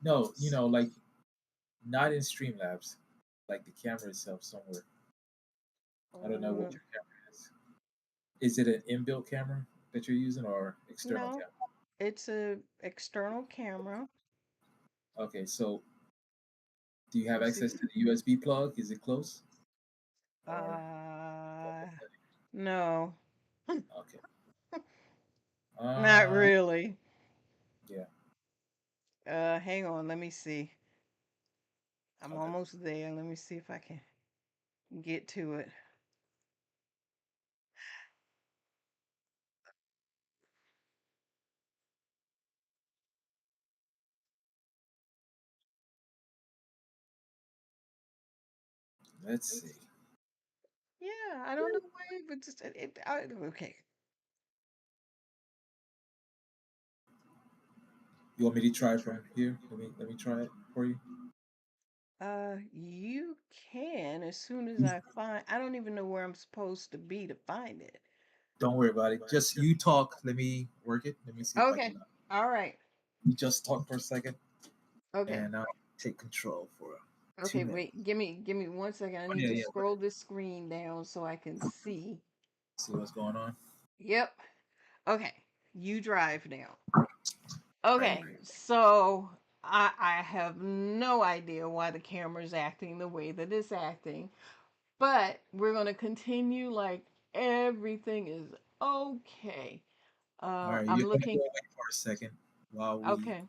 No, like not in Streamlabs, like the camera itself somewhere. I don't know what Uh, your camera is. Is it an inbuilt camera that you're using or external no, camera? it's a external camera. Okay, so do you Let have me see. access to the USB plug? Is it close? Or Uh, no, okay. not Uh really. yeah. Hang on. Let me see. I'm Okay. almost there. Let me see if I can get to it. Let's see. Yeah, I don't know why, but just okay. You want me to try from here? Let me try it for you. You can as soon as I find. I don't even know where I'm supposed to be to find it. Don't worry about it. Just you talk. Let me work it. Let me see if I Okay. can. All right. You just talk for a second, Okay. and I'll take control for two Okay. minutes. Wait. Give me 1 second. I Oh, need yeah, to yeah. scroll this screen down so I can see. See what's going on. Yep. Okay. You drive now. Right. Okay. So I have no idea why the camera's acting the way that it's acting. But we're going to continue like everything is okay. All right, I'm you're gonna looking. go away for a second while we. Okay.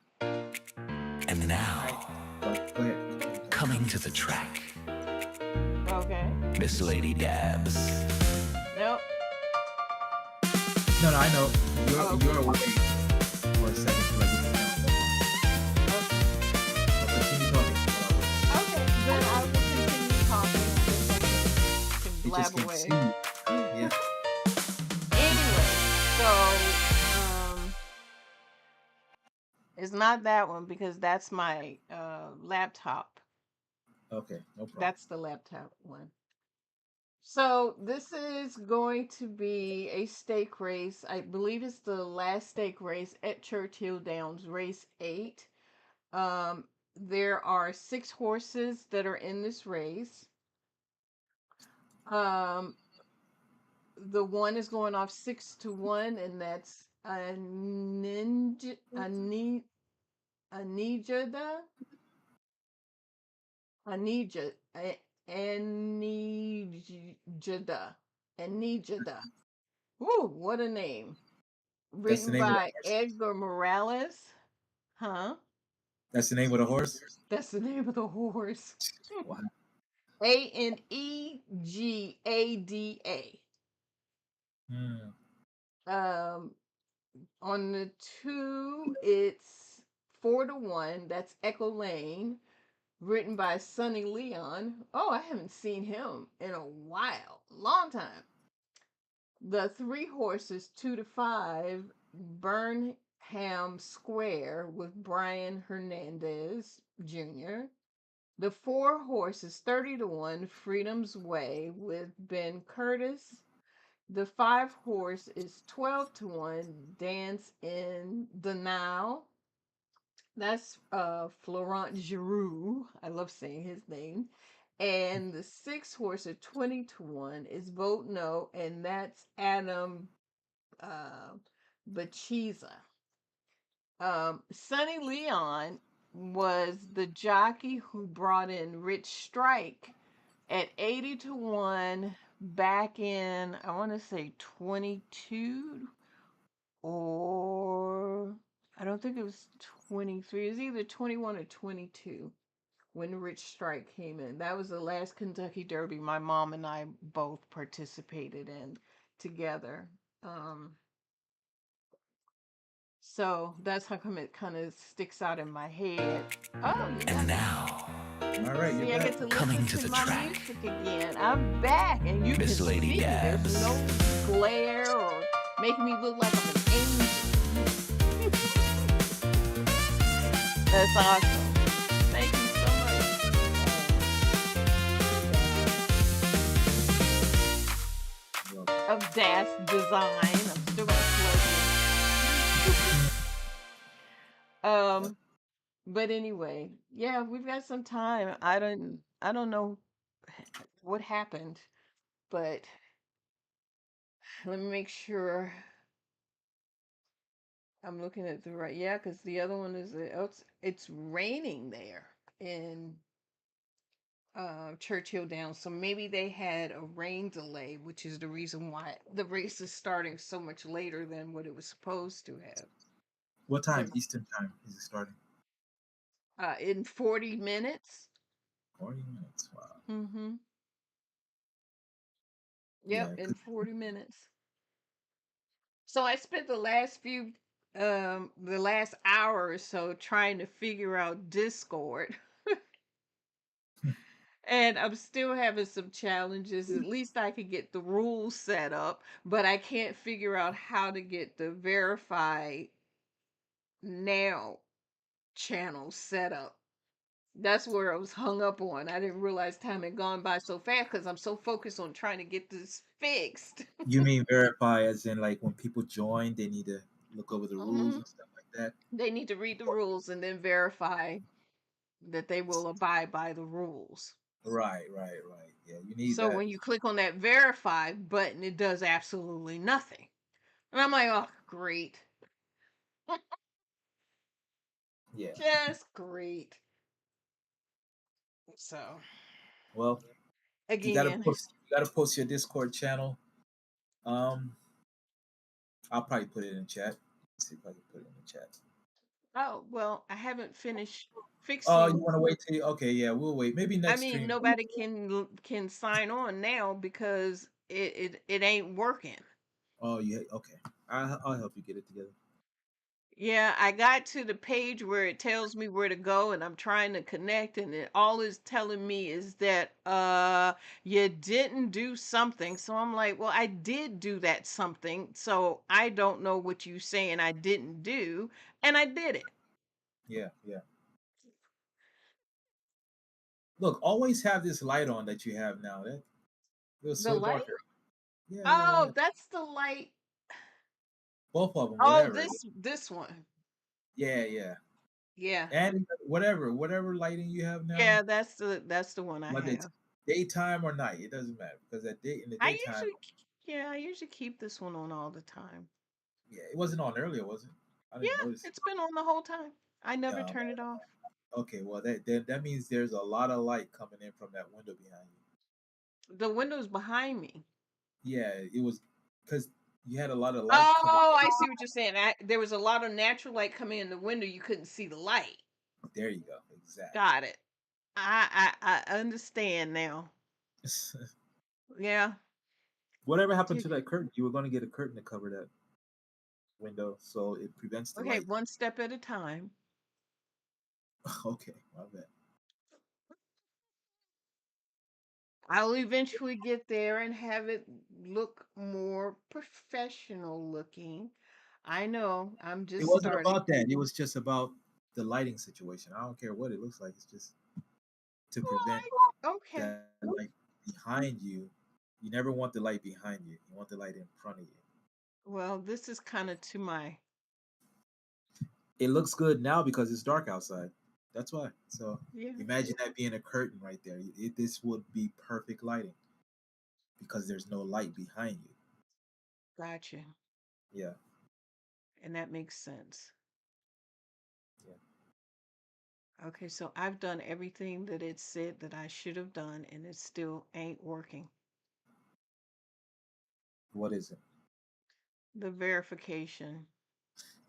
And All now, right, go ahead. coming to the track, Okay. Miss Lady Dabs. Nope. No, I know Oh, you're away for a second so I get the count. But continue talking while I wait. okay. Then I will continue talking. I can They just blab can't away. see you. Yeah. Anyway, so it's not that one because that's my laptop. Okay, no problem. That's the laptop one. So this is going to be a stake race. I believe it's the last stake race at Churchill Downs, race 8. There are 6 horses that are in this race. The one is going off 6-1, and that's a ninja, Anijada, Anija, Anijada, Anijada. Ooh, what a name! That's the Written name of the by horse. Edgar Morales. Huh? That's the name of the horse. That's the name of the horse. Wow. Anegada. Hmm. On the 2, it's 4-1. That's Echo Lane, written by Sonny Leon. Oh, I haven't seen him in a while, long time. The 3 horses, 2-5, Burnham Square with Brian Hernandez Jr. The 4 horses, 30-1, Freedom's Way with Ben Curtis. The 5 horse is 12-1, Dance in the Now. That's Florent Giroux. I love saying his name. And the 6 horse at 20-1 is Vote No, and that's Adam Bachiza. Sonny Leon was the jockey who brought in Rich Strike at 80-1 back in, I want to say 22, or I don't think it was 23. It was either 21 or 22 when Rich Strike came in. That was the last Kentucky Derby my mom and I both participated in together. Um, so that's how come it kind of sticks out in my head. Oh, you And got now, All right, see, you're I back. get to coming listen to to the my track, music again. I'm back, and you can Miss Lady see there's Dabs. no glare or making me look like I'm an angel. That's awesome. Thank you so much. Well, Of Das Design. I'm still gonna plug it. But anyway, yeah, we've got some time. I don't know what happened, but let me make sure I'm looking at the right. Yeah, because the other one is it's raining there in Churchill Downs, so maybe they had a rain delay, which is the reason why the race is starting so much later than what it was supposed to have. what time? But Eastern time is it starting? in 40 minutes. 40 minutes. Wow. Mm-hmm. Yeah. Yep, in 40 minutes. So I spent the last hour or so trying to figure out Discord. And I'm still having some challenges. At least I could get the rules set up, but I can't figure out how to get the verify now channel set up. That's where I was hung up on. I didn't realize time had gone by so fast because I'm so focused on trying to get this fixed. You mean verify as in like when people join, they need to look over the rules Hmm. and stuff like that? They need to read the rules and then verify that they will abide by the rules. Right, right, right. Yeah, you need So that. when you click on that verify button, it does absolutely nothing. And I'm like, oh, great. Yeah. Just great. So, Well, again. You gotta post your Discord channel. Um, I'll probably put it in the chat. Let's see if I can put it in the chat. Oh, well, I haven't finished Oh, you fixing. want to wait till? Okay, yeah, we'll wait. Maybe I next mean, stream. nobody can sign on now because it ain't working. Oh, yeah. Okay, I'll help you get it together. Yeah, I got to the page where it tells me where to go and I'm trying to connect and it all is telling me is that you didn't do something. So I'm like, well, I did do that something. So I don't know what you saying I didn't do, and I did it. Yeah, yeah. Look, always have this light on that you have now. That it was The so light? darker. Yeah, yeah, Oh, yeah. that's the light. Both of them, Oh, whatever. this one. Yeah, yeah. Yeah. And whatever lighting you have now, Yeah, that's the one I whether it's have. daytime or night, it doesn't matter because in the I daytime, yeah, I usually keep this one on all the time. yeah, it wasn't on earlier, was it? I didn't Yeah, notice it. it's been on the whole time. I never Yeah. turn it off. Okay, well that means there's a lot of light coming in from that window behind you. The window's behind me. Yeah, it was because you had a lot of light coming. Oh, I see what you're saying. There was a lot of natural light coming in the window. You couldn't see the light. There you go. Exactly. Got it. I understand now. Yeah. Whatever happened Gee. to that curtain? You were going to get a curtain to cover that window so it prevents the Okay, light. one step at a time. Okay, my bad. I'll eventually get there and have it look more professional looking. I know, I'm It just wasn't starting. about that. It was just about the lighting situation. I don't care what it looks like. It's just to prevent Okay. that light behind you. You never want the light behind you. You want the light in front of you. Well, this is kind of to my. It looks good now because it's dark outside. That's why. So Yeah, imagine that being a curtain right there. This would be perfect lighting because there's no light behind you. gotcha. Yeah. And that makes sense. Yeah. Okay, so I've done everything that it said that I should have done, and it still ain't working. What is it? The verification.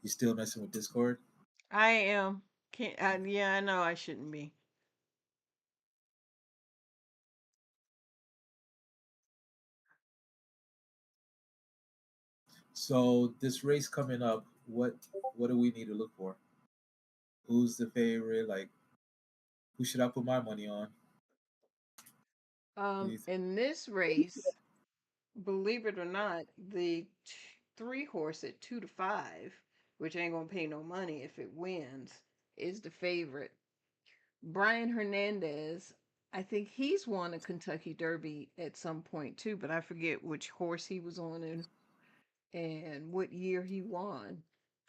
You still messing with Discord? I am. Can't. Yeah, I know I shouldn't be. So this race coming up, what do we need to look for? Who's the favorite? Like, who should I put my money on? What do you think? In this race, believe it or not, the three horse at 2 to 5, which ain't gonna pay no money if it wins, is the favorite. Brian Hernandez, I think he's won a Kentucky Derby at some point too, but I forget which horse he was on and what year he won.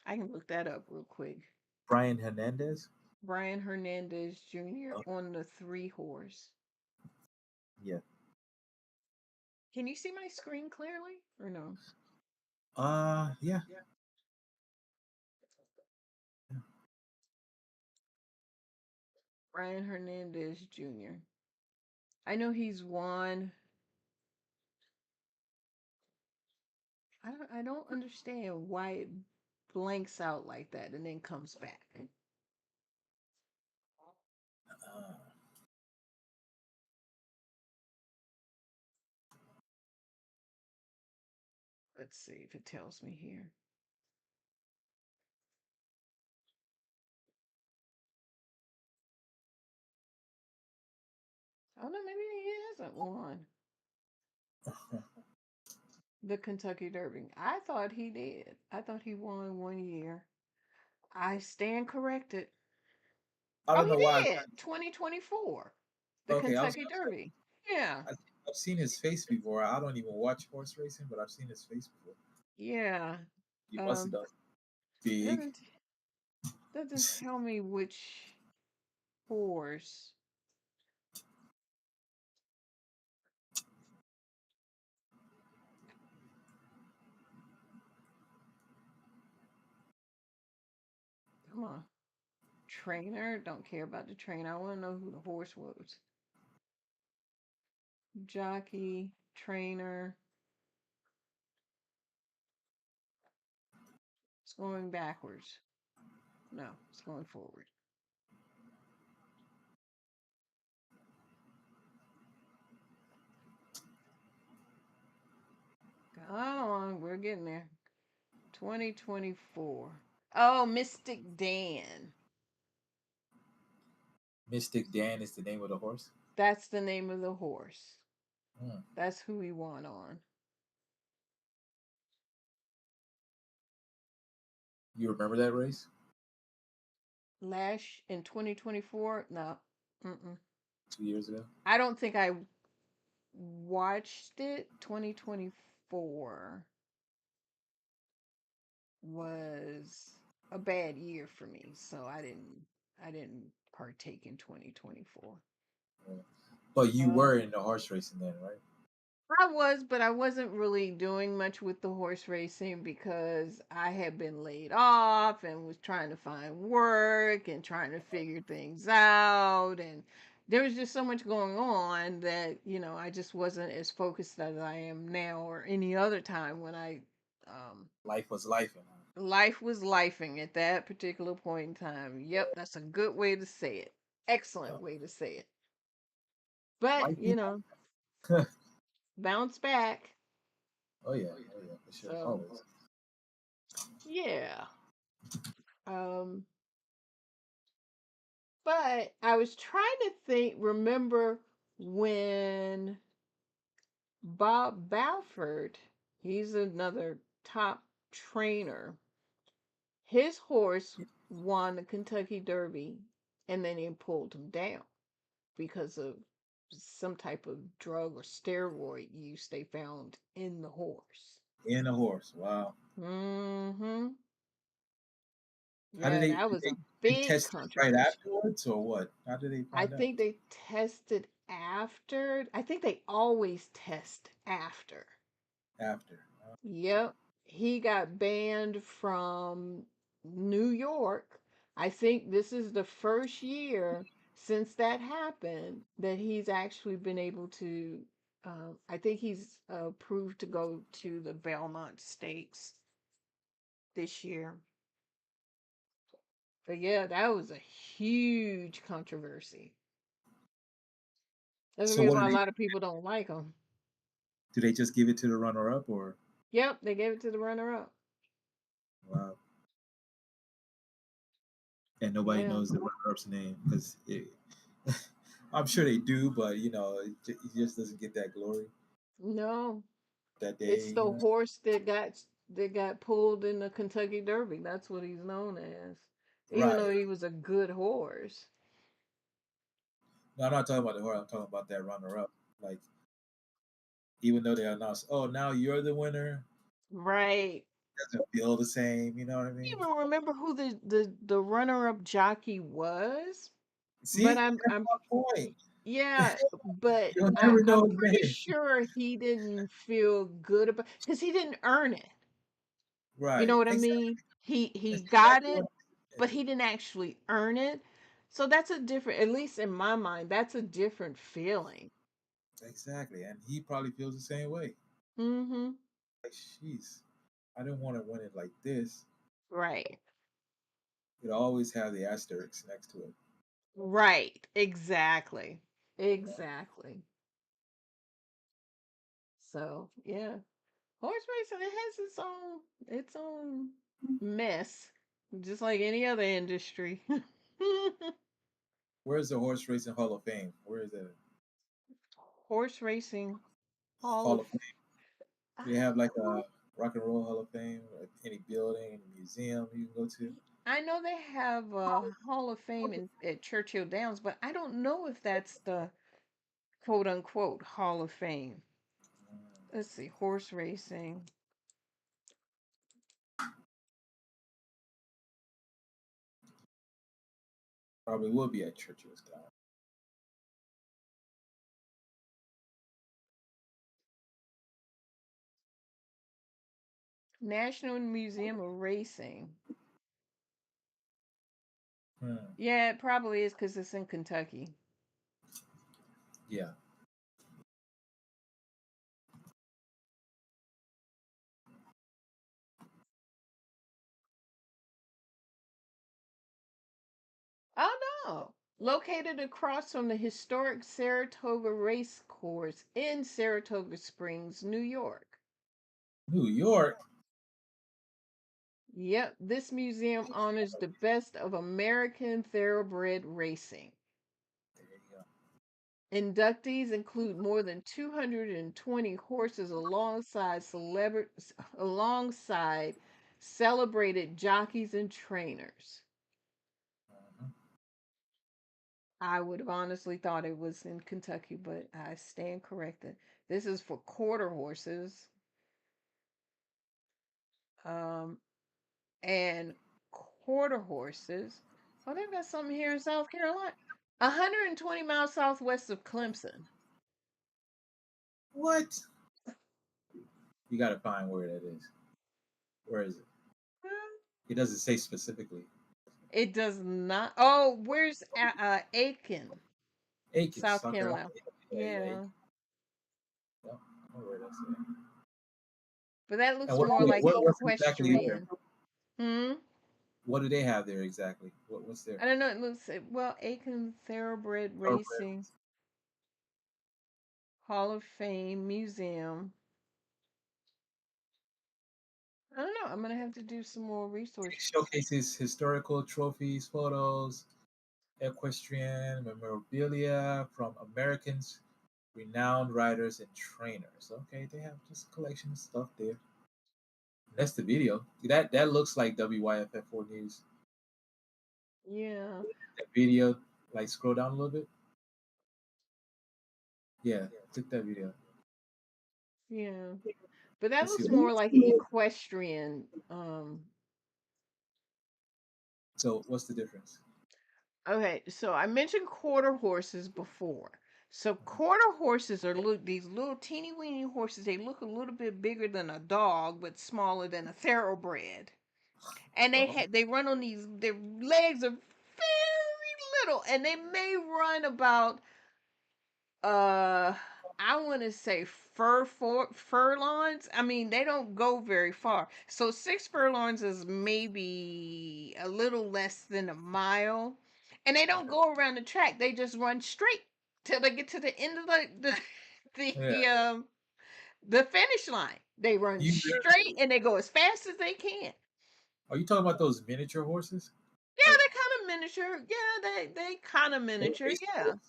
I can look that up real quick. Brian Hernandez? Brian Hernandez Jr. Oh, on the three horse. yeah. Can you see my screen clearly or no? Yeah. Brian Hernandez Jr. I know he's won. I don't understand why it blanks out like that and then comes back. Uh, Let's see if it tells me here. Oh no, maybe he hasn't won the Kentucky Derby. I thought he did. I thought he won one year. I stand corrected. I Oh, don't he know why. did. 2024. The Okay, I was Kentucky gonna say Derby. Yeah. I've seen his face before. I don't even watch horse racing, but I've seen his face before. Yeah. You must have Um done big. doesn't doesn't tell me which horse. Come on. Trainer. Don't care about the trainer. I want to know who the horse was. jockey, trainer. It's going backwards. No, it's going forward. Come on, we're getting there. 2024. Oh, Mystic Dan. Mystic Dan is the name of the horse. That's the name of the horse. Hmm. That's who he won on. You remember that race? Lash in 2024? No. Mm-mm. 2 years ago. I don't think I watched it. 2024 was a bad year for me, so I didn't partake in 2024. Yeah. But you were in the horse racing then, right? I was, but I wasn't really doing much with the horse racing because I had been laid off and was trying to find work and trying to figure things out. And there was just so much going on that, I just wasn't as focused as I am now or any other time when Life was life. life was lifing at that particular point in time. Yep, that's a good way to say it. Excellent way to say it. But, Life be bounce back. Oh yeah, for sure, So, always. yeah. Um, but I was trying to remember when Bob Balford, he's another top trainer, his horse won the Kentucky Derby and then he pulled him down because of some type of drug or steroid use they found in the horse. In a horse, wow. Mm-hmm. How did Yeah, that was a they big test it right controversy. afterwards or what? How did they I find out? think they tested after. I think they always test after. After. Yep. He got banned from New York. I think this is the first year since that happened that he's actually been able to. I think he's approved to go to the Belmont Stakes this year. But yeah, that was a huge controversy. That's the So reason what why do a lot of people don't like him. they just give it to the runner up or Yep, they gave it to the runner up. wow? And nobody Yeah. knows the runner up's name because I'm sure they do, but it just doesn't get that glory No, that day. it's the horse that got pulled in the Kentucky Derby. That's what he's known as. Even Right. though he was a good horse. No, I'm not talking about the horse. I'm talking about that runner up. Like even though they announced, oh, now you're the winner, Right. it doesn't feel the same. You know what I You mean? even remember who the runner-up jockey was? But See, I'm that's I'm my point. yeah, but You'll I, never know I'm his pretty name. sure he didn't feel good about because he didn't earn it. You know Right. what I Exactly. mean? He That's got exactly it, what. but he didn't actually earn it. So that's a different, at least in my mind, that's a different feeling. Exactly, and he probably feels the same way. Mm-hmm. Like, jeez, I didn't want to win it like this. Right. It always have the asterisk next to it. Right. Exactly. Exactly. So yeah. Horse racing, it has its own mess. Just like any other industry. Where's the horse racing Hall of Fame? Where is the Horse racing hall Hall of of Fame? I Do they have don't like know. a Rock and Roll Hall of Fame? Like any building, any museum you can go to? I know they have a Hall of Fame at Churchill Downs, but I don't know if that's the quote unquote Hall of Fame. Mm, Let's see, horse racing. probably would be at Churchill's Down. National Museum of Racing. Hmm. Yeah, it probably is because it's in Kentucky. Yeah. Oh, located across from the historic Saratoga Race Course in Saratoga Springs, New York. New York. Yep, this museum honors the best of American thoroughbred racing. There you go. Inductees include more than 220 horses alongside celebrated jockeys and trainers. Mhm. I would have honestly thought it was in Kentucky, but I stand corrected. This is for quarter horses. Um, and quarter horses. Oh, they've got something here in South Carolina. 120 miles southwest of Clemson. What? You got to find where that is. Where is it? It doesn't say specifically. It does not. Oh, where's Aiken, Aiken, South South Carolina. Carolina? Yeah, yeah, Yeah, Aiken. Yep. I know where that's at. but that And looks more like what's exactly there? equestrian. Hmm. What do they have there exactly? What's there? I don't know. It looks well, Aiken Thoroughbred Thoroughbred. Racing Hall of Fame Museum. I don't know. I'm gonna have to do some more It research. showcases historical trophies, photos, equestrian memorabilia from Americans, renowned riders and trainers. Okay, they have just a collection of stuff there. That's the video. That looks like WYFF4 News. Yeah, That video, like scroll down a little bit. Yeah, click that video. yeah. But that Let's see. looks more like equestrian. So what's the difference? Okay, so I mentioned quarter horses before. So quarter horses are these little teeny weeny horses. They look a little bit bigger than a dog, but smaller than a thoroughbred. And Oh, they run on these. Their legs are very little, and they may run about I want to say furlongs. I mean, they don't go very far. So 6 furlongs is maybe a little less than a mile, and they don't go around the track. They just run straight till they get to the end of yeah. the um the finish line. They run You straight and they go as fast as they can. are you talking about those miniature horses? Yeah, Like they're kind of miniature. Yeah, they kind of miniature. race Yeah, horses?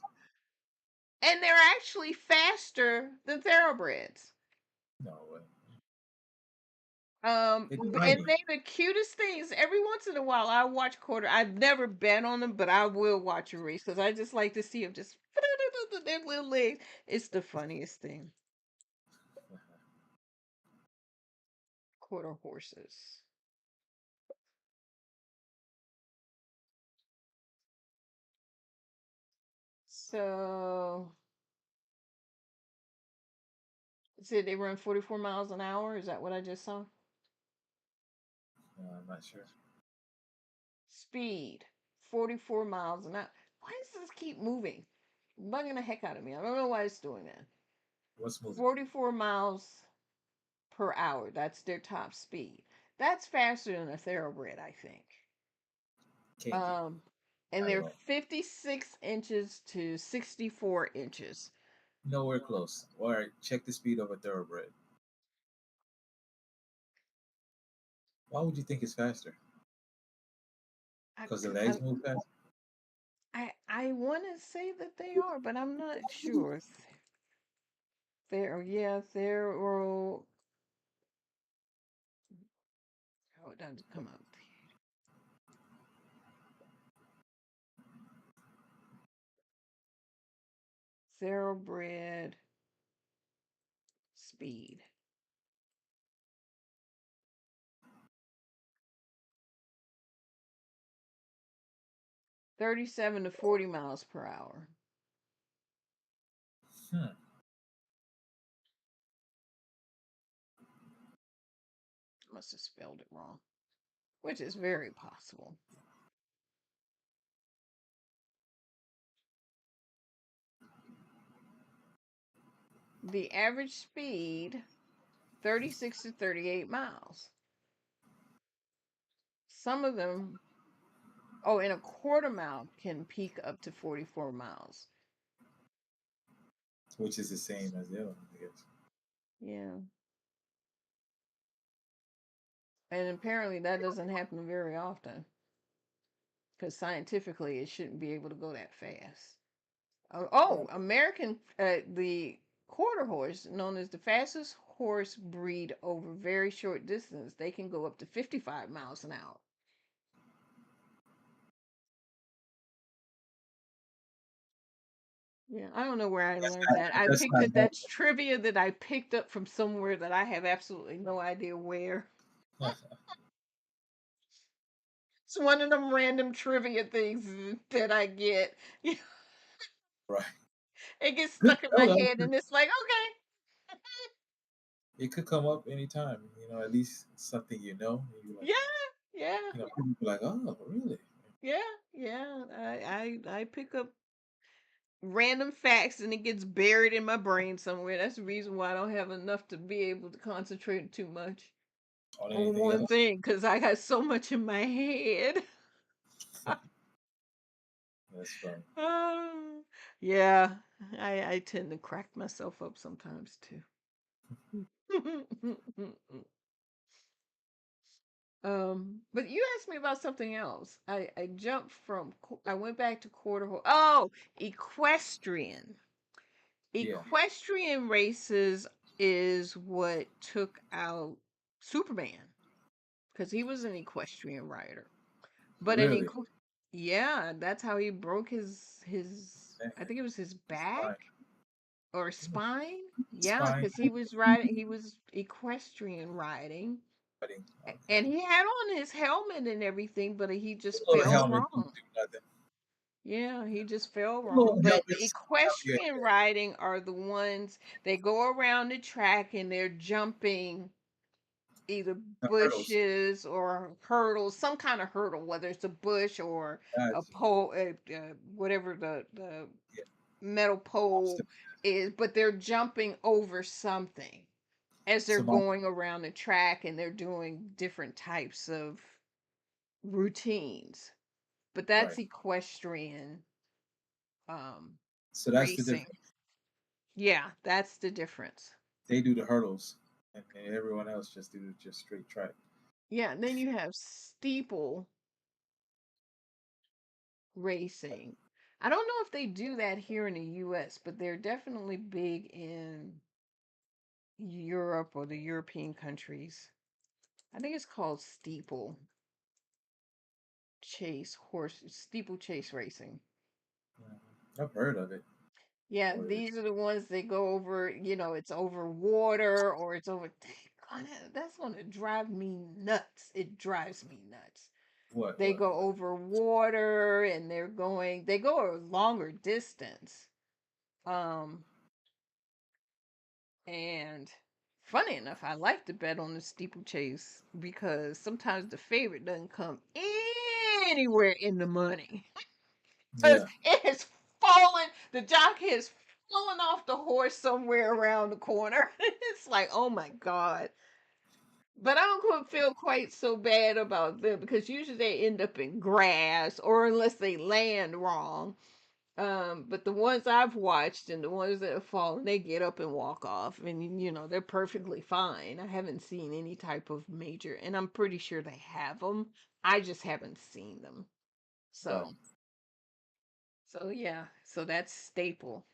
and they're actually faster than thoroughbreds. No way. They're And tiny. they the cutest things. Every once in a while, I watch quarter. I've never bet on them, but I will watch a race because I just like to see them just their little legs. It's the funniest thing. Quarter horses. So, said they run 44 miles an hour. Is that what I just saw? I'm not sure. Speed 44 miles an hour. Why does this keep moving? Bugging the heck out of me. I don't know why it's doing that. What's moving? 44 miles per hour. That's their top speed. That's faster than a thoroughbred, I think. Can't be. Um, and Not at they're all. 56 inches to 64 inches. Nowhere close. All right, check the speed of a thoroughbred. Why would you think it's faster? I Because the legs move fast? I want to say that they are, but I'm not sure. Yeah, thorough. Oh, it doesn't come up. Thoroughbred speed. $37 to $40 miles per hour. Hmm. Must have spelled it wrong, which is very possible. The average speed 36 to 38 miles. Some of them Oh, and a quarter mile can peak up to 44 miles. which is the same as the other one, I guess. Yeah. And apparently that doesn't happen very often because scientifically it shouldn't be able to go that fast. The quarter horse, known as the fastest horse breed over very short distance, they can go up to 55 miles an hour. Yeah, I don't know where I That's learned not, that. I that's picked not it. normal. That's trivia that I picked up from somewhere that I have absolutely no idea where. It's one of them random trivia things that I get. Right. It gets Good stuck in to my know, though. head, and it's like, okay, It could come up anytime. At least it's something and you're like, yeah, yeah, people be like, oh, really? yeah, yeah. I pick up random facts, and it gets buried in my brain somewhere. That's the reason why I don't have enough to be able to concentrate too much On on anything one else? thing because I got so much in my head. That's funny. Yeah, I tend to crack myself up sometimes too. But you asked me about something else. I jumped from I went back to quarter horse. Oh, equestrian. Yeah. Equestrian races is what took out Superman because he was an equestrian rider. But Really? yeah, that's how he broke his Dang, I think it was his it's back fine. or spine. It's Yeah, fine. because he was equestrian riding. Buddy. And Okay. he had on his helmet and everything, but he just A little fell helmet don't wrong. do nothing. Yeah, he just fell A little wrong. But the helmets help you. equestrian riding are the ones they go around the track and they're jumping either The hurdles. bushes or hurdles, some kind of hurdle, whether it's a bush or a Gotcha. pole, whatever the Yeah. metal pole Obstacle. is, but they're jumping over something as they're So my going around the track and they're doing different types of routines. But that's right. equestrian um So that's the racing. difference. Yeah, that's the difference. They do the hurdles, and everyone else just do just straight track. Yeah, and then you have steeple racing. I don't know if they do that here in the US, but they're definitely big in Europe or the European countries. I think it's called steeplechase racing. I've heard of it. Yeah, Or these are the ones they go over, it's over water or it's over. That's gonna drive me nuts. It drives me nuts. what? They What? go What? over water and they go a longer distance. Um, and funny enough, I like to bet on the steeplechase because sometimes the favorite doesn't come anywhere in the money. Because Yeah. it has fallen, the jockey has fallen off the horse somewhere around the corner. It's like, oh my God. But I don't feel quite so bad about them because usually they end up in grass or unless they land wrong. But the ones I've watched and the ones that have fallen, they get up and walk off, and they're perfectly fine. I haven't seen any type of major, and I'm pretty sure they have them. I just haven't seen them. Right. So yeah, so that's steeple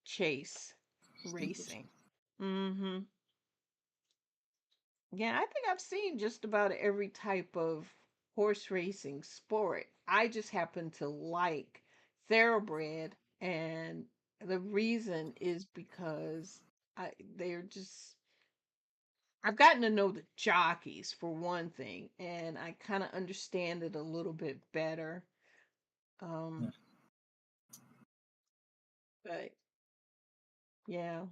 chase Steeplechase. racing. Mm-hmm. Yeah, I think I've seen just about every type of horse racing sport. I just happen to like thoroughbred, and the reason is because they're just I've gotten to know the jockeys for one thing, and I kind of understand it a little bit better. Yeah. Um, but yeah,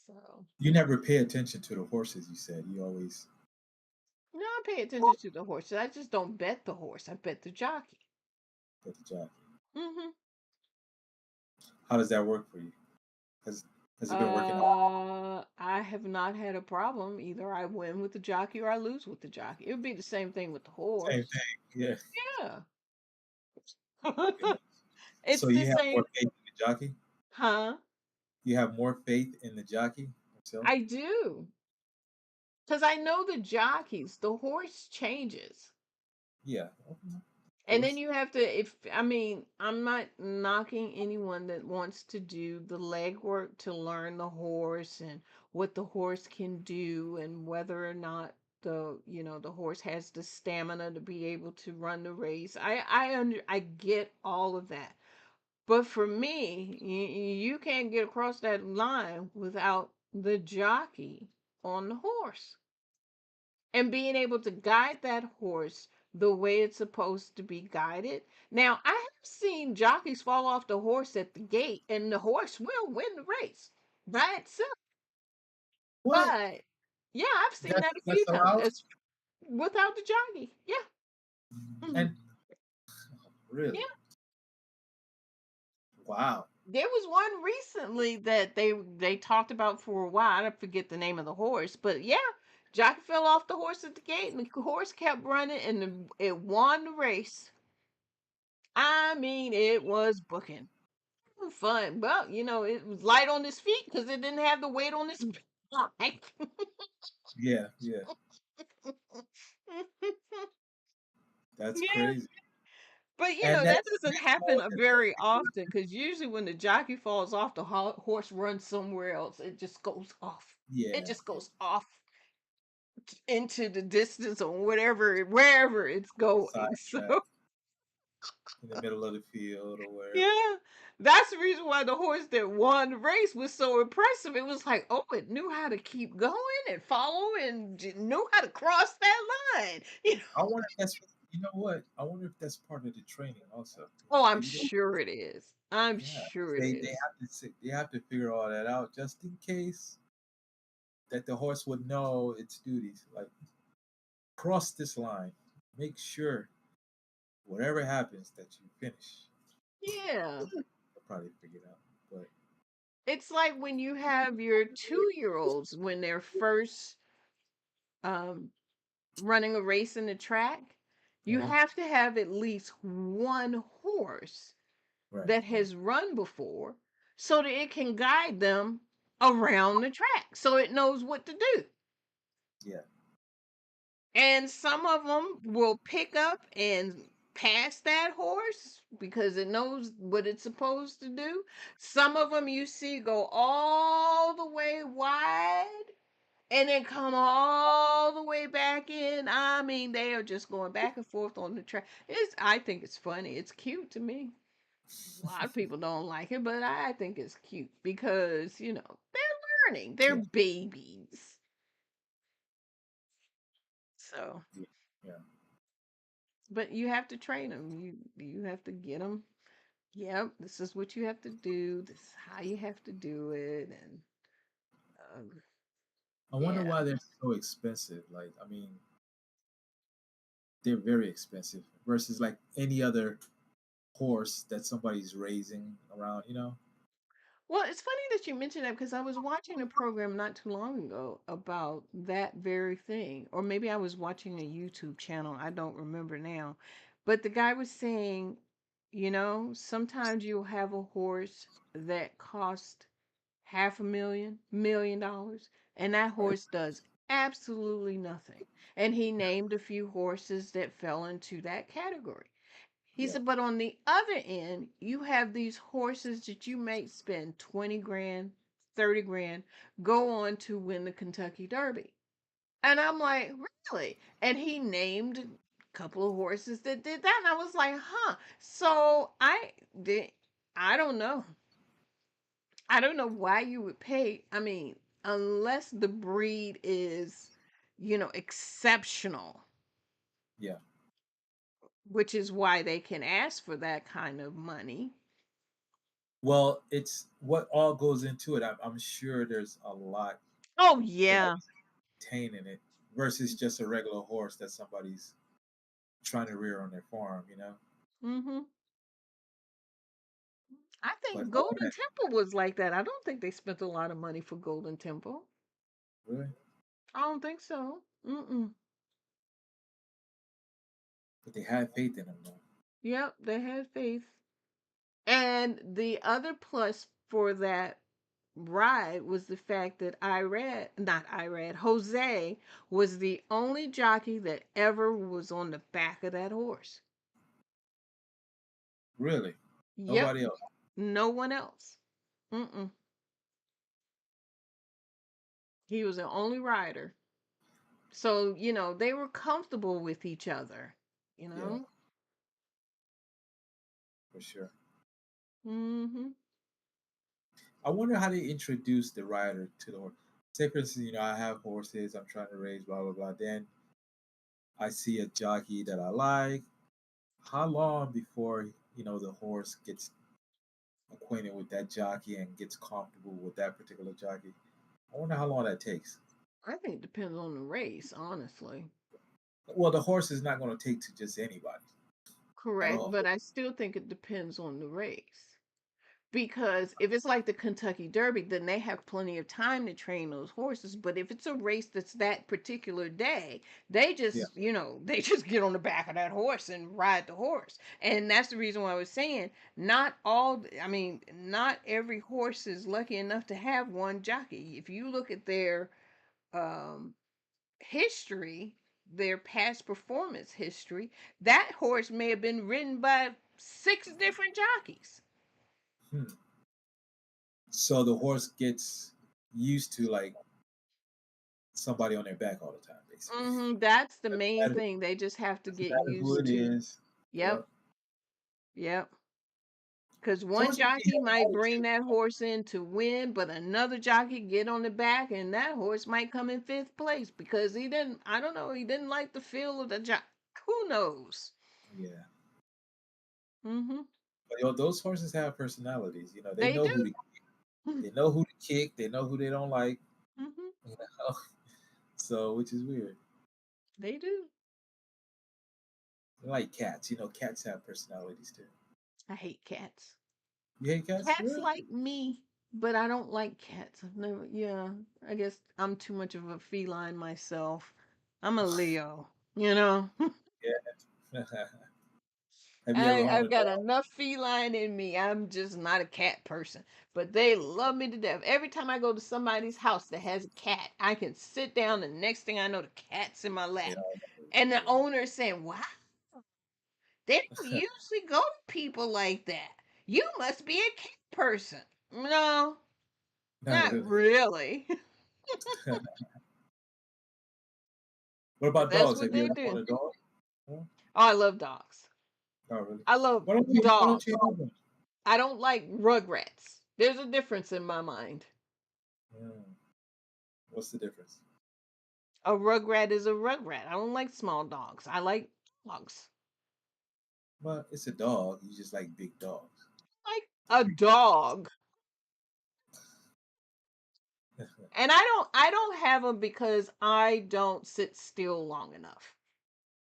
so You never pay attention to the horses. You said you always no, I pay attention to the horses. I just don't bet the horse. I bet the jockey. get the jockey. Hmm. How does that work for you? Because Has it been working out? I have not had a problem. Either I win with the jockey or I lose with the jockey. It would be the same thing with the Same horse. thing. Yeah. Yeah. Okay. It's So the you have same. more faith in the jockey? Huh? You have more faith in the jockey himself? I do. Because I know the jockeys, the horse changes. Yeah. Okay. Of And then course. you have to, if, I mean, I'm not knocking anyone that wants to do the legwork to learn the horse and what the horse can do and whether or not the horse has the stamina to be able to run the race. I get all of that. But for me, you can't get across that line without the jockey on the horse and being able to guide that horse the way it's supposed to be guided. Now, I have seen jockeys fall off the horse at the gate, and the horse will win the race by itself. What? But yeah, I've seen That's that a that's few times. allowed? It's without the jockey. Yeah. Mhm. And really? Yeah. Wow. There was one recently that they talked about for a while. I forget the name of the horse, but yeah, jockey fell off the horse at the gate, and the horse kept running, and it won the race. I mean, it was booking. Fun. Well, it was light on his feet because it didn't have the weight on his back. Yeah, yeah. That's Yeah. crazy. But And that that's doesn't all happen in very often because usually when the jockey falls off, the horse runs somewhere else. It just goes off. It yeah, just yeah. goes off into the distance or wherever it's going. Sidetrack So in the middle of the field or wherever. yeah, that's the reason why the horse that won the race was so impressive. It was like, oh, it knew how to keep going and follow and knew how to cross that line. I wonder if that's you know what? I wonder if that's part of the training also. Oh, I'm Maybe they sure it is. I'm yeah, sure it they is. have to they have to figure all that out just in case that the horse would know its duties. Like cross this line. Make sure whatever happens that you finish. Yeah. They'll probably figure it out. But It's like when you have your 2-year-olds when they're first um, running a race in the track, you uh have to have at least one horse right, that right. has run before so that it can guide them around the track so it knows what to do. Yeah. And some of them will pick up and pass that horse because it knows what it's supposed to do. Some of them you see go all the way wide and then come all the way back in. I mean, they are just going back and forth on the track. I think it's funny. It's cute to me. A lot of people don't like it, but I think it's cute because, they're learning. They're Yeah. babies. So, Yeah. Yeah. but you have to train them. You have to get them. Yep, this is what you have to do. This is how you have to do it, and um, I wonder yeah. why they're so expensive. Like, I mean, they're very expensive versus like any other horse that somebody's raising around, you know? Well, it's funny that you mentioned that because I was watching a program not too long ago about that very thing. Or maybe I was watching a YouTube channel. I don't remember now. But the guy was saying, sometimes you'll have a horse that cost half a million, $1 million, and that Right. horse does absolutely nothing. And he named a few horses that fell into that category. He Yeah. said, but on the other end, you have these horses that you may spend 20 grand, 30 grand, go on to win the Kentucky Derby. And I'm like, really? And he named a couple of horses that did that. And I was like, huh. So I don't know. I don't know why you would pay. I mean, unless the breed is, exceptional, Yeah. which is why they can ask for that kind of money. Well, it's what all goes into it. I'm sure there's a lot Oh that yeah. contained in it versus just a regular horse that somebody's trying to rear on their farm, you know? Mhm. I But think all Golden that, Temple was like that. I don't think they spent a lot of money for Golden Temple. really? I don't think so. Mm-mm. But they had faith in him, though. Yep, they had faith. And the other plus for that ride was the fact that not Irad, Jose was the only jockey that ever was on the back of that horse. Really? Yep, Nobody else. no one else. Mm-mm. He was the only rider. So, they were comfortable with each other, you Yeah, know? for sure. Mm-hmm. I wonder how they introduce the rider to the horse. Say, for instance, I have horses I'm trying to raise, blah blah blah. Then I see a jockey that I like. How long before the horse gets acquainted with that jockey and gets comfortable with that particular jockey? I wonder how long that takes. I think it depends on the race, honestly. Well, the horse is not going to take to just anybody at Correct, all. but I still think it depends on the race. Because if it's like the Kentucky Derby, then they have plenty of time to train those horses. But if it's a race that's that particular day, they Yeah, just, they just get on the back of that horse and ride the horse. And that's the reason why I was saying not every horse is lucky enough to have one jockey. If you look at their um, history, their past performance history, that horse may have been ridden by 6 different jockeys. hmm. So the horse gets used to like somebody on their back all the time, basically. That's the Doesn't main matter, thing. They just have to doesn't get matter who used it to. is. Yeah. Yep, yep. Because So one much be jockey having might bring attitude. that horse in to win, but another jockey get on the back, and that horse might come in fifth place because he didn't. I don't know. He didn't like the feel of the jock. Who knows? Yeah. Mm-hmm. But those horses have personalities. They They know do. who to they know who to kick. They know who they don't like. Mm-hmm. You know, so which is weird. They do. Like cats. Cats have personalities too. I hate cats. You hate cats, Cats really? like me, but I don't like cats. I've never. Yeah, I guess I'm too much of a feline myself. I'm a Leo. You know. Yeah. Have you ever owned a I've got dog? enough feline in me. I'm just not a cat person. But they love me to death. Every time I go to somebody's house that has a cat, I can sit down and next thing I know the cat's in my They lap. all And the know. owner is saying, wow, they don't Yeah. usually go to people like that. You must be a cat person. No, Not not really. really. What But about that's dogs? what Have you they ever owned do. a dog? No? Oh, I love dogs. Oh, really? I love Why don't you dogs. have one? I don't like rugrats. There's a difference in my mind. Hmm. What's the difference? A rugrat is a rugrat. I don't like small dogs. I like dogs. Well, it's a dog. You just like big dogs. Like a dog. And I don't have them because I don't sit still long enough.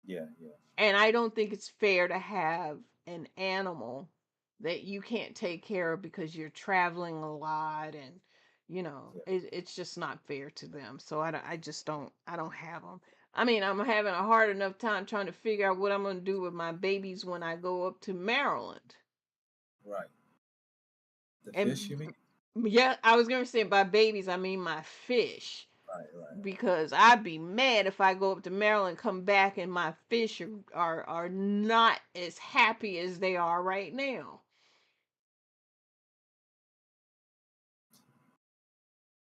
Yeah, yeah, And I don't think it's fair to have an animal that you can't take care of because you're traveling a lot and yeah. it's just not fair to them. So I just don't have them. I mean, I'm having a hard enough time trying to figure out what I'm going to do with my babies when I go up to Maryland. Right. The fish, And you mean? yeah, I was going to say by babies I mean my fish, Right, right. because I'd be mad if I go up to Maryland, come back, and my fish are not as happy as they are right now.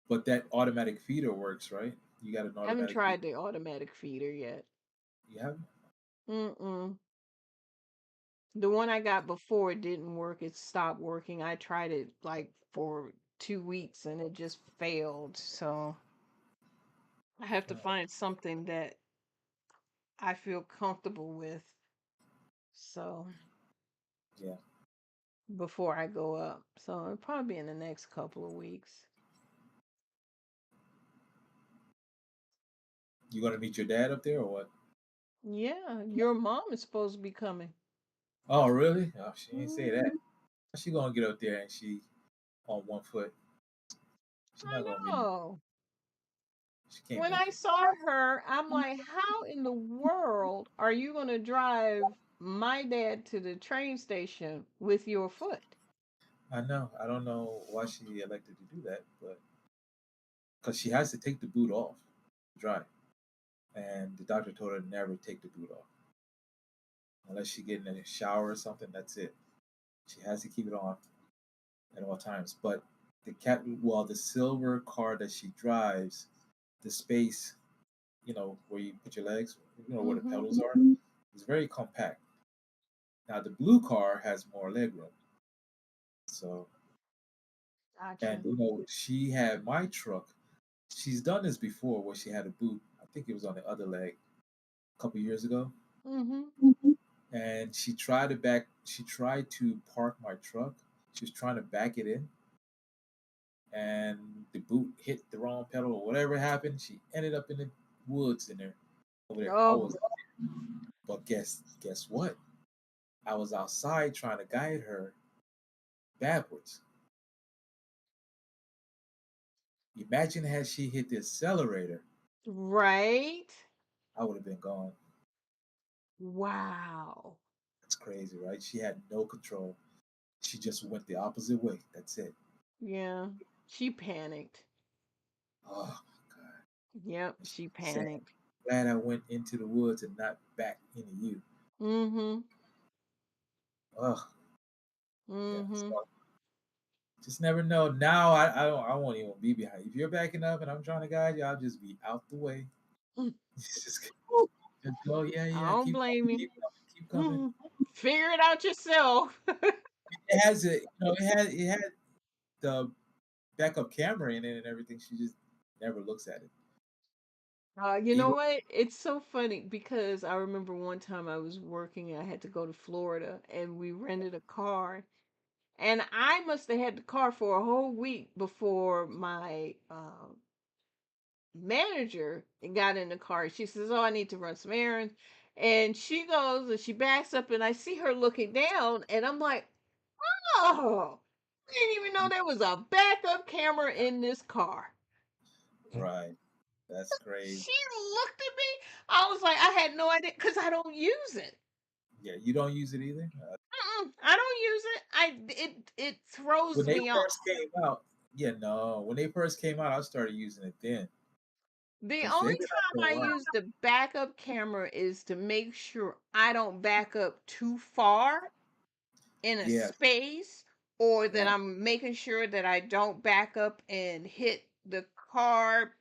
But that automatic feeder works, right? You got an I haven't automatic feeder. tried the automatic feeder yet. You haven't? Mm-mm. The one I got before didn't work. It stopped working. I tried it like for 2 weeks and it just failed. So I have to Oh, find something that I feel comfortable with. So yeah. before I go up. So it'll probably be in the next couple of weeks. You gonna meet your dad up there or what? Yeah, your mom is supposed to be coming. Oh, really? Oh, she didn't say Mhm. that. She gonna get up there and she on one foot. She's I not gonna be. know. She can't When make I it. saw her, I'm like, how in the world are you going to drive my dad to the train station with your foot? I know. I don't know why she elected to do that, but because she has to take the boot off to drive, and the doctor told her to never take the boot off unless she get in a shower or something. That's it. She has to keep it on at all times. But the silver car that she drives, the space, where you put your legs, where the Mm-hmm. pedals are, is very compact. Now the blue car has more leg room. So, and Gotcha. she had my truck. She's done this before where she had a boot. I think it was on the other leg a couple years ago. Mm-hmm. And she tried to park my truck. She was trying to back it in, and the boot hit the wrong pedal or whatever happened. She ended up in the woods in there over there. Oh, But guess what? I was outside trying to guide her backwards. Imagine had she hit the accelerator, right. I would have been gone. Wow. That's crazy, right? She had no control. She just went the opposite way. That's it. Yeah. She panicked. Oh my god. Yep, And she she said, panicked. glad I went into the woods and not back into you. Mm-hmm. Oh yeah. Mm-hmm. So just never know. Now I won't even be behind. If you're backing up and I'm trying to guide you, I'll just be out the way. just, just go, yeah, I yeah, don't keep blame coming, you. keep coming, keep coming. Figure it out yourself. It has it had the backup camera in it and everything. She just never looks at it. You know Even what? It's so funny because I remember one time I was working and I had to go to Florida and we rented a car. And I must have had the car for a whole week before my manager got in the car. She says, "Oh, I need to run some errands." And she goes and she backs up and I see her looking down and I'm like, "Oh, I didn't even know there was a backup camera in this car." right. That's crazy. She looked at me. I was like, I had no idea because I don't use it. Yeah, you don't use it either. I don't use it. It When throws they me off. first came out, yeah, no. When they first came out, I started using it then The because they've only been out time for a I while. use the backup camera is to make sure I don't back up too far in a Yeah, space or that yeah, I'm making sure that I don't back up and hit the car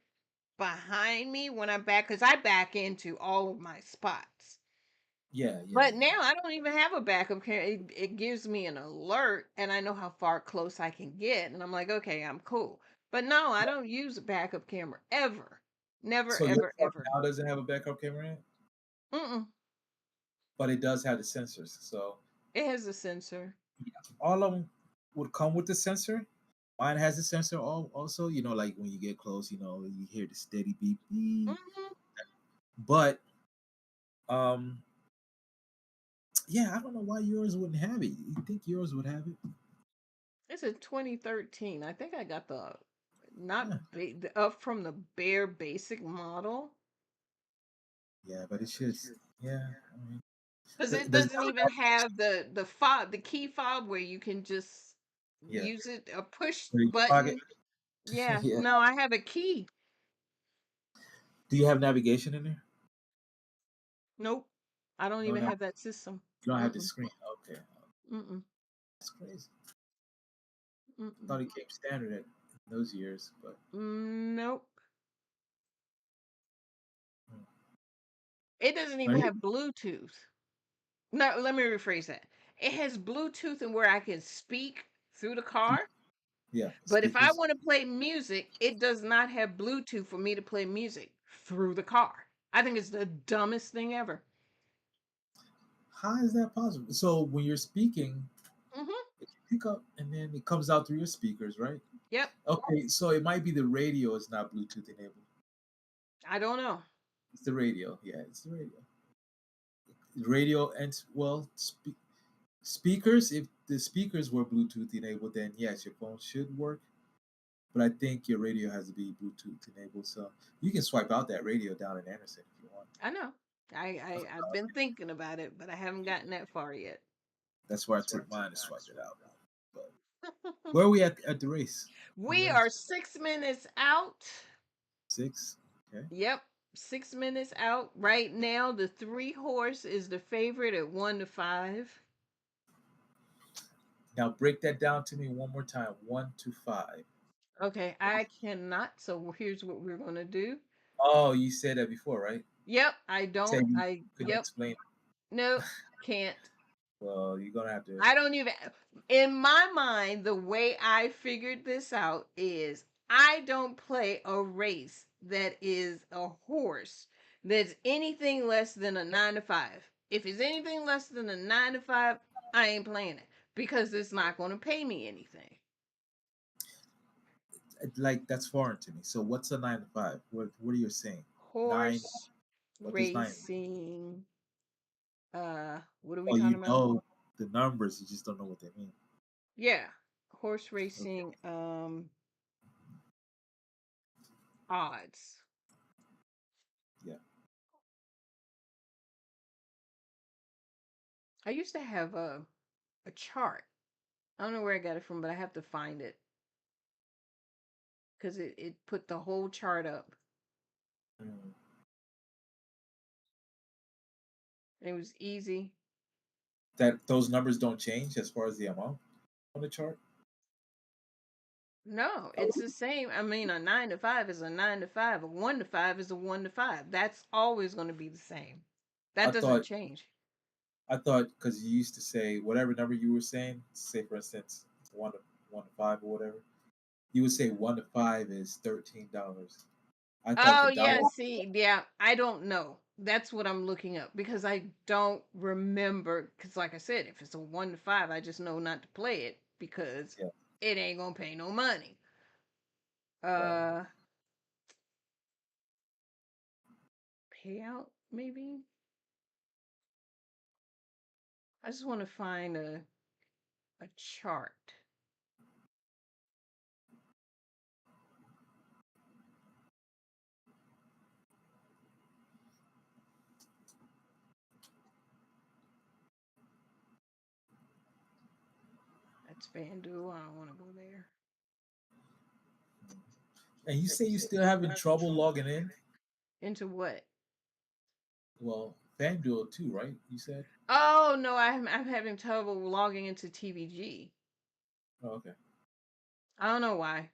behind me when I'm back because I back into all of my spots. yeah, yeah, But now I don't even have a backup camera. It gives me an alert and I know how far close I can get. And I'm like, okay, I'm cool. But no, I yeah. don't use a backup camera ever. Never, So your ever, truck ever. now doesn't have a backup camera in it, Mm-mm. but it does have the sensors. So It has a sensor. yeah, all of them would come with the sensor. Mine has a sensor also. Like when you get close, you hear the steady beep beep. Hmm. But um, yeah, I don't know why yours wouldn't have it. You think yours would have it? It's a 2013. I think I got the Yeah, up from the bare basic model yeah, but it should. Yeah, I mean, because it does it doesn't have even have the key fob where you can just yeah, use it a push where you pocket. button. Yeah, Yeah. no, I have a key. Do you have navigation in there? Nope. I don't No, even no, have that system. you don't have the Mm-mm. screen. Okay, Mm-mm. that's crazy. I Mm-mm. thought it came standard in those years, but Nope. hmm. It doesn't Are even you- have Bluetooth. No, let me rephrase that. It has Bluetooth and where I can speak through the car. yeah, But if I speakers. want to play music, it does not have Bluetooth for me to play music through the car. I think it's the dumbest thing ever. How is that possible? So when you're speaking, Hmm. it can pick up and then it comes out through your speakers, right? Yep. Okay, so it might be the radio is not Bluetooth enabled. I don't know. It's the radio. Yeah, it's the radio. Radio and well, speakers. If the speakers were Bluetooth enabled, then yes, your phone should work. But I think your radio has to be Bluetooth enabled, so you can swipe out that radio down in Anderson if you want. I know. I've been thinking about it, but I haven't gotten that far yet. That's where I took mine to swipe it out. But where are we at the race? We are 6 minutes out. 6. Okay. Yep, 6 minutes out. Right now, the 3-horse is the favorite at 1-5. Now break that down to me one more time. 1 to 5. Okay, I cannot. So here's what we're gonna do. Oh, you said that before, right? Yep, I don't. Couldn't explain. No, can't. Well, you're gonna have to. I don't even. In my mind, the way I figured this out is I don't play a race that is a horse that's anything less than a 9 to 5. If it's anything less than a 9 to 5, I ain't playing it because it's not going to pay me anything. Like that's foreign to me. So what's a 9 to 5? What are you saying? Horse 9. What is 9? racing. What are we Oh, talking you about? know the numbers, you just don't know what they mean. Yeah, horse racing. Odds. Yeah. I used to have a chart. I don't know where I got it from, but I have to find it because it put the whole chart up. Mm. It was easy. That those numbers don't change as far as the amount on the chart. No, it's the same. I mean, a 9 to 5 is a 9 to 5. A 1 to 5 is a 1 to 5. That's always going to be the same. That doesn't change. I thought because you used to say whatever number you were saying, say for instance 1 to 5 or whatever, you would say 1 to 5 is $13. I thought Oh, the yeah. dollar. See, yeah, I don't know. That's what I'm looking up because I don't remember. Because, like I said, if it's a 1 to 5, I just know not to play it because Yeah. it ain't gonna pay no money. Right. Payout maybe. I just want to find a chart. That's FanDuel. I don't want to go there. And you say you still having trouble logging in? Into what? Well, FanDuel too, right? You said. Oh no, I'm having trouble logging into TVG. Oh, okay. I don't know why.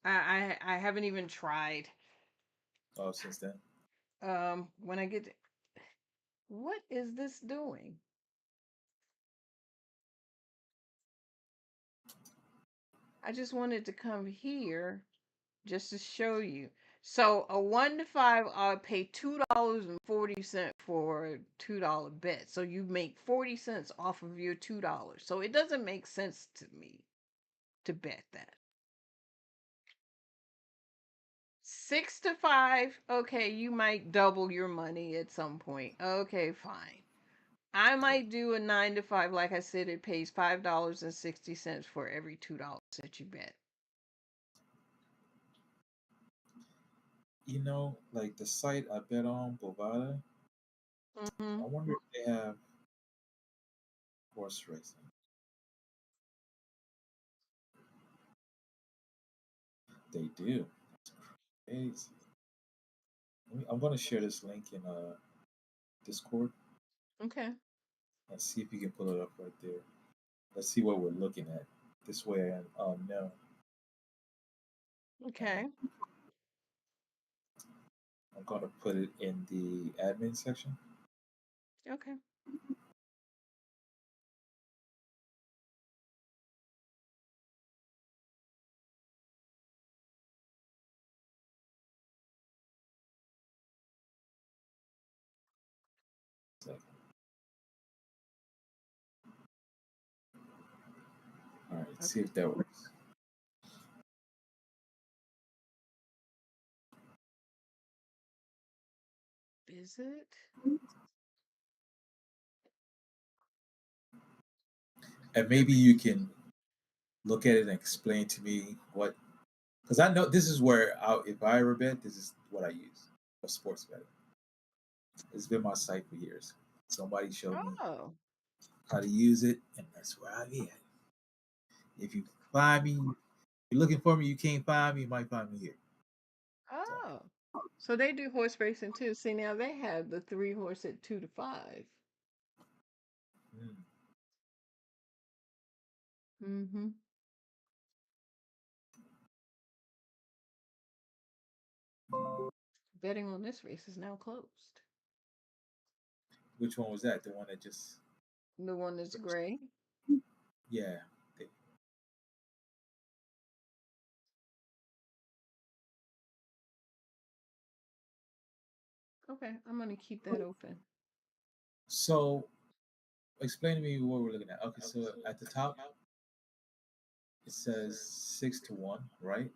I haven't even tried. Oh, since then. When I get what is this doing? I just wanted to come here just to show you. So a 1 to 5, I'll pay $2.40 for a $2 bet. So you make 40 cents off of your $2. So it doesn't make sense to me to bet that. 6 to 5, okay, you might double your money at some point. Okay, fine. I might do a 9 to 5. Like I said, it pays $5.60 for every $2 that you bet. You know, like the site I bet on, Bovada. Mm-hmm. I wonder if they have horse racing. They do. That's crazy. I'm going to share this link in Discord Okay. and see if you can pull it up right there. Let's see what we're looking at. This way, I know. Okay. I'm going to put it in the admin section. Okay. All right, let's see if that works. Is it? and maybe you can look at it and explain to me what, because I know this is where if I ever bet, this is what I use for sports betting. It's been my site for years. Somebody showed me Oh, how to use it, and that's where I be at. If you find me, you're looking for me, you can't find me, you might find me here. So, oh. So they do horse racing too. See, now they have the 3 horse at 2 to 5. mm, Mm-hmm. Betting on this race is now closed. which one was that? The one that just, The one that's gray. yeah. Okay, I'm gonna keep that open. So, explain to me what we're looking at. Okay, so at the top, it says 6 to 1, right?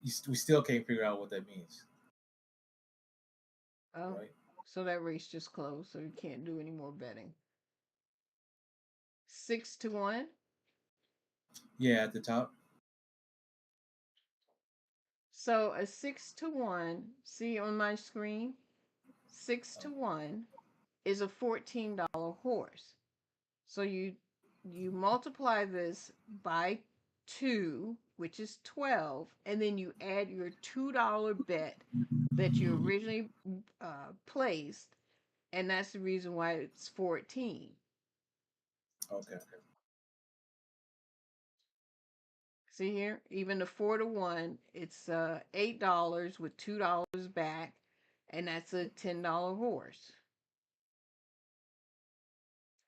We still can't figure out what that means, Oh, right? so that race just closed, so you can't do any more betting. 6 to 1. Yeah, at the top. So a 6 to 1. See on my screen, 6 to 1 is a $14 horse. So you multiply this by 2, which is 12, and then you add your $2 bet that you originally placed, and that's the reason why it's 14. Okay. See here, even the 4 to 1, it's $8 with $2 back, and that's a $10 horse.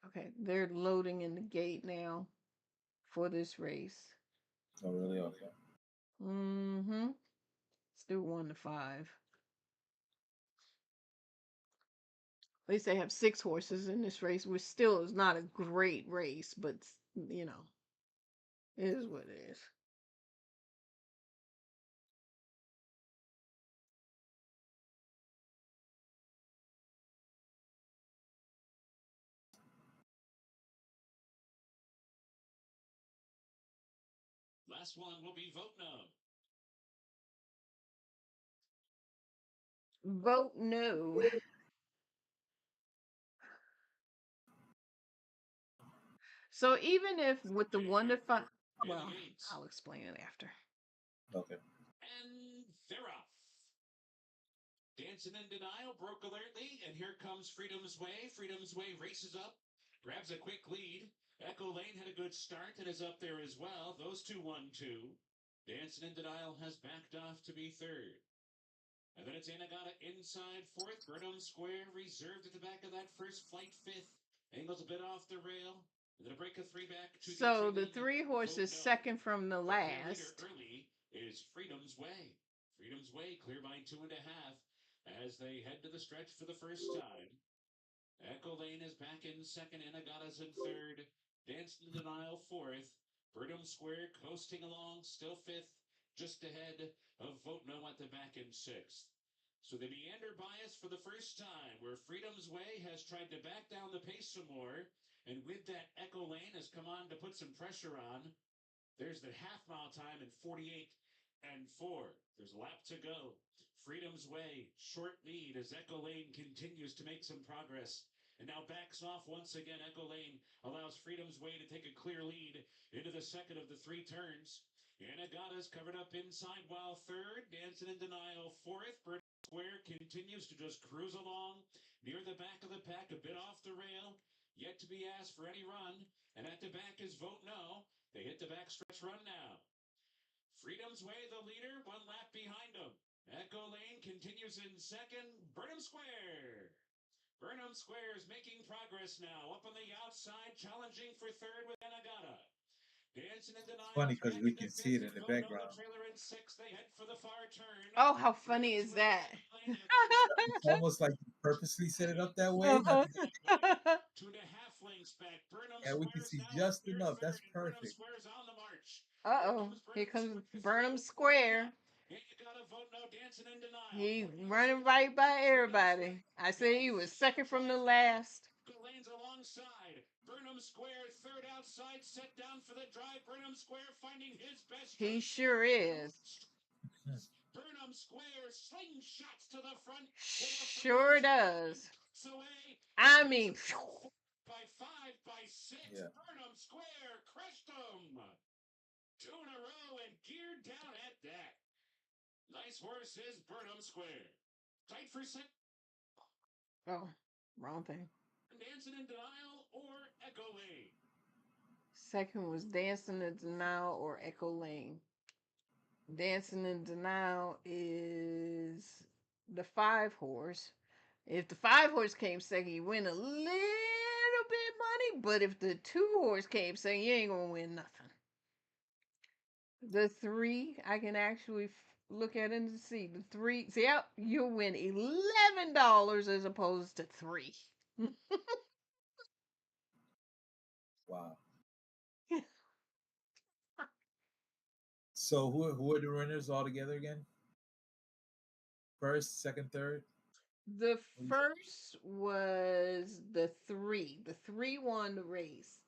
Okay, they're loading in the gate now for this race. Oh, really? Okay. Mm-hmm. Let's do 1 to 5. At least they have 6 horses in this race, which still is not a great race, but you know, it is what it is. Last one will be Vote No. Vote no. So even if with the 1 to 5, well, I'll explain it after. Okay. And they're off. Dancing in Denial broke alertly, and here comes Freedom's Way. Freedom's Way races up, grabs a quick lead. Echo Lane had a good start and is up there as well. Those two 1-2. Dancing in Denial has backed off to be third. And then it's Anagata inside fourth. Burnham Square reserved at the back of that first flight fifth. Angles a bit off the rail. And then a break of 3 back to So the 3 horse is second from the last. Early is Freedom's Way. Freedom's Way clear by 2.5 as they head to the stretch for the first time. Echo Lane is back in second. Anagata's in third. Dance in Denial fourth. Burnham Square coasting along, still fifth, just ahead of Vote No at the back in sixth. So the meander bias for the first time, where Freedom's Way has tried to back down the pace some more, and with that, Echo Lane has come on to put some pressure on. There's the half-mile time in 48-4. There's a lap to go. Freedom's Way, short lead as Echo Lane continues to make some progress. And now backs off once again. Echo Lane allows Freedom's Way to take a clear lead into the second of the 3 turns. Anagata's covered up inside while third. Dancing in Denial fourth. Burnham Square continues to just cruise along near the back of the pack, a bit off the rail. Yet to be asked for any run. And at the back is Vote No. They hit the backstretch run now. Freedom's Way, the leader, 1 lap behind him. Echo Lane continues in second. Burnham Square. Burnham Square is making progress now. Up on the outside, challenging for third with Anagata. Dancing in Denial. Funny because we can see it in the background. Trailer in 6. They head for the far turn. Oh, how funny is that? It's almost like you purposely set it up that way. Uh-huh. 2.5 lengths back. Burnham And we can Square's see now just up near enough. third, That's and Burnham perfect. Square's on the march. Uh-oh, here comes Burnham Square. And you gotta Vote No, Dancing in Denial. He's running right by everybody. I said he was second from the last. Lanes alongside. Burnham Square, third outside, set down for the drive. Burnham Square finding his best. He sure is. Burnham Square slingshots to the front. Sure does. Away. I mean, By 5, by 6. Yeah. Burnham Square crushed them. 2 in a row and geared down at that. Nice horse is Burnham Square. Tight for second. oh, wrong thing. Dancing in Denial or Echo Lane. Second was Dancing in Denial or Echo Lane. Dancing in Denial is the 5 horse. If the 5 horse came second, you win a little bit money. But if the 2 horse came second, you ain't gonna win nothing. The 3, I can actually look at it and see the 3. See, yep, you'll win $11 as opposed to 3. Wow. So who are the winners all together again? First, second, third? The first was the 3. The 3 won the race.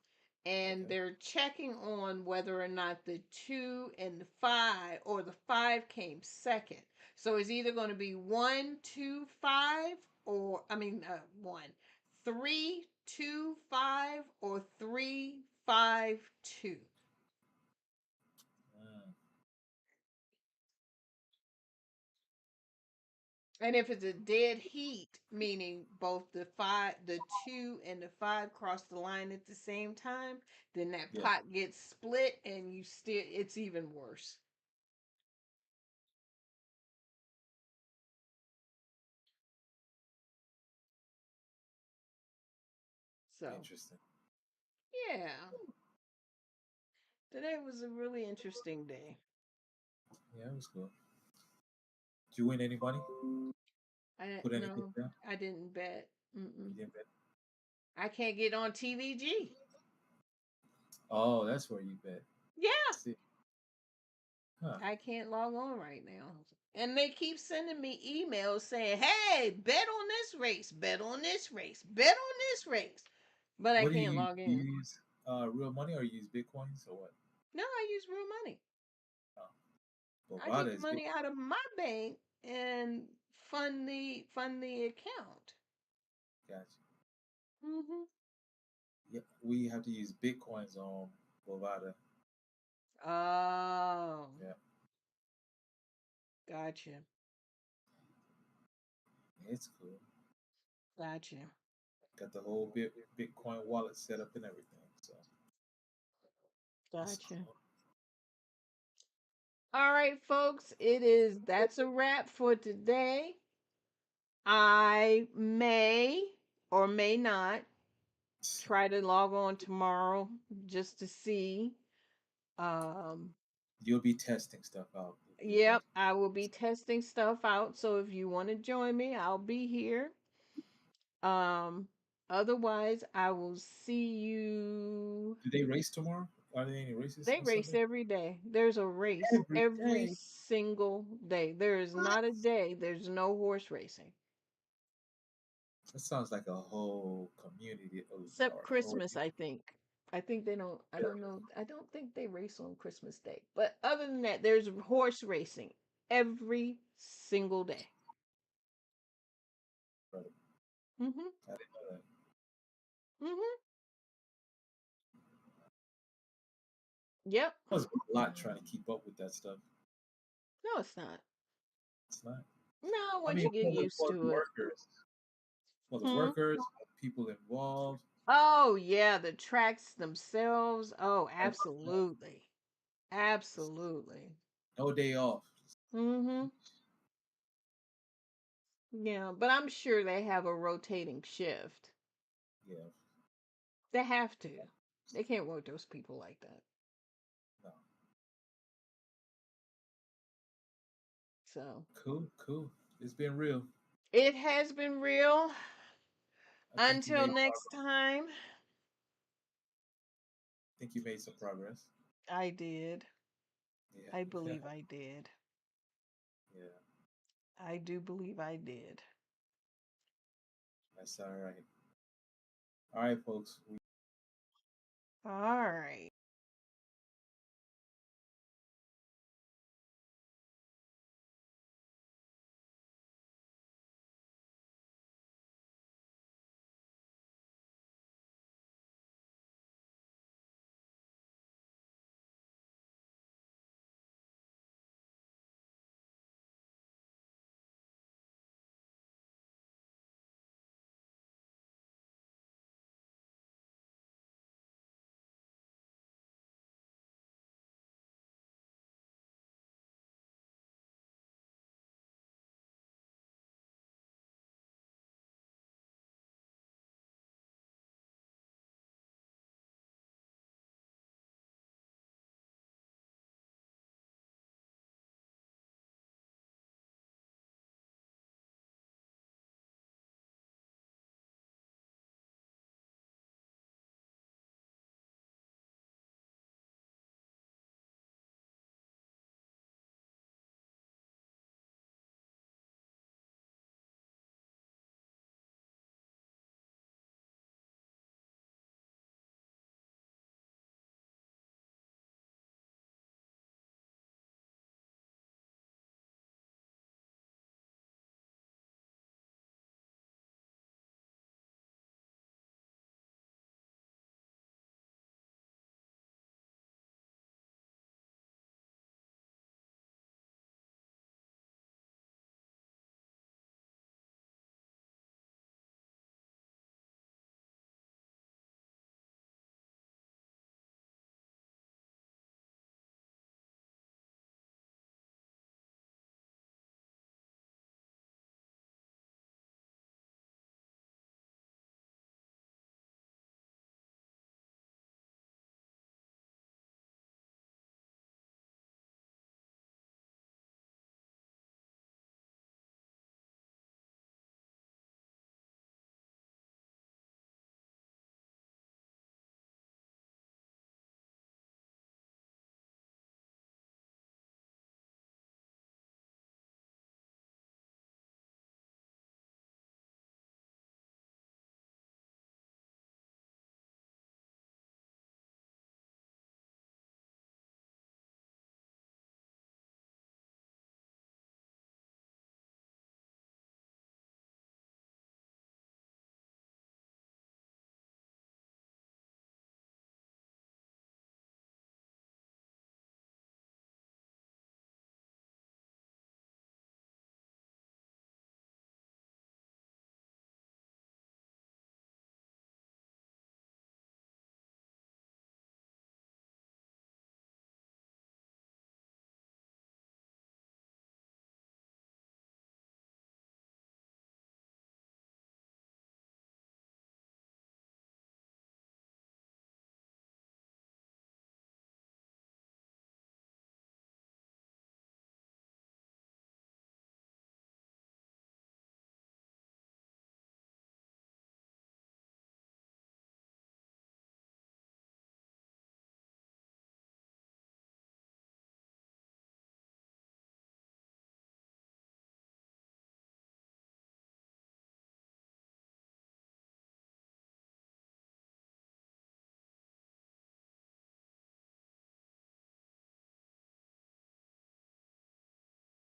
And Okay. they're checking on whether or not the 2 and the 5 or the 5 came second. So it's either going to be 1, 2, 5 or 1, 3, 2, 5 or 3, 5, 2. Mm. And if it's a dead heat, meaning both the 2 and the 5 cross the line at the same time, then that Yeah. pot gets split and it's even worse. So, Interesting. yeah. Today was a really interesting day. Yeah, it was cool. Did you win any money? Put anything down? I didn't bet. You didn't bet? I can't get on TVG. Oh, that's where you bet. Yeah, See. Huh. I can't log on right now. And they keep sending me emails saying, hey, bet on this race, bet on this race, bet on this race. But I What do you can't use? log Do you in. use real money or you use Bitcoins or what? No, I use real money. Oh. I take Bovada the is money out Bitcoin. of my bank and fund the account. Gotcha. Mm-hmm. Yeah, we have to use Bitcoins on Bovada. Oh, Yeah. gotcha. It's cool. Gotcha. Got the whole Bitcoin wallet set up and everything. So it's Gotcha. cool. All right, folks, that's a wrap for today. I may or may not try to log on tomorrow just to see. You'll be testing stuff out. Yep, I will be testing stuff out. So if you want to join me, I'll be here. Um, Otherwise, I will see you. Do they race tomorrow? Are there any races They on race Sunday? every day. There's a race Every every day. single day. There is not a day there's no horse racing. That sounds like a whole community. Oh Except Lord. Oh, Christmas, I think. I think they don't. I don't know. I don't think they race on Christmas Day. But other than that, there's horse racing every single day. incredible. Mhm. I didn't know that. Mhm. Yep. It was a lot trying to keep up with that stuff. No, it's not. It's not. No, I once mean, you get used for the to it. workers, for the Hmm. workers, for the people involved. Oh yeah, the tracks themselves. Oh, I- absolutely, absolutely. No day off. Mhm. Yeah, but I'm sure they have a rotating shift. Yeah. They have to. They can't work those people like that. No. So Cool. Cool. It's been real. it has been real. I think you Until made next progress. time, I think you made some progress. I did. Yeah. I believe I did. Yeah. I do believe I did. That's all right. All right, folks. All right.